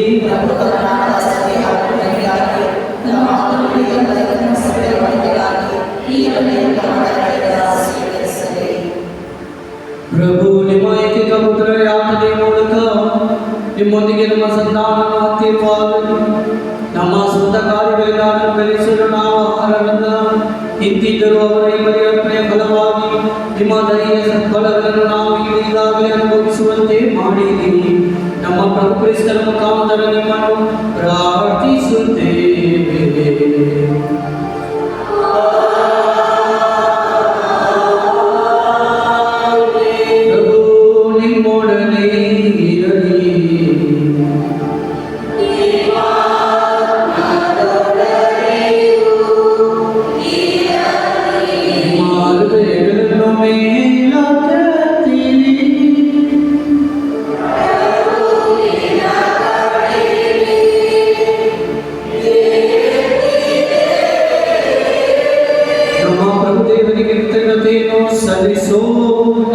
ಪ್ರಭು ನಿಮ್ಮ ಏಕೈಕ ಪುತ್ರರ ಯಾತನೆಯ ಮೂಲಕ ನಿಮ್ಮೊಂದಿಗೆ ನಮ್ಮ ಸಂತಾನವನ್ನು ಹತ್ತಿರವಾಗಲು ನಮ್ಮ ಸ್ವಂತ ಕಾರ್ಯಗಳಿಂದ ಅದನ್ನು ಕಲಿಸಲು ನಾವು ಆಹಾರವನ್ನು ಇಂತಿದ್ದರೂ ಅವರ ಈ ಪರಿವರ್ತನೆಯ ಫಲವಾಗಿ ನಿಮ್ಮ ದಯೆಯ ಸತ್ಫಲಗಳನ್ನು ನಾವು ಈಗಾಗಲೇ ಅನುಭವಿಸುವಂತೆ ಮಾಡಿರಿ. ನಮ್ಮ ಪ್ರಭು ಕ್ರಿಸ್ತರ ಮುಖಾಂತರ ನಿಮ್ಮನ್ನು ಪ್ರಾರ್ಥಿಸುತ್ತೇವೆ. ಪ್ರಭು ನಿಮ್ಮೊಡನೆ ಇರಲಿ. ಹೃದಯಗಳನ್ನು ಮೇಲಕ್ಕೆತ್ತಿರಿ. ನಮ್ಮ ಪ್ರಭು ದೇವರಿಗೆ ಕೃತಜ್ಞತೆಯನ್ನು ಸಲ್ಲಿಸೋಣ.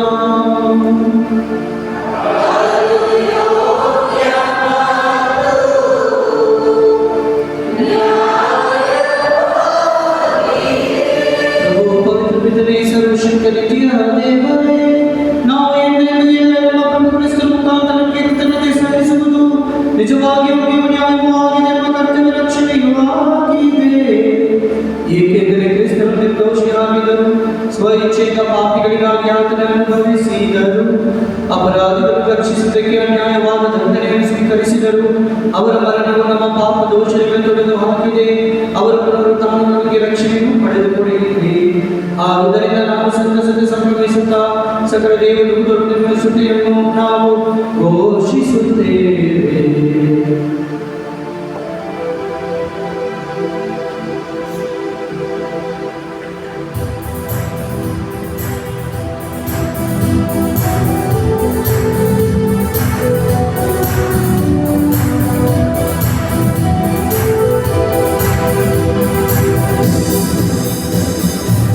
ಪ್ರಭು ಪವಿತ್ರ ಪಿತನೇ, ಸರ್ವಶಕ್ತ ನಿತ್ಯ ದೇವರೇ, ನಾವು ಎಂದೆಂದಿಗೂ ನಮ್ಮ ಪ್ರಭು ಕ್ರಿಸ್ತರ ಮುಖಾಂತರ ಕೃತಜ್ಞತೆ ಸಲ್ಲಿಸುವುದು ನಿಜವಾಗಿಯೂ ನೀವು ನ್ಯಾಯವೂ ಆಗಿದೆ, ನಮ್ಮ ಕರ್ತವ್ಯ ರಕ್ಷಣೆಯೂ ಆಗಿದೆ. ಏಕೆಂದರೆ ಕ್ರಿಸ್ತರು ನಿರ್ದೋಷಿಯಾಗಿದ್ದರು, ಸ್ವ ಇಚ್ಛೆಯಿಂದ ಪಾಪಿಗಳಿಗಾಗಿ ಯಾತನೆ ಅನುಭವಿಸಿದರು. ಅಪರಾಧಿಗಳನ್ನು ರಕ್ಷಿಸುವುದಕ್ಕೆ ಅನ್ಯಾಯವಾದ ದಂಡನೆಯನ್ನು ಸ್ವೀಕರಿಸಿದರು. ಅವರ ಮರಣವು ನಮ್ಮ ಪಾಪ ದೋಷಗಳನ್ನು ತೊಡೆದು ಹಾಕಿದೆ. ಅವರ ಪುನರುತ್ಥಾನ ನಮಗೆ ರಕ್ಷಣೆಯನ್ನು ಪಡೆದುಕೊಡಿದೆ. ಆದುದರಿಂದ ನಾವು ಸಂತಸತೆ ಸಂಭ್ರಮಿಸುತ್ತಾ ಸಕಲ ದೇವದೂತರು ನಿಮ್ಮ ಸ್ತುತಿಯನ್ನು ನಾವು ಘೋಷಿಸುತ್ತೇವೆ.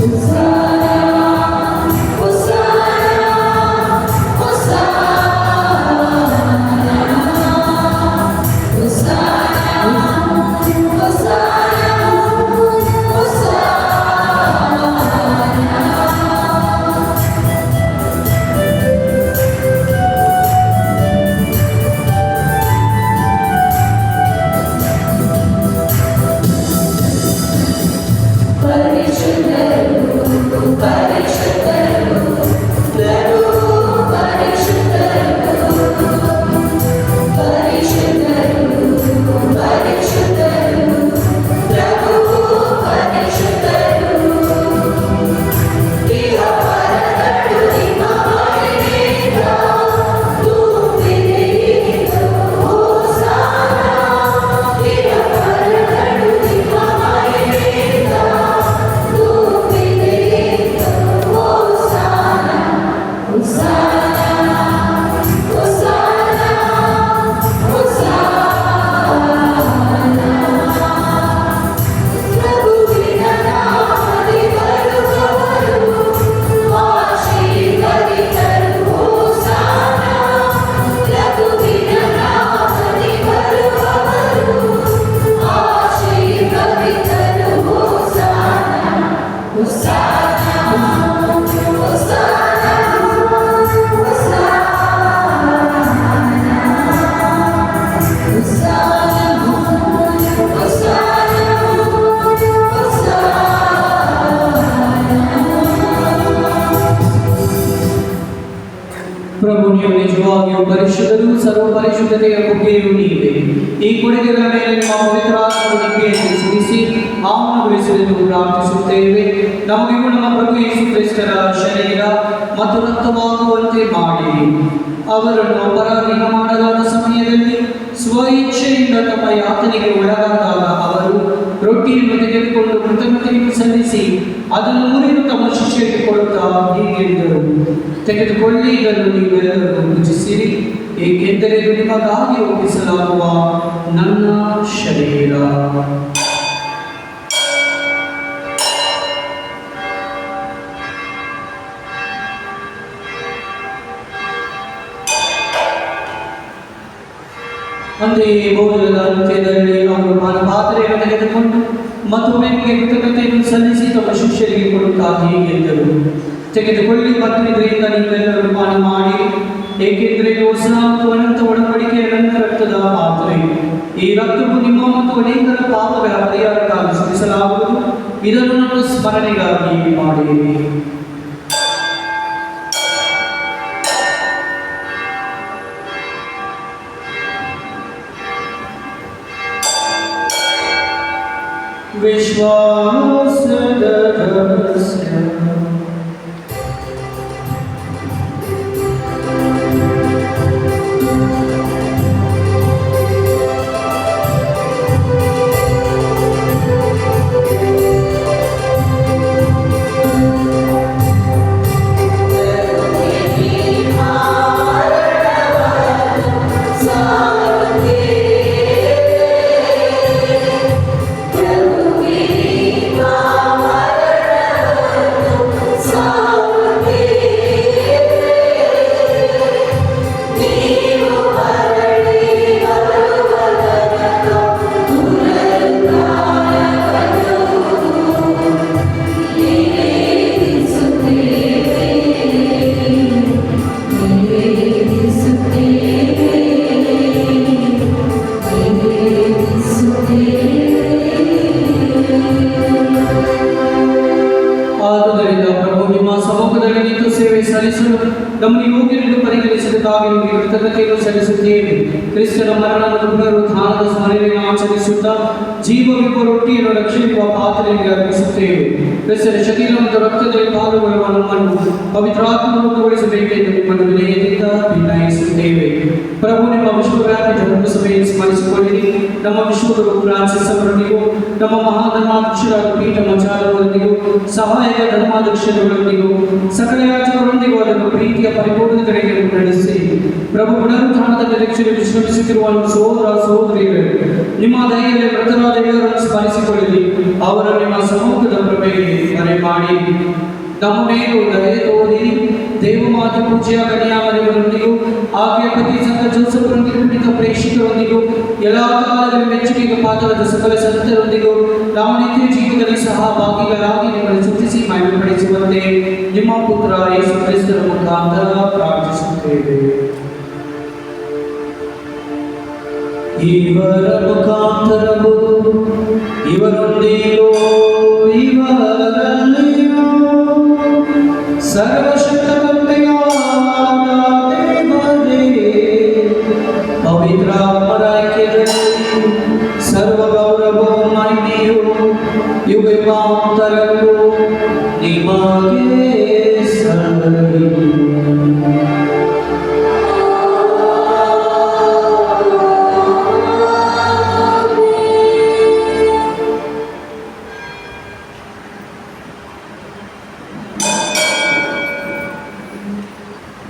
Hosanna, Hosanna, Hosanna. ಪ್ರಭು ನೀವು ನಿಜವಾಗಿಯೂ ಪರಿಶುದ್ಧರು, ಸರ್ವ ಪರಿಶುದ್ಧತೆಯ ಬುಗ್ಗೆಯೂ ನೀವೇ. ಈ ಕೊಡುಗೆಗಳ ಮೇಲೆ ನಿಮ್ಮ ಪವಿತ್ರ ಆತ್ಮನಿಕೆಯನ್ನು ಸುರಿಸಿ ಆಹ್ವಾನಗೊಳಿಸಲೆಂದು ಪ್ರಾರ್ಥಿಸುತ್ತೇವೆ. ನಮಗಿಗೂ ನಮ್ಮ ಪ್ರಭು ಯೇಸು ಕ್ರಿಸ್ತರ ಶರೀರ ಮತ್ತು ರಕ್ತವಾಗುವಂತೆ ಮಾಡಿ ಅವರನ್ನು ಅಪರಾಧೀನ ಮಾಡಲಾದ ಸಮಯದಲ್ಲಿ ಸ್ವಇಚ್ಛೆಯಿಂದ ತಮ್ಮ ಯಾತನೆಗೆ ಒಳಗಾದಾಗ ಅವರು ರೊಟ್ಟಿಯನ್ನು ತೆಗೆದುಕೊಂಡು ಕೃತಜ್ಞತೆಯನ್ನು ಸಲ್ಲಿಸಿ ಅದನ್ನು ಮುರಿದು ತಮ್ಮ ಶಿಷ್ಯರಿಗೆ ಕೊಡುತ್ತಾ ಹೀಗೆಂದರು, ತೆಗೆದುಕೊಳ್ಳಿ, ಇದನ್ನು ನೀವೆಲ್ಲರೂ ಭುಜಿಸಿರಿ, ಏಕೆಂದರೆ ಇದು ನಿಮಗಾಗಿ ಒಪ್ಪಿಸಲಾಗುವ ನನ್ನ ಶರೀರ. ಅಂತೆಯೇ ಭೋಜನದ ಅಂತ್ಯದಲ್ಲಿ ಅವರು ಪಾನಪಾತ್ರೆಯನ್ನು ತೆಗೆದುಕೊಂಡು ಮತ್ತೊಮ್ಮೆ ಕೃತಜ್ಞತೆಯನ್ನು ಸಲ್ಲಿಸಿ ತಮ್ಮ ಶಿಷ್ಯರಿಗೆ ಕೊಡುತ್ತಾ ಹೀಗೆಂದರು, ತೆಗೆದುಕೊಳ್ಳಿ ಮತ್ತು ಇದರಿಂದ ನೀವೆಲ್ಲರೂ ಪಾನ ಮಾಡಿ, ಏಕೆಂದರೆ ಹೊಸ ಮತ್ತು ಅನಂತ ಒಡಂಬಡಿಕೆಯ ನನ್ನ ರಕ್ತದ ಪಾತ್ರೆ. ಈ ರಕ್ತವು ನಿಮ್ಮ ಮತ್ತು ಅನೇಕರ ಪಾಪಗಳ ಪರಿಹಾರಕ್ಕಾಗಿ ಸುರಿಸಲಾಗುವುದು. ಇದನ್ನು ನನ್ನ ಸ್ಮರಣೆಗಾಗಿ ಮಾಡಿರಿ. ವಿಶ್ವಾಸದ ರಹಸ್ಯ. ನಮ್ಮನ್ನು ಯೋಗ್ಯರೆಂದು ಪರಿಗಣಿಸಿದ್ದಕ್ಕಾಗಿ ನಿಮಗೆ ಕೃತಜ್ಞತೆಯನ್ನು ಸಲ್ಲಿಸುತ್ತೇವೆ. ಕ್ರಿಸ್ತನ ಮರಣ ಮತ್ತು ಪುನರುತ್ಥಾನದ ಸ್ಮರಣೆಯನ್ನು ಆಚರಿಸುತ್ತಾ ಜೀವ ವಿಭವ ರೊಟ್ಟಿಯನ್ನು ರಕ್ಷಿಸುವ ಪಾತ್ರೆಗೆ ಅರ್ಪಿಸುತ್ತೇವೆ. ಕ್ರಿಸ್ತನ ಶರೀರ ಮತ್ತು ರಕ್ತದಲ್ಲಿ ಪಾಲುಗೊಳ್ಳುವ ನಮ್ಮನ್ನು ಪವಿತ್ರಾತ್ಮಗೊಳಿಸಬೇಕೆಂದು ನಿಮ್ಮನ್ನು ವಿನಯದಿಂದ ವಿನಯಿಸುತ್ತೇವೆ. ಪ್ರಭು, ನಿಮ್ಮ ವಿಶ್ವವ್ಯಾಪಿ ಧರ್ಮಸಭೆಯನ್ನು ಸ್ಮರಿಸಿಕೊಳ್ಳಿರಿ. ನಮ್ಮ ವಿಶ್ವಗುರು ಫ್ರಾನ್ಸಿಸ್ ಅವರೊಂದಿಗೂ, ನಮ್ಮ ಮಹಾಧರ್ಮಾಧ್ಯಕ್ಷರಾದ ಪೀಠ ಮಚಾರವರೊಂದಿಗೂ, ಸಹಾಯಕ ಧರ್ಮಾಧ್ಯಕ್ಷರೊಂದಿಗೂ, ಸಕಲ ಯಾಜಕರೊಂದಿಗೂ ಅದನ್ನು ಪ್ರೀತಿಯ ಪರಿಪೂರ್ಣತೆಗೆ ನಡೆಸಿ. ಪ್ರಭು, ಪುನರುತ್ಥಾನದ ನಿರೀಕ್ಷೆಗೆ ವಿಶ್ರಮಿಸುತ್ತಿರುವ ಸಹೋದರ ಸಹೋದರಿಯರು, ನಿಮ್ಮ ದಯೆಯಲ್ಲಿ ಮೃತರಾದ ಇವರನ್ನು ಸ್ಮರಿಸಿಕೊಳ್ಳಿರಿ. ಅವರು ನಿಮ್ಮ ಸಮ್ಮುಖದ ಪ್ರಭೆಗೆ ಮರೆ ಮಾಡಿ ನಮ್ಮ ಮೇಲೂ ದಯೆ ತೋರಿರಿ. ದೇವಮಾತೆ ಪೂಜ್ಯ ಕನ್ಯಾಮರಿಯವರೊಂದಿಗೂ, ಆಕೆಯ ಪತಿ ಸಂತ ಜೋಸಫರೊಂದಿಗೂ, ಪೀಡಿತ ಪ್ರೇಕ್ಷಕರೊಂದಿಗೂ, ಎಲ್ಲ ಕಾಲದಲ್ಲಿ ಮೆಚ್ಚುಗೆಗೆ ಪಾತ್ರರಾದ ಸಕಲ ಸಂತರೊಂದಿಗೂ ನಾವು ನಿತ್ಯ ಜೀವನದಲ್ಲಿ ಸಹಭಾಗಿಗಳಾಗಿ ನಿಮ್ಮನ್ನು ಸ್ತುತಿಸಿ ಮಹಿಮೆಪಡಿಸುವಂತೆ ನಿಮ್ಮ ಪುತ್ರ ಯೇಸು ಕ್ರಿಸ್ತರ ಮುಖಾಂತರ ಪ್ರಾರ್ಥಿಸುತ್ತೇವೆ. ಇವರ ಮುಖಾಂತರವು ಇವರೊಂದಿಗೂ ಇವರಲ್ಲಿಯೂ ಸರ್ವಶಕ್ತ ತಂದೆಯಾದ ದೇವರೇ, ಪವಿತ್ರಾತ್ಮರ ಐಕ್ಯದಲ್ಲಿ ಸರ್ವ ಗೌರವವು ಮಹಿಮೆಯು ಯುಗಾಂತರಕ್ಕೂ ನಿಮಗೆ ಸಲ್ಲಲಿ.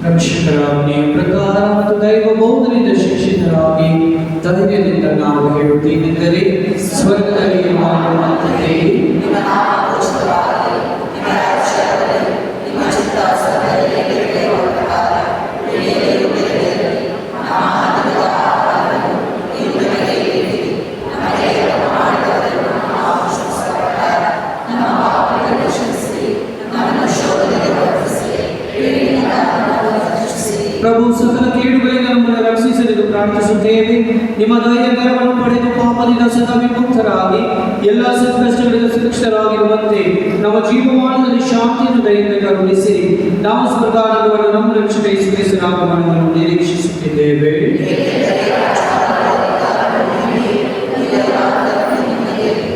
ರಕ್ಷಕರಾಗಿ ಪ್ರಕಾರ ಮತ್ತು ದೈವ ಬೋಧನೆಯಿಂದ ಶಿಕ್ಷಿತರಾಗಿ ಧೈರ್ಯದಿಂದ ನಾವು ಹೇಳುತ್ತೇನೆಂದರೆ, ಸ್ವರ್ಗದಲ್ಲಿ ಮಾಡುವ ತಂದೆ, ನಿಮ್ಮ ನಾಮ ಪೂಜಿತವಾಗಲಿ, ನಿಮ್ಮ ರಾಜ್ಯ ಬರಲಿ, ನಿಮ್ಮ ಚಿತ್ತ ಸ್ವರ್ಗದಲ್ಲಿ ನೆರವೇರುವ ಪ್ರಕಾರ ಭೂಮಿಯಲ್ಲಿಯೂ ನೆರವೇರಲಿ. ನಮ್ಮ ಅನುದಿನದ ಆಹಾರವನ್ನು ಇಂದು ನಮಗೆ ನೀಡಿರಿ. ನಮಗೆ ತಪ್ಪು ಮಾಡಿದವರನ್ನು ನಾವು ಕ್ಷಮಿಸುವ ಪ್ರಕಾರ ನಮ್ಮ ಪಾಪಗಳನ್ನು ಕ್ಷಮಿಸಿರಿ. ನಮ್ಮನ್ನು ಶೋಧನೆಗೆ ಒಳಪಡಿಸಿರಿ, ಕೇಡಿನಿಂದ ನಮ್ಮನ್ನು ರಕ್ಷಿಸಿರಿ. ಪ್ರಭು, ಸಕಲ ಕೇಡುಗಳಿಂದ ನಮ್ಮನ್ನು ರಕ್ಷಿಸಲೆಂದು ಪ್ರಾರ್ಥಿಸುತ್ತೇವೆ. ನಿಮ್ಮ ದಯೆಯನ್ನು ಪಡೆದು ಪಾಪದಿಂದ ಸದಾ ವಿಮುಕ್ತರಾಗಿ ಎಲ್ಲ ಸಂಕಷ್ಟಗಳಿಂದ ಸುರಕ್ಷಿತರಾಗಿರುವಂತೆ ನಮ್ಮ ಜೀವಮಾನದಲ್ಲಿ ಶಾಂತಿಯನ್ನು ದಯೆಯಿಂದ ಕರುಣಿಸಿರಿ. ನಾವು ಸ್ವರ್ಗಾನಂದವನ್ನು ನಮ್ಮ ರಕ್ಷಕ ಯೇಸು ಕ್ರಿಸ್ತನ ಆಗಮನವನ್ನು ನಿರೀಕ್ಷಿಸುತ್ತಿದ್ದೇವೆ.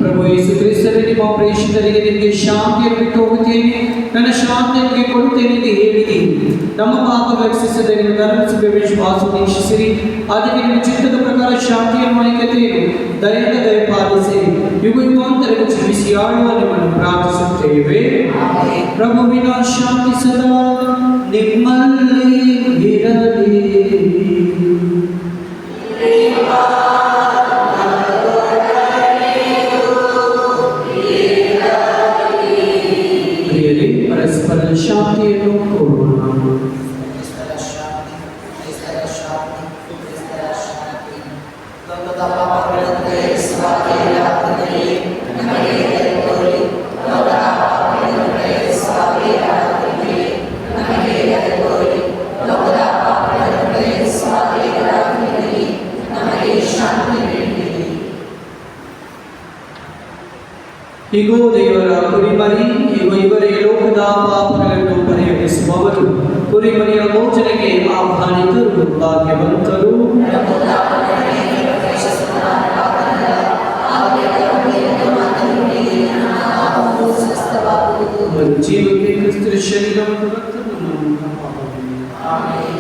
ಪ್ರಭು ಯೇಸು ಕ್ರಿಸ್ತರೇ, ನಿಮ್ಮ ಪ್ರೇಷಿತರಿಗೆ ನಿಮಗೆ ಶಾಂತಿಯನ್ನು ಬಿಟ್ಟು ಹೋಗುತ್ತೇನೆ, ನನ್ನ ಶಾಂತಿಯನ್ನು ಕೊಡುತ್ತೇನೆ ಎಂದು ಹೇಳಿದ್ದೀರಿ. ನಮ್ಮ ಪಾಪಗಳು ರಕ್ಷಿಸದೆ ನಿಮ್ಮ ಧರ್ಮಸಭೆ ವಿಶ್ವಾಸ ವೀಕ್ಷಿಸಿರಿ. ಅದಕ್ಕೆ ನಿಮ್ಮ ಚಿತ್ತದ ಪ್ರಕಾರ ಶಾಂತಿಯನ್ನು ಐಕ್ಯತೆಯನ್ನು ದಯೆಯಿಂದ ದಯಪಾಲಿಸಿರಿ. ಯುಗ ಯುಗಾಂತರಕ್ಕೆ ಜೀವಿಸಿ ಆಳುವ ನಿಮ್ಮನ್ನು ಪ್ರಾರ್ಥಿಸುತ್ತೇವೆ. ಪ್ರಭುವಿನ ಶಾಂತಿ ಸದಾ ನಿಮ್ಮಲ್ಲಿ ಇರಲಿ. ಪ್ರಿಯರೇ, ಪರಸ್ಪರ ಶಾಂತಿಯನ್ನು ಕೋರೋಣ. ಇಗೋ ದೇವರ ಕುರಿಮರಿ, ಇಗೋ ಇವರೇ ಲೋಕದ ಪಾಪಗಳನ್ನು ಪರಿಹರಿಸುವವರು. ಕುರಿಮರಿಯ ಭೋಜನಕ್ಕೆ ಆಹ್ವಾನಿತರು ಭಾಗ್ಯವಂತರು. ಜೀವಕ್ಕೆ ಕ್ರಿಸ್ತರ ಶರೀರವನ್ನು ರಕ್ತವನ್ನು ಕಾಪಾಡಲಿ.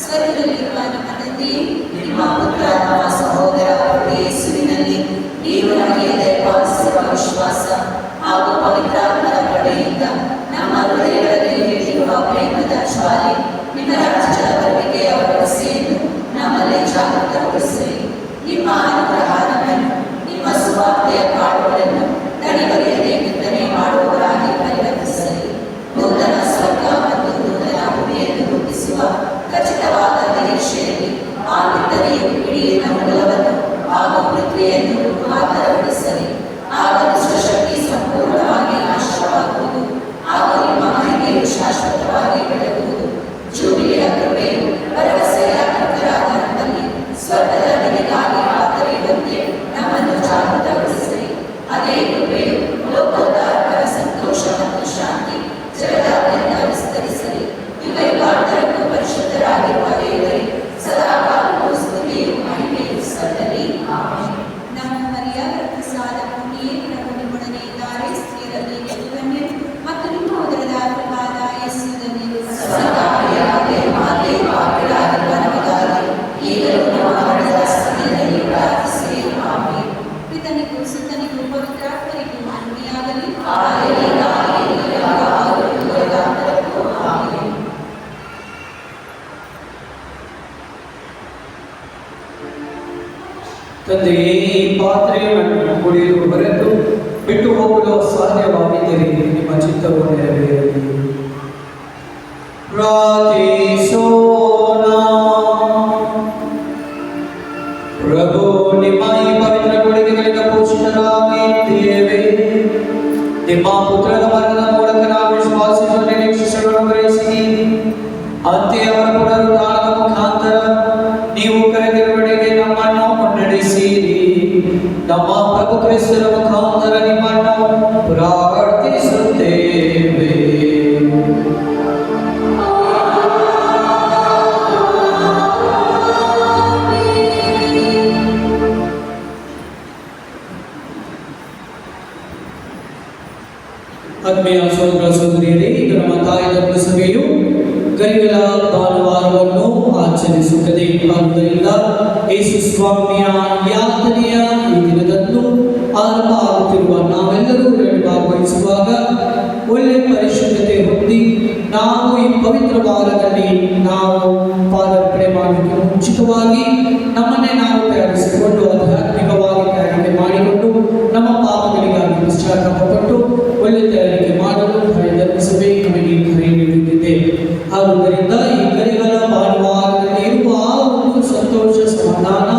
ಸ್ವರ್ಗದಲ್ಲಿರುವ ನಮ್ಮ ತಂದೆಯೇ, ನಿಮ್ಮ ಪುತ್ರ ನಮ್ಮ ಸಹೋದರ ಯೇಸುವಿನಲ್ಲಿ ನೀವು ನಮಗೆ ದಯಪಾಲಿಸಿರುವ ವಿಶ್ವಾಸ ಹಾಗೂ ಪವಿತ್ರಾತ್ಮರ ಕೃಪೆಯಿಂದ ನಮ್ಮ ಹೃದಯಗಳಲ್ಲಿ ಇಟ್ಟಿರುವ ಪ್ರೇಮದ ಜ್ವಾಲೆ ನಿಮ್ಮ ರಾಜ್ಯದ ಬರುವಿಕೆಯ ಭರವಸೆಯನ್ನು ನಮ್ಮಲ್ಲಿ ಜಾಗೃತಗೊಳಿಸಿರಿ. ನಿಮ್ಮ ಅನುಗ್ರಹವನ್ನು ನಿಮ್ಮ ಸುವಾರ್ತೆಯ ಕಾಡುಗಳನ್ನು ತಡೆಬಗೆಯದೆ ಬಿತ್ತನೆ ಮಾಡುವವರಾಗಿ ಪರಿವರ್ತಿಸಲಿ. ನೂತನ ಸ್ವರ್ಗ ಮತ್ತು ನೂತನ ಭೂಮಿಯನ್ನು ರೂಪಿಸುವ ಖಚಿತವಾದ ನಿರೀಕ್ಷೆಯಲ್ಲಿ ಆ ಬಿತ್ತನೆಯು ಇಡೀ ಮಂಡಲವನ್ನು ಹಾಗೂ ಪೃಥ್ವಿಯನ್ನು ಮಾತರಗೊಳಿಸಲಿ. ಆಗ ದುಷ್ಟಶಕ್ತಿ ಸಂಪೂರ್ಣವಾಗಿ ನಾಶವಾಗುವುದು ಹಾಗೂ ನಿಮ್ಮ ಮಹಿಮೆಯು ಶಾಶ್ವತವಾಗಿ ಬೆಳಗುವುದು. ಜೂಬಿಲಿಯ ಕೃಪೆಯು ಭರವಸೆಯ ಕರ್ತರಾದ ನಮ್ಮಲ್ಲಿ ಸ್ವರ್ಗದ ನಿಮಗಾಗಿ ಕಾತರಿಯುವಂತೆ ನಮ್ಮನ್ನು ಜಾಗೃತಗೊಳಿಸಿರಿ. ಅದೇ ಕೃಪೆಯು ಲೋಕೋದ್ಧಾರಕರ ಸಂತೋಷ ಮತ್ತು ಶಾಂತಿ ಜಗದಾದ್ಯಂತ ವಿಸ್ತರಿಸಲಿ. ಯುಗಯುಗಾಂತರಕ್ಕೂ ಪರಿಶುದ್ಧರಾಗಿರುವ ದೇವರೇ, ಸದಾಕಾಲಕ್ಕೂ ಸ್ತುತಿಯು ಮಹಿಮೆಯು ಸಲ್ಲಲಿ. ಆಮೆನ್. ನಮ್ಮ ಮರಿಯಾದ ಪ್ರಸಾದ ಪುಣ್ಯೇ ಪ್ರಭು ನಿಮ್ಮೊಡನೆ ಇದ್ದಾರೆ, ಸ್ತ್ರೀಯರಲ್ಲಿ ನೀವು ಧನ್ಯರು ಮತ್ತು ನಿಮ್ಮ ಉದರದ ಫಲವಾದ ಯೇಸು ಧನ್ಯರು. ಸದಾಕಾಲಕ್ಕೆ ಮಾತೆ ಪಾಪಿಗಳಾಗಿರುವ ನಮಗಾಗಿ ಈಗಲೂ ನಮ್ಮ ಮರಣದ ಸಮಯದಲ್ಲಿ ಪ್ರಾರ್ಥಿಸಿರಿ. ಆಮೆನ್. ಪಿತನಿಗೂ ಸುತನಿಗೂ ಪವಿತ್ರಾತ್ಮರಿಗೂ ಮಹಿಮೆಯಾಗಲಿ. ಆದಿಯಿಂದ ಈಗಲೂ ಯುಗಯುಗಾಂತರಕ್ಕೂ ಆಮೆನ್. ತಂದೆಯೇ, ಈ ಪಾತ್ರೆಯನ್ನು ಕುಡಿಯಲು ಹೊರತು ಬಿಟ್ಟು ಹೋಗಲು ಸಾಧ್ಯವಾಗಿದ್ದರೆ ನಿಮ್ಮ ಚಿತ್ತವು ನೆರವೇರಲಿ. ಪ್ರಾರ್ಥಿಸೋಣ. ಪ್ರಭು, ನಿಮ್ಮ ಈ ಪವಿತ್ರ ಕೊಡುಗೆಗಳಿಂದ ಪೋಷಿತರಾಗಿದ್ದೇವೆ. ನಿಮ್ಮ ಪುತ್ರನ ಮರಣದ ಮೂಲಕ ನಾವು ವಿಶ್ವಾಸಿಸುವ ನಿರೀಕ್ಷೆಗಳನ್ನು ಗ್ರಹಿಸಿದ್ದೀರಿ. ಅಂತೆ ಅವರ ಪುನರುತ್ಥಾನದ ಮುಖಾಂತರ ನೀವು ಕರೆದಿರುವಡೆಗೆ ನಮ್ಮನ್ನು ಮುನ್ನಡೆಸಿರಿ. ನಮ್ಮ ಪ್ರಭು ಕ್ರಿಸ್ತರ ಮುಖಾಂತರ ನಿಮ್ಮನ್ನು ಪ್ರಾರ್ಥಿಸುತ್ತೇವೆ. ಆತ್ಮೀಯ ಸಹೋದರ ಸಹೋದರಿಯರೇ, ಈಗ ನಮ್ಮ ತಾಯಿ ಧರ್ಮಸಭೆಯು ಗರಿಗಳ ಭಾನುವಾರವನ್ನು ಆಚರಿಸುತ್ತದೆ. ಆದ್ದರಿಂದ ಯೇಸು ಸ್ವಾಮಿಯ ಯಾತನೆಯ ಈ ದಿನದಂದು ಆರಂಭ ಆಗುತ್ತಿರುವ ನಾವೆಲ್ಲರೂ ಇದರಲ್ಲಿ ಭಾಗವಹಿಸುವಾಗ ಒಳ್ಳೆ ಪರಿಶುದ್ಧತೆ ಹೊಂದಿ ನಾವು ಈ ಪವಿತ್ರ ವಾರದಲ್ಲಿ ನಾವು ಪಾದಾರ್ಪಣೆ ಮಾಡಲಿಕ್ಕೆ ಮುಂಚಿತವಾಗಿ ನಮ್ಮನ್ನೇ ನಾವು ತಯಾರಿಸಿಕೊಂಡು ಆಧ್ಯಾತ್ಮಿಕವಾಗಿ ತಯಾರಿಕೆ ಮಾಡಿಕೊಂಡು ನಮ್ಮ ಪಾಪಗಳಿಗಾಗಿ ಪಶ್ಚಾತ್ತಾಪಪಟ್ಟು ಒಳ್ಳೆ ತಯಾರಿಕೆ ಮಾಡಲು ಧರ್ಮಿಸಬೇಕು ನಮಗೆ ಕರೆ ನೀಡುತ್ತಿದೆ. ಆದುದರಿಂದ ಈ ಗರಿಗಳ ಭಾನುವಾರದಲ್ಲಿ ಇರುವ ಆ ಒಂದು ಸಂತೋಷ ಸಮಾಧಾನ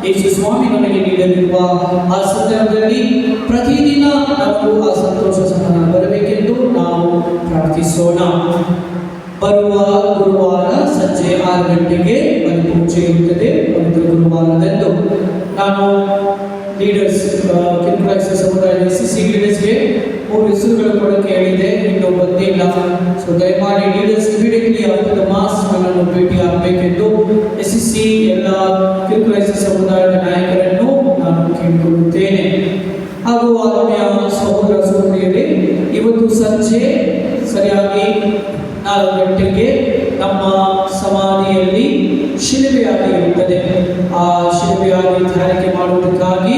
ಯೇಸು ಸ್ವಾಮಿ ನಮಗೆ ನೀಡಲಿರುವ ಆ ಸಂದರ್ಭದಲ್ಲಿ ಪ್ರತಿದಿನ ನಾವು ಆ ಸಂತೋಷ ಸಮಾಧಾನ ಬರಬೇಕೆಂದು ನಾವು ಪ್ರಾರ್ಥಿಸೋಣ. ಬರುವ ಗುರುವಾರ ಸಂಜೆ 6 ಗಂಟೆಗೆ ಪೂಜೆ ಇರುತ್ತದೆ. ಪವಿತ್ರ ಗುರುವಾರದಂದು ನಾನು ಲೀಡರ್ಸ್ ಕಿರುಕುಳ ಸಮುದಾಯದ ಸಿಸಿ ಲೀಡರ್ಸ್ಗೆ 3 ಹೆಸರುಗಳು ಕೂಡ ಕೇಳಿದೆ, ಇನ್ನೂ ಬಂದಿಲ್ಲ. ಸೊ ದಯಮಾಡಿ leaders immediately after the mass ನನ್ನನ್ನು ಭೇಟಿ ಆಗಬೇಕೆಂದು SCC ಎಲ್ಲ ಕಿರುಕುಳ ಸಮುದಾಯದ ನಾಯಕರನ್ನು ನಾನು ಕೇಳಿಕೊಳ್ಳುತ್ತೇನೆ. ಹಾಗೂ ಆತ್ಮೀಯ ಸಹೋದರ ಸಹೋದರಿಯರೇ, ಇವತ್ತು ಸಂಜೆ ಸರಿಯಾಗಿ 4 ಗಂಟೆಗೆ ನಮ್ಮ ಸಮಾಧಿಯಲ್ಲಿ ಶಿಲುಬೆಯಾಗಿ ಇರುತ್ತದೆ. ಆ ಶಿಲುಬೆಯಾಗಿ ಧಾರಣೆ ಮಾಡುವುದಕ್ಕಾಗಿ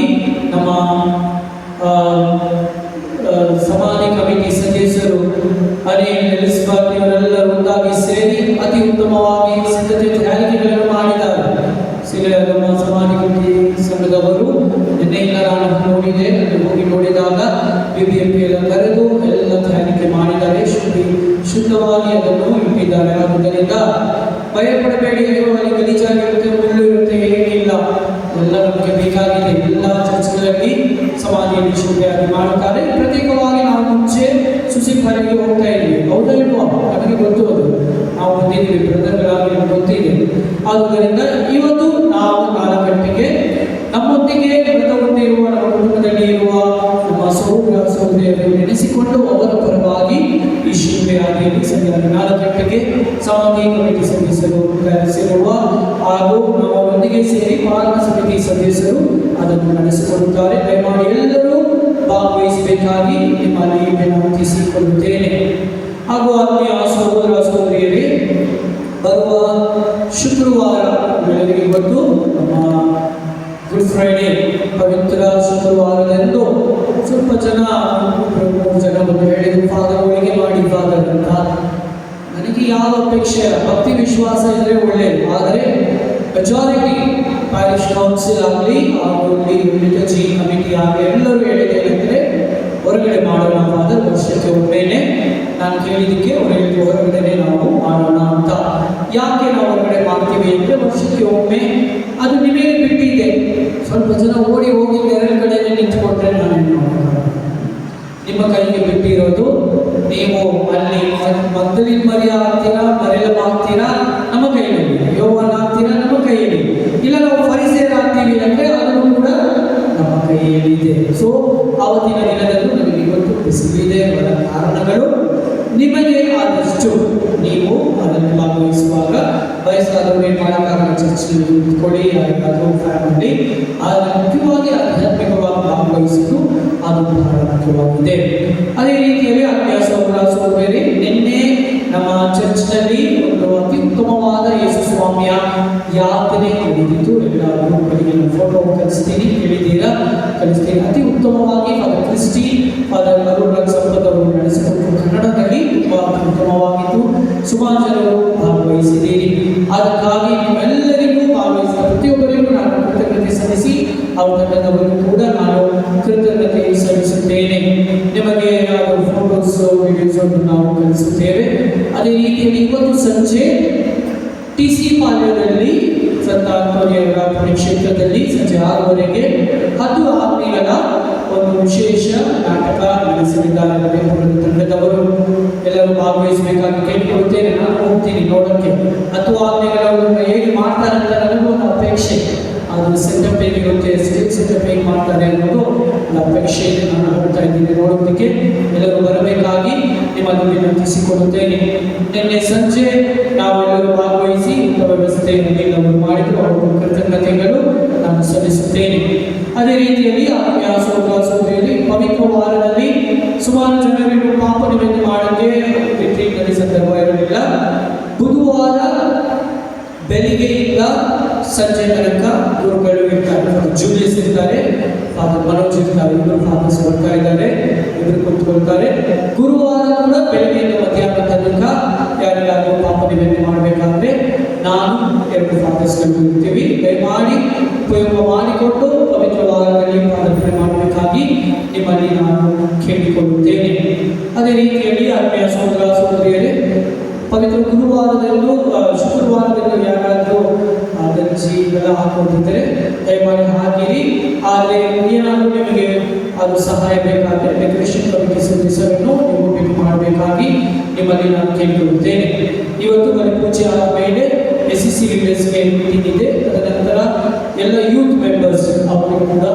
ನಮ್ಮ ಸಮಾಧಿ ಕಮಿಟಿ ಸದಸ್ಯರು ಅನಿಲ್ ಎಲಿಸ್ಬಾತ್ ಇವರೆಲ್ಲರೂ ಒಂದಾಗಿ ಸೇರಿ ಅತಿ ಉತ್ತಮವಾಗಿ ಸಿದ್ಧತೆ ತಯಾರಿಕೆಗಳನ್ನು ಮಾಡಿದ್ದಾರೆ. ನಮ್ಮ ಸಮಾಧಿ ಕಮಿಟಿ ಸಂಘದವರು ನಿನ್ನೆಯಿಂದ ನಾನು ನೋಡಿದೆ, ಹೋಗಿ ನೋಡಿದಾಗ BBMP ಎಲ್ಲ ಕರೆದು ಎಲ್ಲ ತಯಾರಿಕೆ ಮಾಡಿದ್ದಾರೆ. ಶುದ್ಧವಾಗಿ ಅದನ್ನು ಇಟ್ಟಿದ್ದಾರೆ. ಆದುದರಿಂದ ಭಯಪಡಬೇಡಿ. ಅಲ್ಲಿ ಗಲೀಜಾಗಿರುತ್ತೆ, ಮುಳ್ಳು ಇರುತ್ತೆ, ಏನಿಲ್ಲ, ಎಲ್ಲ ನಮಗೆ ಬೇಕಾಗಿದೆ. ಎಲ್ಲ ಚರ್ಚ್ಗಳಲ್ಲಿ ಸಮಾಧಿಯಲ್ಲಿ ಶುದ್ಧಿಯಾಗಿ ಮಾಡುತ್ತಾರೆ. ಪ್ರತ್ಯೇಕವಾಗಿ ನಾವು ಮುಂಚೆ ಸುಸಿಫರಿಗೆ ಹೋಗ್ತಾ ಇದ್ವಿ, ಹೌದಾ ಇಲ್ವಾ? ನಮಗೆ ಗೊತ್ತು, ಅದು ನಾವು ಬಂದಿದ್ದೀವಿ, ಬ್ರದರ್ಗಳಾಗಿ ಗೊತ್ತಿದೆ. ಆದುದರಿಂದ ಇವತ್ತು ನಾವು 4 ಗಂಟೆಗೆ ನಮ್ಮೊಂದಿಗೆ ಮೃತ ಹೊಂದಿರುವ ನಮ್ಮ ಕುಟುಂಬದಲ್ಲಿ ಇರುವ ನಮ್ಮ ಸಹೋದರ ಸಹೋದರಿಯರನ್ನು ನೆನೆಸಿಕೊಂಡು ಅವರ ಪರವಾಗಿ ಈ ಶಿಲ್ಪೆಯಾಗಿ ಸರಿಯಾಗಿ 4 ಗಂಟೆಗೆ ಸಮಾಧಿ ಕಮಿಟಿ ಸದಸ್ಯರು ತಯಾರಿಸಿರುವ ಹಾಗೂ ನಮ್ಮೊಂದಿಗೆ ಸೇರಿ ಪಾಲನಾ ಸಮಿತಿ ಸದಸ್ಯರು ಅದನ್ನು ನಡೆಸಿಕೊಡುತ್ತಾರೆ. ದಯಮಾಡಿ ಎಲ್ಲರೂ ಭಾಗವಹಿಸಬೇಕಾಗಿ ನಿಮ್ಮಲ್ಲಿ ವಿನಂತಿಸಿಕೊಳ್ಳುತ್ತೇನೆ. ಹಾಗೂ ಆತ್ಮೀಯ ಸಹೋದರ ಸಹೋದರಿಯರೇ, ಬರುವ ಶುಕ್ರವಾರ ಬೆಳಗ್ಗೆ ಇವತ್ತು ನಮ್ಮ ಗುಡ್ ಫ್ರೈಡೇ ಪವಿತ್ರ ಶುಕ್ರವಾರದಂದು ಸ್ವಲ್ಪ ಜನ 3 ಜನ ಬಂದು ಹೇಳಿದ್ರು, ಫಾದರ್ ಹೋಳಿಗೆ ಮಾಡಿ ಫಾದರ್ ಅಂತ. ನನಗೆ ಯಾವ ಅಪೇಕ್ಷೆ ಇಲ್ಲ, ಭಕ್ತಿ ವಿಶ್ವಾಸ ಇದ್ರೆ ಒಳ್ಳೆಯದು. ಆದರೆ ಮೆಜಾರಿಟಿ ಪ್ಯಾರಿಶ್ ಕೌನ್ಸಿಲ್ ಆಗಲಿ ಹಾಗೂ ಲಿಟರ್ಜಿ ಕಮಿಟಿ ಆಗಲಿ ಎಲ್ಲರೂ ಹೇಳಿದ್ದೇನೆಂದರೆ ಹೊರಗಡೆ ಮಾಡೋಣ ಫಾದರ್, ವರ್ಷಕ್ಕೆ ಒಮ್ಮೆನೆ. ನಾನು ಕೇಳಿದ್ದಕ್ಕೆ ಹೊರಗಡೆ ನಾವು ಮಾಡೋಣ ಅಂತ. ಯಾಕೆ ನಾವು ಹೊರಗಡೆ ಮಾಡ್ತೀವಿ ಅಂದರೆ ವರ್ಷಕ್ಕೆ ಒಮ್ಮೆ, ಅದು ನಿಮಗೆ ಬಿಟ್ಟಿದೆ. ಸ್ವಲ್ಪ ಜನ ಓಡಿ ಹೋಗಿ ಬೇರೆ ಕಡೆನೇ ನಿಂತ್ಕೊಂಡ್ರೆ ನಾನೇನು ಮಾಡೋಣ, ನಿಮ್ಮ ಕೈಗೆ ಬಿಟ್ಟಿರೋದು. ನೀವು ಅಲ್ಲಿ ಮಗ್ದಲಿನ ಮರಿಯ ಆಗ್ತೀರಾ, ಮರೆಯಲ ಆಗ್ತೀರಾ, ನಮ್ಮ ಕೈಯಲ್ಲಿ. ಯೋವನ ಆಗ್ತೀರಾ, ನಮ್ಮ ಕೈಯಲ್ಲಿ. ಇಲ್ಲ ನಾವು ಫರಿಸೇರ ಆಗ್ತೀವಿ ಅಂದರೆ ಅದನ್ನು ಕೂಡ ನಮ್ಮ ಕೈಯಲ್ಲಿದೆ. ಸೊ ಆವತ್ತಿನ ದಿನದಲ್ಲೂ ನಮಗೆ ಇವತ್ತು ಬಿಸಿಲಿದೆ. ಅದರ ಕಾರಣಗಳು ನಿಮಗೆ ಆದಷ್ಟು ನೀವು ಅದನ್ನು ಭಾಗವಹಿಸುವಾಗ ವಯಸ್ಸಾದವರು ಏನು ಮಾಡೋಕ್ಕಾಗಲ್ಲ, ಚರ್ಚ್ನಲ್ಲಿ ಕೂತ್ಕೊಳ್ಳಿ, ಯಾರಿಗಾದರೂ ಫ್ಯಾಮಿಲಿ. ಆದರೆ ಮುಖ್ಯವಾಗಿ ಆಧ್ಯಾತ್ಮಿಕವಾಗಿ ಭಾಗವಹಿಸುವುದು ಅದು ಬಹಳ ಮುಖ್ಯವಾಗಿದೆ. ಅದೇ ರೀತಿಯಲ್ಲಿ ಅಭ್ಯಾಸವೇರಿ ನಿನ್ನೆ ನಮ್ಮ ಚರ್ಚ್ನಲ್ಲಿ ಒಂದು ಅತಿ ಉತ್ತಮವಾದ ಯೇಸು ಸ್ವಾಮಿಯ ಯಾತನೆ ನಡೆದಿತ್ತು. ಎಲ್ಲ ಗ್ರೂಪ್ಗಳಿಗೆ ಫೋಟೋ ಕಳಿಸ್ತೀನಿ, ಕೇಳಿದ್ದೀರಾ? ಕಳಿಸ್ತೀನಿ. ಅತಿ ಉತ್ತಮವಾಗಿ father Christie, father Arun Sampath ಅವರು ನಡೆಸಿಕೊಂಡು ಕನ್ನಡದಲ್ಲಿ ತುಂಬ ಉತ್ತಮವಾಗಿತ್ತು. ಸುಮಾರು ಜನರು ಭಾಗವಹಿಸಿದ್ದೀರಿ. ಅದಕ್ಕಾಗಿ ನಿಮ್ಮೆಲ್ಲರಿಗೂ ಭಾಗವಹಿಸಿದ ಪ್ರತಿಯೊಬ್ಬರಿಗೂ ನಾನು ಕೃತಜ್ಞತೆ ಸಲ್ಲಿಸಿ ಅವ್ರ ತಂಡದವರಿಗೂ ಕೂಡ ನಾನು ಕೃತಜ್ಞತೆ ಸಲ್ಲಿಸುತ್ತೇನೆ. ನಿಮಗೆ ಫೋಟೋಸ್ ವಿಡಿಯೋಸ್ ಅನ್ನು ನಾವು ಕಳಿಸುತ್ತೇವೆ. ಅದೇ ರೀತಿಯಲ್ಲಿ ಇವತ್ತು ಸಂಜೆ TC ಪಾಳ್ಯದಲ್ಲಿ ಸಂತ ಆಂಟೋನಿಯವರ ಪುಣ್ಯಕ್ಷೇತ್ರದಲ್ಲಿ ಸಂಜೆ 6:30ಗೆ 10 ಆಜ್ಞೆಗಳ ಒಂದು ವಿಶೇಷ ನಾಟಕ ನಡೆಸಲಿದ್ದಾರೆ. ತಂಡದವರು ಎಲ್ಲರೂ ಭಾಗವಹಿಸಬೇಕಾಗಿ ಕೇಳಿಕೊಳ್ಳುತ್ತೇನೆ. ನಾನು ಹೋಗ್ತೀನಿ ನೋಡೋಕ್ಕೆ 10 ಆಜ್ಞೆಗಳನ್ನು ಹೇಗೆ ಮಾಡ್ತಾರೆ ಅಂತ ನನಗೂ ಒಂದು ಅಪೇಕ್ಷೆ. ಅದು ಸೆಟಪ್ ಹೇಗಿರುತ್ತೆ, ಸ್ಟೇಜ್ ಸೆಟಪ್ ಹೇಗೆ ಮಾಡ್ತಾರೆ ಅನ್ನೋದು ಒಂದು ಅಪೇಕ್ಷೆ ಇದೆ. ನಾನು ಹೋಗ್ತಾ ಇದ್ದೀನಿ ನೋಡೋದಕ್ಕೆ. ಎಲ್ಲರೂ ಬರಬೇಕಾಗಿ ನಿಮ್ಮನ್ನು ವಿನಂತಿಸಿಕೊಳ್ಳುತ್ತೇನೆ. ನಿನ್ನೆ ಸಂಜೆ ನಾವೆಲ್ಲರೂ ಭಾಗವಹಿಸಿ ವ್ಯವಸ್ಥೆಯನ್ನು ಎಲ್ಲರೂ ಮಾಡಿದ್ರು, ಅವರು ಕೃತಜ್ಞತೆಗಳು ನಾನು ಸಲ್ಲಿಸುತ್ತೇನೆ. ಅದೇ ರೀತಿಯಲ್ಲಿ ಆತ್ಮೀಯ ಸಹೋದರಿಯಲ್ಲಿ ಪವಿತ್ರ ವಾರದಲ್ಲಿ ಸುಮಾರು ಜನರಿಗೆ ಪಾಪ ನಿವೇದನೆ ಮಾಡೋಕ್ಕೆ ರಿಟ್ರೀಟ್ನಲ್ಲಿ ಸಂದರ್ಭ ಇರಲಿಲ್ಲ. ಬುಧವಾರ ಬೆಳಿಗ್ಗೆಯಿಂದ ಸಂಜೆ ತನಕ ಗುರುಗಳು ಇರ್ತಾರೆ. ಜೂಲಿಯಸ್ ಇರ್ತಾರೆ, ಫಾದರ್ ಮನೋಜ್ ಇರ್ತಾರೆ, ಇಬ್ಬರು ಫಾದರ್ಸ್ ಬರ್ತಾ ಇದ್ದಾರೆ, ಇಬ್ಬರು ಕುಳಿತುಕೊಳ್ತಾರೆ. ಗುರುವಾರ ಕೂಡ ಬೆಳಗ್ಗೆಯಿಂದ ಮಧ್ಯಾಹ್ನ ತನಕ ಯಾರಿಗಾದರೂ ಪಾಪ ನಿವೇದನೆ ಮಾಡಬೇಕಾದ್ರೆ ನಾನು 2 ಫಾದರ್ಸ್ಗಳು ಇರ್ತೀವಿ. ದಯಮಾಡಿ ಉಪಯೋಗ ಮಾಡಿಕೊಂಡು ಪವಿತ್ರ ವಾರದಲ್ಲಿ ಪ್ರಾರ್ಥನೆ ಮಾಡಬೇಕಾಗಿ ನಿಮ್ಮಲ್ಲಿ ನಾನು ಕೇಳಿಕೊಳ್ಳುತ್ತೇನೆ. ಅದೇ ರೀತಿಯಲ್ಲಿ ಆತ್ಮೀಯ ಸಹೋದರ ಸಹೋದರಿಯರೇ, ಪವಿತ್ರ ಗುರುವಾರದಲ್ಲೂ ಶುಕ್ರವಾರದಲ್ಲೂ ಯಾರಾದರೂ ಗಂಜಿ ಇವೆಲ್ಲ ಹಾಕೊಂಡಿದ್ದರೆ ದಯಮಾಡಿ ಹಾಕಿರಿ. ಆದರೆ ಏನಾದರೂ ನಿಮಗೆ ಅದು ಸಹಾಯ ಬೇಕಾದರೆ ಡೆಕೋರೇಷನ್ ಕಮಿಟಿ ಸದಸ್ಯರನ್ನು ನೀವು ಭೇಟಿ ಮಾಡಬೇಕಾಗಿ ನಿಮ್ಮಲ್ಲಿ ನಾನು ಕೇಳಿಕೊಳ್ಳುತ್ತೇನೆ. ಇವತ್ತು ಬಲಿಪೂಜೆ ಆದ ಮೇಲೆ SCC ಲೀಡರ್ಸ್ಗೆ ಮೀಟಿಂಗ್ ಇದೆ. ತದನಂತರ ಎಲ್ಲ ಯೂತ್ ಮೆಂಬರ್ಸ್ ಅವರಿಗೂ ಕೂಡ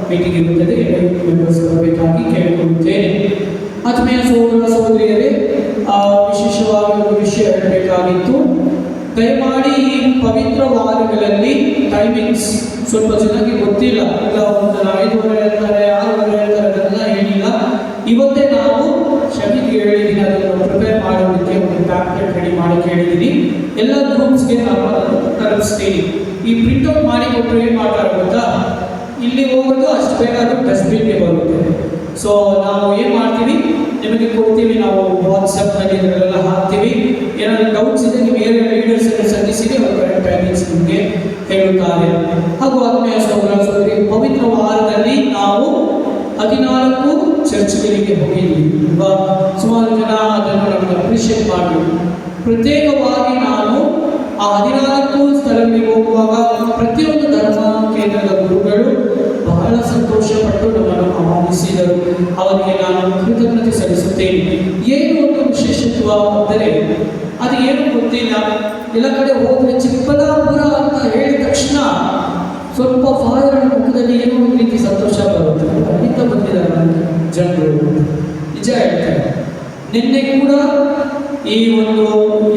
ಮೀಟಿಂಗ್ ಇರುತ್ತದೆ. ಎಲ್ಲ ಯೂತ್ ಮೆಂಬರ್ಸ್ ಬರಬೇಕಾಗಿ ಕೇಳಿಕೊಳ್ಳುತ್ತೇನೆ. ಆತ್ಮೀಯ ಸಹೋದರ ಸಹೋದರಿಯರೇ, ವಿಶೇಷವಾಗಿ ಒಂದು ವಿಷಯ ಹೇಳಬೇಕಾಗಿತ್ತು. ದಯಮಾಡಿ ಈ ಪವಿತ್ರ ವಾರಗಳಲ್ಲಿ ಟೈಮಿಂಗ್ಸ್ ಸ್ವಲ್ಪ ಜನಕ್ಕೆ ಗೊತ್ತಿಲ್ಲ. ಈಗ ಒಂದು 5:30 ಹೇಳ್ತಾರೆ, 6:30 ಹೇಳ್ತಾರೆ, ಅದೆಲ್ಲ ಏನಿಲ್ಲ. ಇವತ್ತೇ ನಾವು ಶಮಿಗೆ ಹೇಳಿದ್ದೀನಿ, ಅದನ್ನು ಪ್ರಿಪೇರ್ ಮಾಡೋದಕ್ಕೆ ಒಂದು ಪ್ಯಾಂಪ್ಲೆಟ್ ರೆಡಿ ಮಾಡಿ ಕೇಳಿದ್ದೀನಿ. ಎಲ್ಲ ಗ್ರೂಪ್ಸ್ಗೆ ನಾವು ಅದನ್ನು ತಲುಪಿಸ್ತೀನಿ. ಈ ಪ್ರಿಂಟ್ಔಟ್ ಮಾಡಿ ಕೊಟ್ಟರೆ ಏನು ಮಾಡ್ತಾರೆ ಗೊತ್ತಾ, ಇಲ್ಲಿ ಹೋಗೋದು ಅಷ್ಟು ಬೇಕಾದರೂ ಡಸ್ಟ್ಬಿನ್ಗೆ ಬರುತ್ತೆ. ಸೊ ನಾವು ಏನು ಮಾಡ್ತೀವಿ, ನಿಮಗೆ ಕೊಡ್ತೀವಿ, ನಾವು ವಾಟ್ಸಪ್ನಲ್ಲಿ ಇದರಲ್ಲೆಲ್ಲ ಹಾಕ್ತೀವಿ. ಏನಾದರೂ ಡೌಟ್ಸ್ ಇದೆ ನೀವು ಏರಿಯಾ ಲೀಡರ್ಸ್ ಸಲ್ಲಿಸಿರಿ, ಅವರು ಕರೆಕ್ಟ್ ಟೈಮಿಂಗ್ಸ್ ನಿಮಗೆ ಹೇಳುತ್ತಾರೆ. ಹಾಗೂ ಆತ್ಮೀಯ ಸಹೋದರ ಸಹೋದರಿ, ಪವಿತ್ರ ವಾರದಲ್ಲಿ ನಾವು 14 ಚರ್ಚ್ಗಳಿಗೆ ಹೋಗಿದ್ವಿ. ಸುಮಾರು ಜನ ಅದನ್ನು ನಮಗೆ ಅಪ್ರಿಷಿಯೇಟ್ ಮಾಡಿದ್ವಿ. ಪ್ರತ್ಯೇಕವಾಗಿ ನಾನು ಆ 14 ಸ್ಥಳಗಳಿಗೆ ಹೋಗುವಾಗ ಪ್ರತಿಯೊಂದು ಧರ್ಮ ಕೇಂದ್ರದ ಗುರುಗಳು ಬಹಳ ಸಂತೋಷಪಟ್ಟು ನಮ್ಮನ್ನು ಆಹ್ವಾನಿಸಿದರು. ಅವರಿಗೆ ನಾನು ಕೃತಜ್ಞತೆ ಸಲ್ಲಿಸುತ್ತೇನೆ. ಏನು ಒಂದು ವಿಶೇಷತ್ವ ಅಂದರೆ ಅದು ಏನು ಗೊತ್ತಿಲ್ಲ. ಎಲ್ಲ ಕಡೆ ಹೋದರೆ ಚಿಕ್ಕಬಳ್ಳಾಪುರ ಅಂತ ಹೇಳಿದ ತಕ್ಷಣ ಸ್ವಲ್ಪ ಫಾದರ್ ಮುಖದಲ್ಲಿ ಏನೋ ಒಂದು ರೀತಿ ಸಂತೋಷ ಬರುತ್ತೆ. ಅಲ್ಲಿಂದ ಬಂದಿದ್ದಾರೆ ಜನರು, ನಿಜ ಹೇಳ್ತಾರೆ. ನಿನ್ನೆ ಕೂಡ ಈ ಒಂದು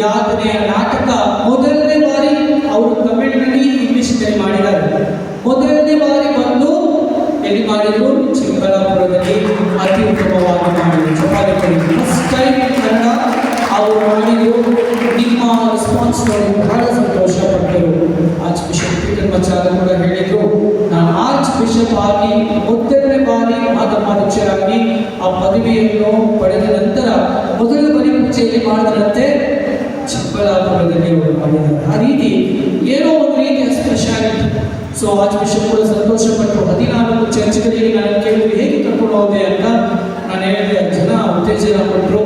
ಯಾತನೆಯ ನಾಟಕ ಮೊದಲನೇ ಬಾರಿ ಅವರು ತಮಿಳಿನಲ್ಲಿ ಇಂಗ್ಲಿಷ್ನಲ್ಲಿ ಮಾಡಿದ್ದಾರೆ. ಮೊದಲನೇ ಬಾರಿ ಬಂದು ಎಲ್ಲಿ ಮಾಡಿದ್ರು, ಚಿಕ್ಕಬಳ್ಳಾಪುರದಲ್ಲಿ ಅತಿ ಉತ್ತಮವಾಗಿ ಮಾಡಿದ್ರು. ಫಸ್ಟ್ ಟೈಮ್ ಕನ್ನಡ ಅವರು ಮಾಡಿದ್ರು. ನಿಮ್ಮ ರೆಸ್ಪಾನ್ಸ್ ನೋಡಿ ಬಹಳ ಸಂತೋಷ ಸೊ ಆರ್ಚ್ ಬಿಷಪ್ ಕೂಡ ಸಂತೋಷಪಟ್ಟು 14 ಚರ್ಚ್ಗಳಿಗೆ ನಾನು ಕೇಳಿದ್ರು ಹೇಗೆ ಕರ್ಕೊಂಡು ಹೋದೆ ಅಂತ. ನಾನು ಹೇಳಿದೆ, ಜನ ಉತ್ತೇಜನ ಕೊಟ್ಟರು,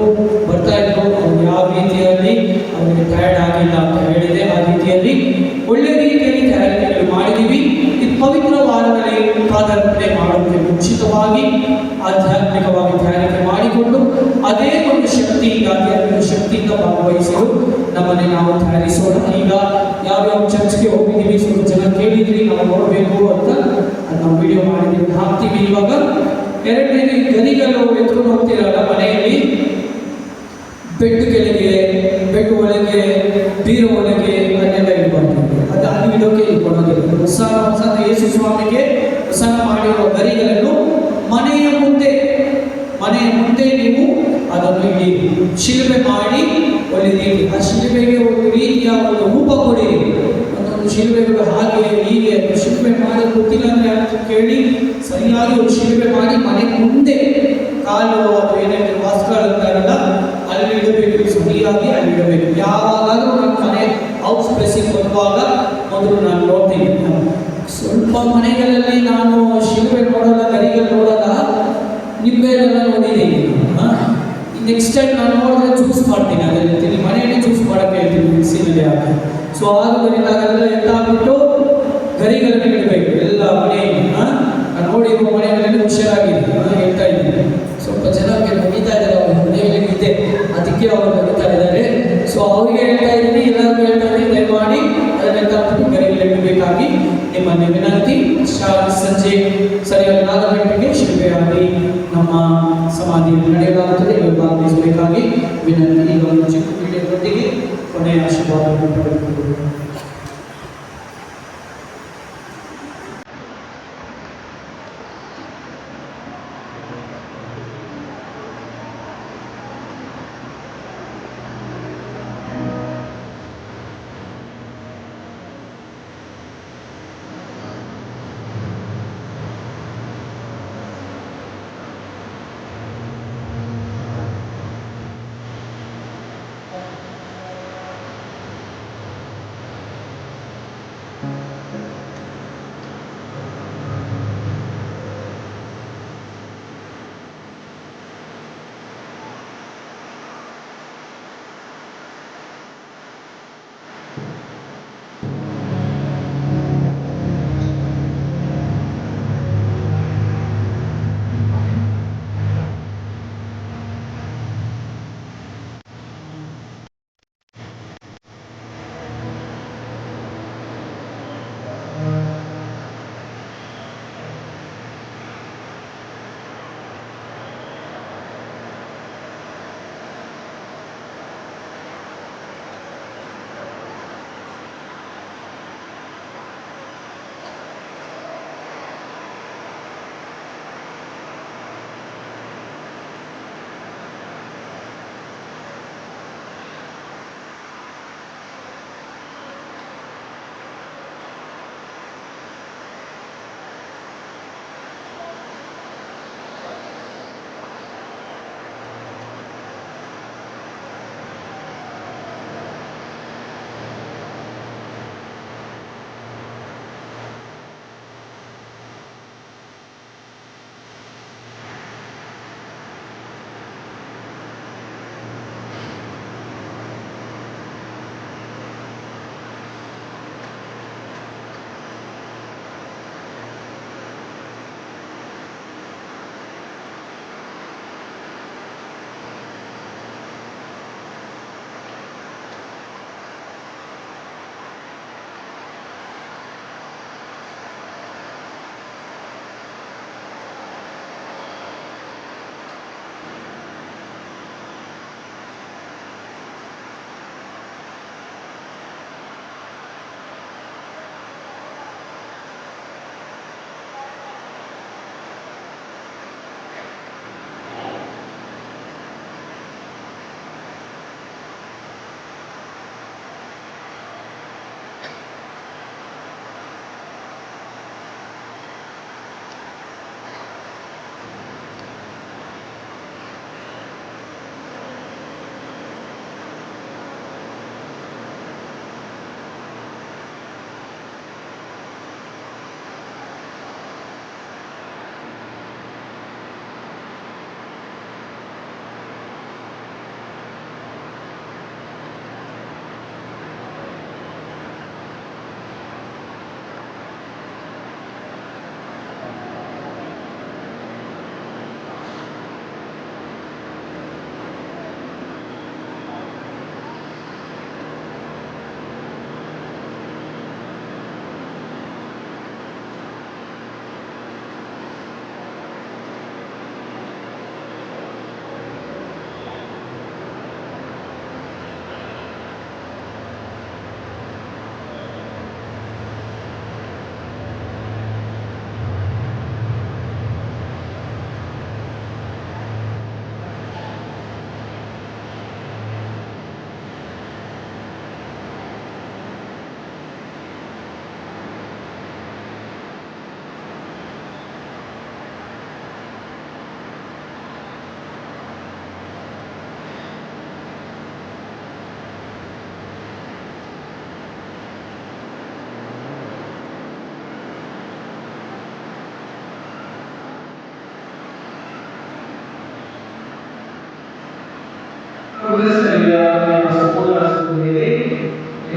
ಬರ್ತಾ ಇದ್ರು, ಅವ್ರು ಯಾವ ರೀತಿಯಲ್ಲಿ ಅವರಿಗೆ ಟಯರ್ಡ್ ಆಗಿಲ್ಲ ಅಂತ ಹೇಳಿದೆ. ಆ ರೀತಿಯಲ್ಲಿ ಒಳ್ಳೆ ರೀತಿಯಲ್ಲಿ ತಯಾರಿಕೆಗಳು ಮಾಡಿದ್ದೀವಿ. ಇದು ಪವಿತ್ರ ವಾರದಲ್ಲಿ ಪಾದಾರ್ಪಣೆ ಮಾಡೋಕ್ಕೆ ಮುಂಚಿತವಾಗಿ ಆಧ್ಯಾತ್ಮಿಕವಾಗಿ ತಯಾರಿಕೆ ಮಾಡಿಕೊಂಡು ಅದೇ ಒಂದು ಶಕ್ತಿಯಿಂದ, ಆಧ್ಯಾತ್ಮಿಕ ಶಕ್ತಿಯಿಂದ ಭಾಗವಹಿಸಲು ನಮ್ಮನ್ನೇ ನಾವು ತಯಾರಿಸೋಣ. ಈಗ ಯಾವ್ಯಾವ ಚರ್ಚ್ಗೆ ಹೋಗಿದ್ದೀವಿ, ಸ್ವಲ್ಪ ಜನ ಕೇಳಿದ್ರಿ, ನಾವು ನೋಡಬೇಕು ಅಂತ ನಾವು ವಿಡಿಯೋ ಮಾಡಿದ್ದೀವಿ, ಹಾಕ್ತೀವಿ. ಇವಾಗ ಎರಡನೇದು ಗರಿಗಳು ಎತ್ಕೊಂಡು ಹೋಗ್ತಿರಲ್ಲ ಮನೆಯಲ್ಲಿ, ಬೆಡ್ ಕೆಳಗೆ, ಬೆಡ್ ಒಳಗೆ, ಬೀರು ಒಳಗೆ ಅದನ್ನೆಲ್ಲ ಇಡಬಾರ್ದು. ಅದು ಅಲ್ಲಿ ಇಡೋಕೆ ಕೊಡೋದಿಲ್ಲ. ಹೊಸ ಯೇಸು ಸ್ವಾಮಿಗೆ ಹೊಸ ಮಾಡಿರುವ ಗರಿಗಳನ್ನು ಮನೆಯ ಮುಂದೆ ನೀವು ಅದನ್ನು ಇಡಿ, ಶಿಲುಬೆ ಮಾಡಿ ಒಳ್ಳೆದೀರಿ. ಆ ಶಿಲುಬೆಗೆ ಒಂದು ರೀತಿಯ ಒಂದು ರೂಪ ಕೊಡಿರಿ. ಒಂದೊಂದು ಶಿಲುಬೆಗಳು ಹಾಗೆ ಹೀಗೆ ಶಿಲುಬೆ ಮಾಡಿ ಗೊತ್ತಿಲ್ಲ ಅಂದರೆ ಅಂತ ಕೇಳಿ ಸರಿಯಾಗಿ ಒಂದು ಶಿಲುಬೆ ಮಾಡಿ ಮನೆ ಮುಂದೆ ಕಾಲು ಅದು ಏನಾದ್ರು ವಾಸ್ಕಗಳಂತಾರಲ್ಲ ಅಲ್ಲಿ ಇಡಬೇಕು, ಸರಿಯಾಗಿ ಅಲ್ಲಿ ಇಡಬೇಕು. ಯಾವಾಗಾದರೂ ನನ್ನ ಮನೆ ಹೌಸ್ ಪ್ಲೇಸಿಗೆ ಬರುವಾಗ ಮೊದಲು ನಾನು ನೋಡ್ತೀನಿ. ಸ್ವಲ್ಪ ಮನೆಗಳಲ್ಲಿ ನಾನು ಶಿಲುಬೆ ನೋಡಲ್ಲ, ಗರಿಗಳು ನೋಡಲ್ಲ, ನಿಂಬೆಲ್ಲ ನೋಡಿದ್ದೀನಿ. ನೆಕ್ಸ್ಟ್ ಟೈಮ್ ನಾನು ನೋಡಿದ್ರೆ ಚೂಸ್ ಮಾಡ್ತೀನಿ, ಅದೇ ರೀತಿ ಮನೆಯಲ್ಲಿ ಚೂಸ್ ಮಾಡೋಕ್ಕೆ ಹೇಳ್ತೀನಿ ಮಿಕ್ಸಿನಲ್ಲಿ ಹಾಕಿ. ಸೊ ಆಗೋದ್ರಿಂದ ಅದೆಲ್ಲ ಎತ್ತಾಗ್ಬಿಟ್ಟು ಗರಿಗಳನ್ನು ಇಡಬೇಕು ಎಲ್ಲ ಮನೆಯಲ್ಲಿ. ನಾನು ನೋಡಿರುವ ಮನೆಗಳಲ್ಲಿ ಹುಷಾರಾಗಿದೆ ಹೇಳ್ತಾ ಇದ್ದೀನಿ. ಸ್ವಲ್ಪ ಜನಕ್ಕೆ ನಡೀತಾ ಇದ್ದಾರೆ, ಅವ್ರ ಮನೆಯಲ್ಲಿ ಇದೆ, ಅದಕ್ಕೆ ಅವರು ನಡೀತಾ ಇದ್ದಾರೆ. ಸೊ ಅವ್ರಿಗೆ ಹೇಳ್ತಾ ಇದ್ದೀನಿ, ಎಲ್ಲರಿಗೂ ಹೇಳ್ತಾ ಇದ್ದೀನಿ, ದಯಮಾಡಿ ಅದನ್ನೆಲ್ಲ ಹಾಕ್ಬಿಟ್ಟು ಗರಿಗಳಿಡಬೇಕಾಗಿ ನಿಮ್ಮನ್ನು ವಿನಂತಿ. ಸಂಜೆ ಸರಿಯಾಗಿ 4 ಗಂಟೆಗೆ ಶಿಲ್ಪೆಯಾಗಿ ನಮ್ಮ ಸಮಾಧಿಯಲ್ಲಿ ನಡೆಯಲಾಗುತ್ತದೆ. ಭಾಗವಹಿಸಬೇಕಾಗಿ ವಿನಂತಿ. ಈಗ ಒಂದು ಚಿಕ್ಕ ವಿಡಿಯೋದೊಂದಿಗೆ ಕೊನೆಯ ಆಶೀರ್ವಾದವನ್ನು ಪಡೆದುಕೊಳ್ಳುವುದು. ಪುರಸ್ಕರಿಯ ಸಂಪೂರ್ಣಗೊಳಿಸುತ್ತೇವೆ.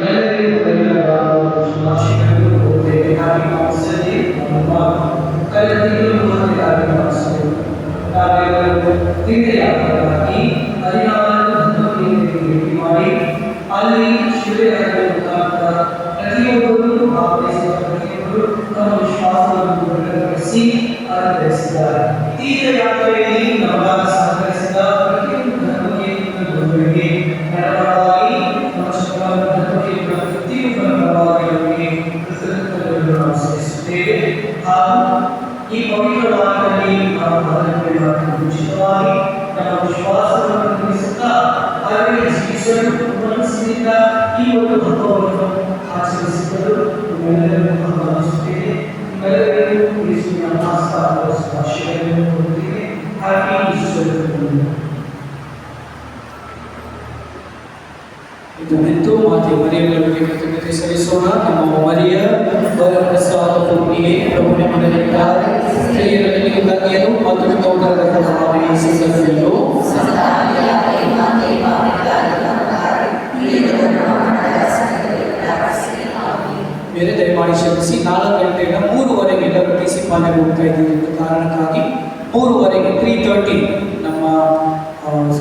ಎಲ್ಲರಿಗೂ ಧನ್ಯವಾದ ಶುಭಾಶಯಗಳು ಕೋರುತ್ತೇವೆ. ಹ್ಯಾಪಿ ಮಾಸ್ಟರ್ಡೇ. ನಮ್ಮ ಕಳೆದ ತಿಂಗಳು ಹ್ಯಾಪಿ ಮಾಸ್ಟರ್ ನಾವೆಲ್ಲರೂ ತೀರ್ಥಯಾತ್ರೆಗಾಗಿ ಹರಿನಾಮವನ್ನು ಭೇಟಿ ಮಾಡಿ ಅಲ್ಲಿ ಶಿಬಿರಗಳ ಮುಖಾಂತರ ಪ್ರತಿಯೊಬ್ಬರು ಭಾಗವಹಿಸುವ ಪ್ರತಿಯೊಬ್ಬರು ತಮ್ಮ ವಿಶ್ವಾಸವನ್ನು ದೃಢಪಡಿಸಿ ಆಚರಿಸಿದ್ದಾರೆ. ತೀರ್ಥಯಾತ್ರೆಯಲ್ಲಿ ನಮಗಾಗ ಸಹಕರಿಸಿದ ಪ್ರತಿಯೊಂದು ಧರ್ಮಕ್ಕೆ ನೆರವಾಗಿ ನಮ್ಮ ಧರ್ಮಕ್ಕೆ ಪ್ರತಿಯೊಬ್ಬರ ಪರವಾಗಿ ಕೃತಜ್ಞತೆಗಳನ್ನು ನಾವು ಸಲ್ಲಿಸುತ್ತೇವೆ. ಹಾಗೂ ಈ ಪವಿತ್ರವಾದದಲ್ಲಿ ನಾವು ಅದನ್ನು ಮುಂಚಿತವಾಗಿ ನಮ್ಮ ವಿಶ್ವಾಸವನ್ನು ತಿಳಿಸುತ್ತಾ ಹಾಗೆ ಜೀವಿಸಲು ಮನಸ್ಸಿನಿಂದ ಈ ಒಂದು ಹಬ್ಬವನ್ನು ಆಚರಿಸಿದರು ನಿಮ್ಮೆಲ್ಲರಿಗೂ ಆಹ್ವಾನಿಸುತ್ತೇನೆ. ನಿಮ್ಮೆಲ್ಲರಿಗೂ ಯೇಸುವಿನ ಆಸ್ಥಾನದ ಶುಭಾಶಯಗಳನ್ನು ಕೊಡುತ್ತೇನೆ. Happy Easter. ಇದು ನಿಂತು ಮಾತೆ ಮರಿಯಳಿಗೆ ಕೃತಜ್ಞತೆ ಸಲ್ಲಿಸೋಣ. ನಮ್ಮ ಮರಿಯ ವರಪ್ರಸಾದ ಪೂರ್ಣಿಗೆ ಪ್ರಭು ನಿಮ್ಮಲ್ಲಿದ್ದಾರೆ. ಸ್ತ್ರೀಯರಲ್ಲಿ ನೀವು ಧನ್ಯರು ಮತ್ತು ನಿಮ್ಮ ಉದರದ ಫಲವಾದ ಯೇಸು ಧನ್ಯರು. ಬೇರೆ ದಯಮಾಡಿ ಕ್ಷಮಿಸಿ. 4 ಗಂಟೆಯಿಂದ 3:15 ಎಲ್ಲರೂ ಟಿಸಿ ಪಾಲನೆಗೆ ಹೋಗ್ತಾ ಇದ್ದೀವಿ ಎಂಬ ಕಾರಣಕ್ಕಾಗಿ 3:15 3:30 ನಮ್ಮ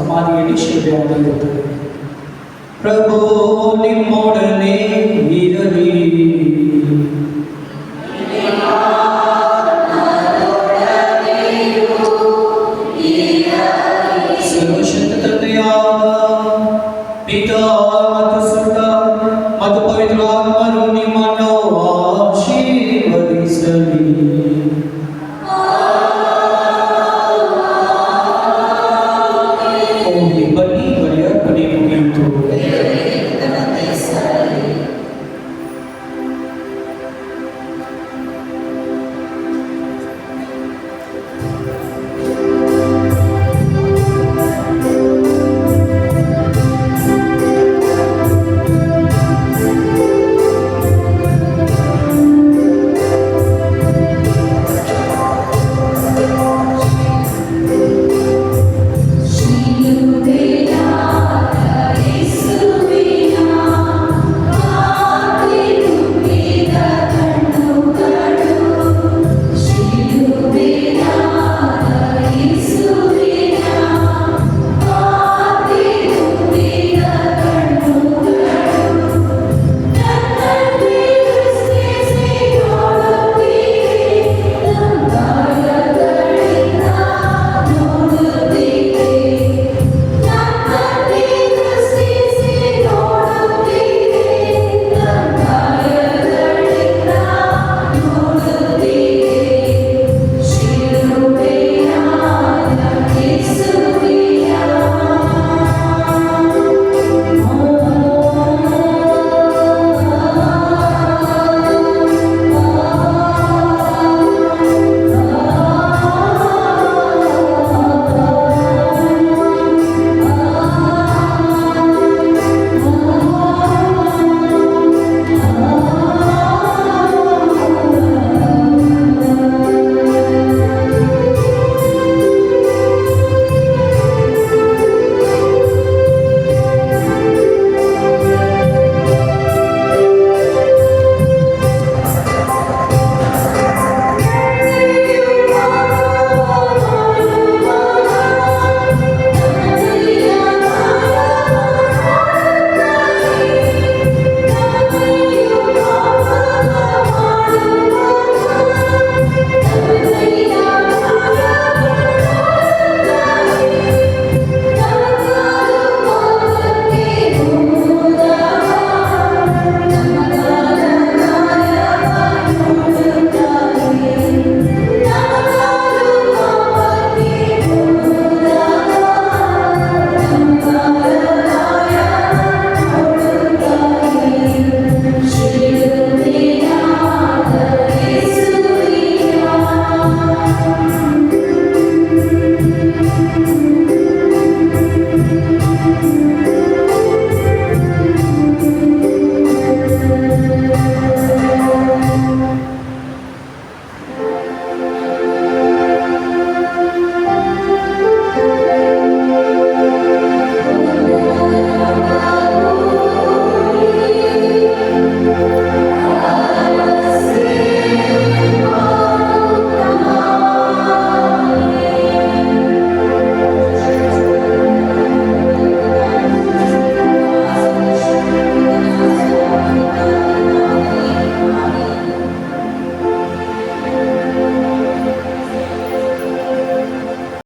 ಸಮಾಧಿಯಲ್ಲಿ ಶಿಬಿರವಾಗಿರುತ್ತದೆ. ಪ್ರಭು ನಿಮ್ಮೊಡನೆ ಇರಲಿ.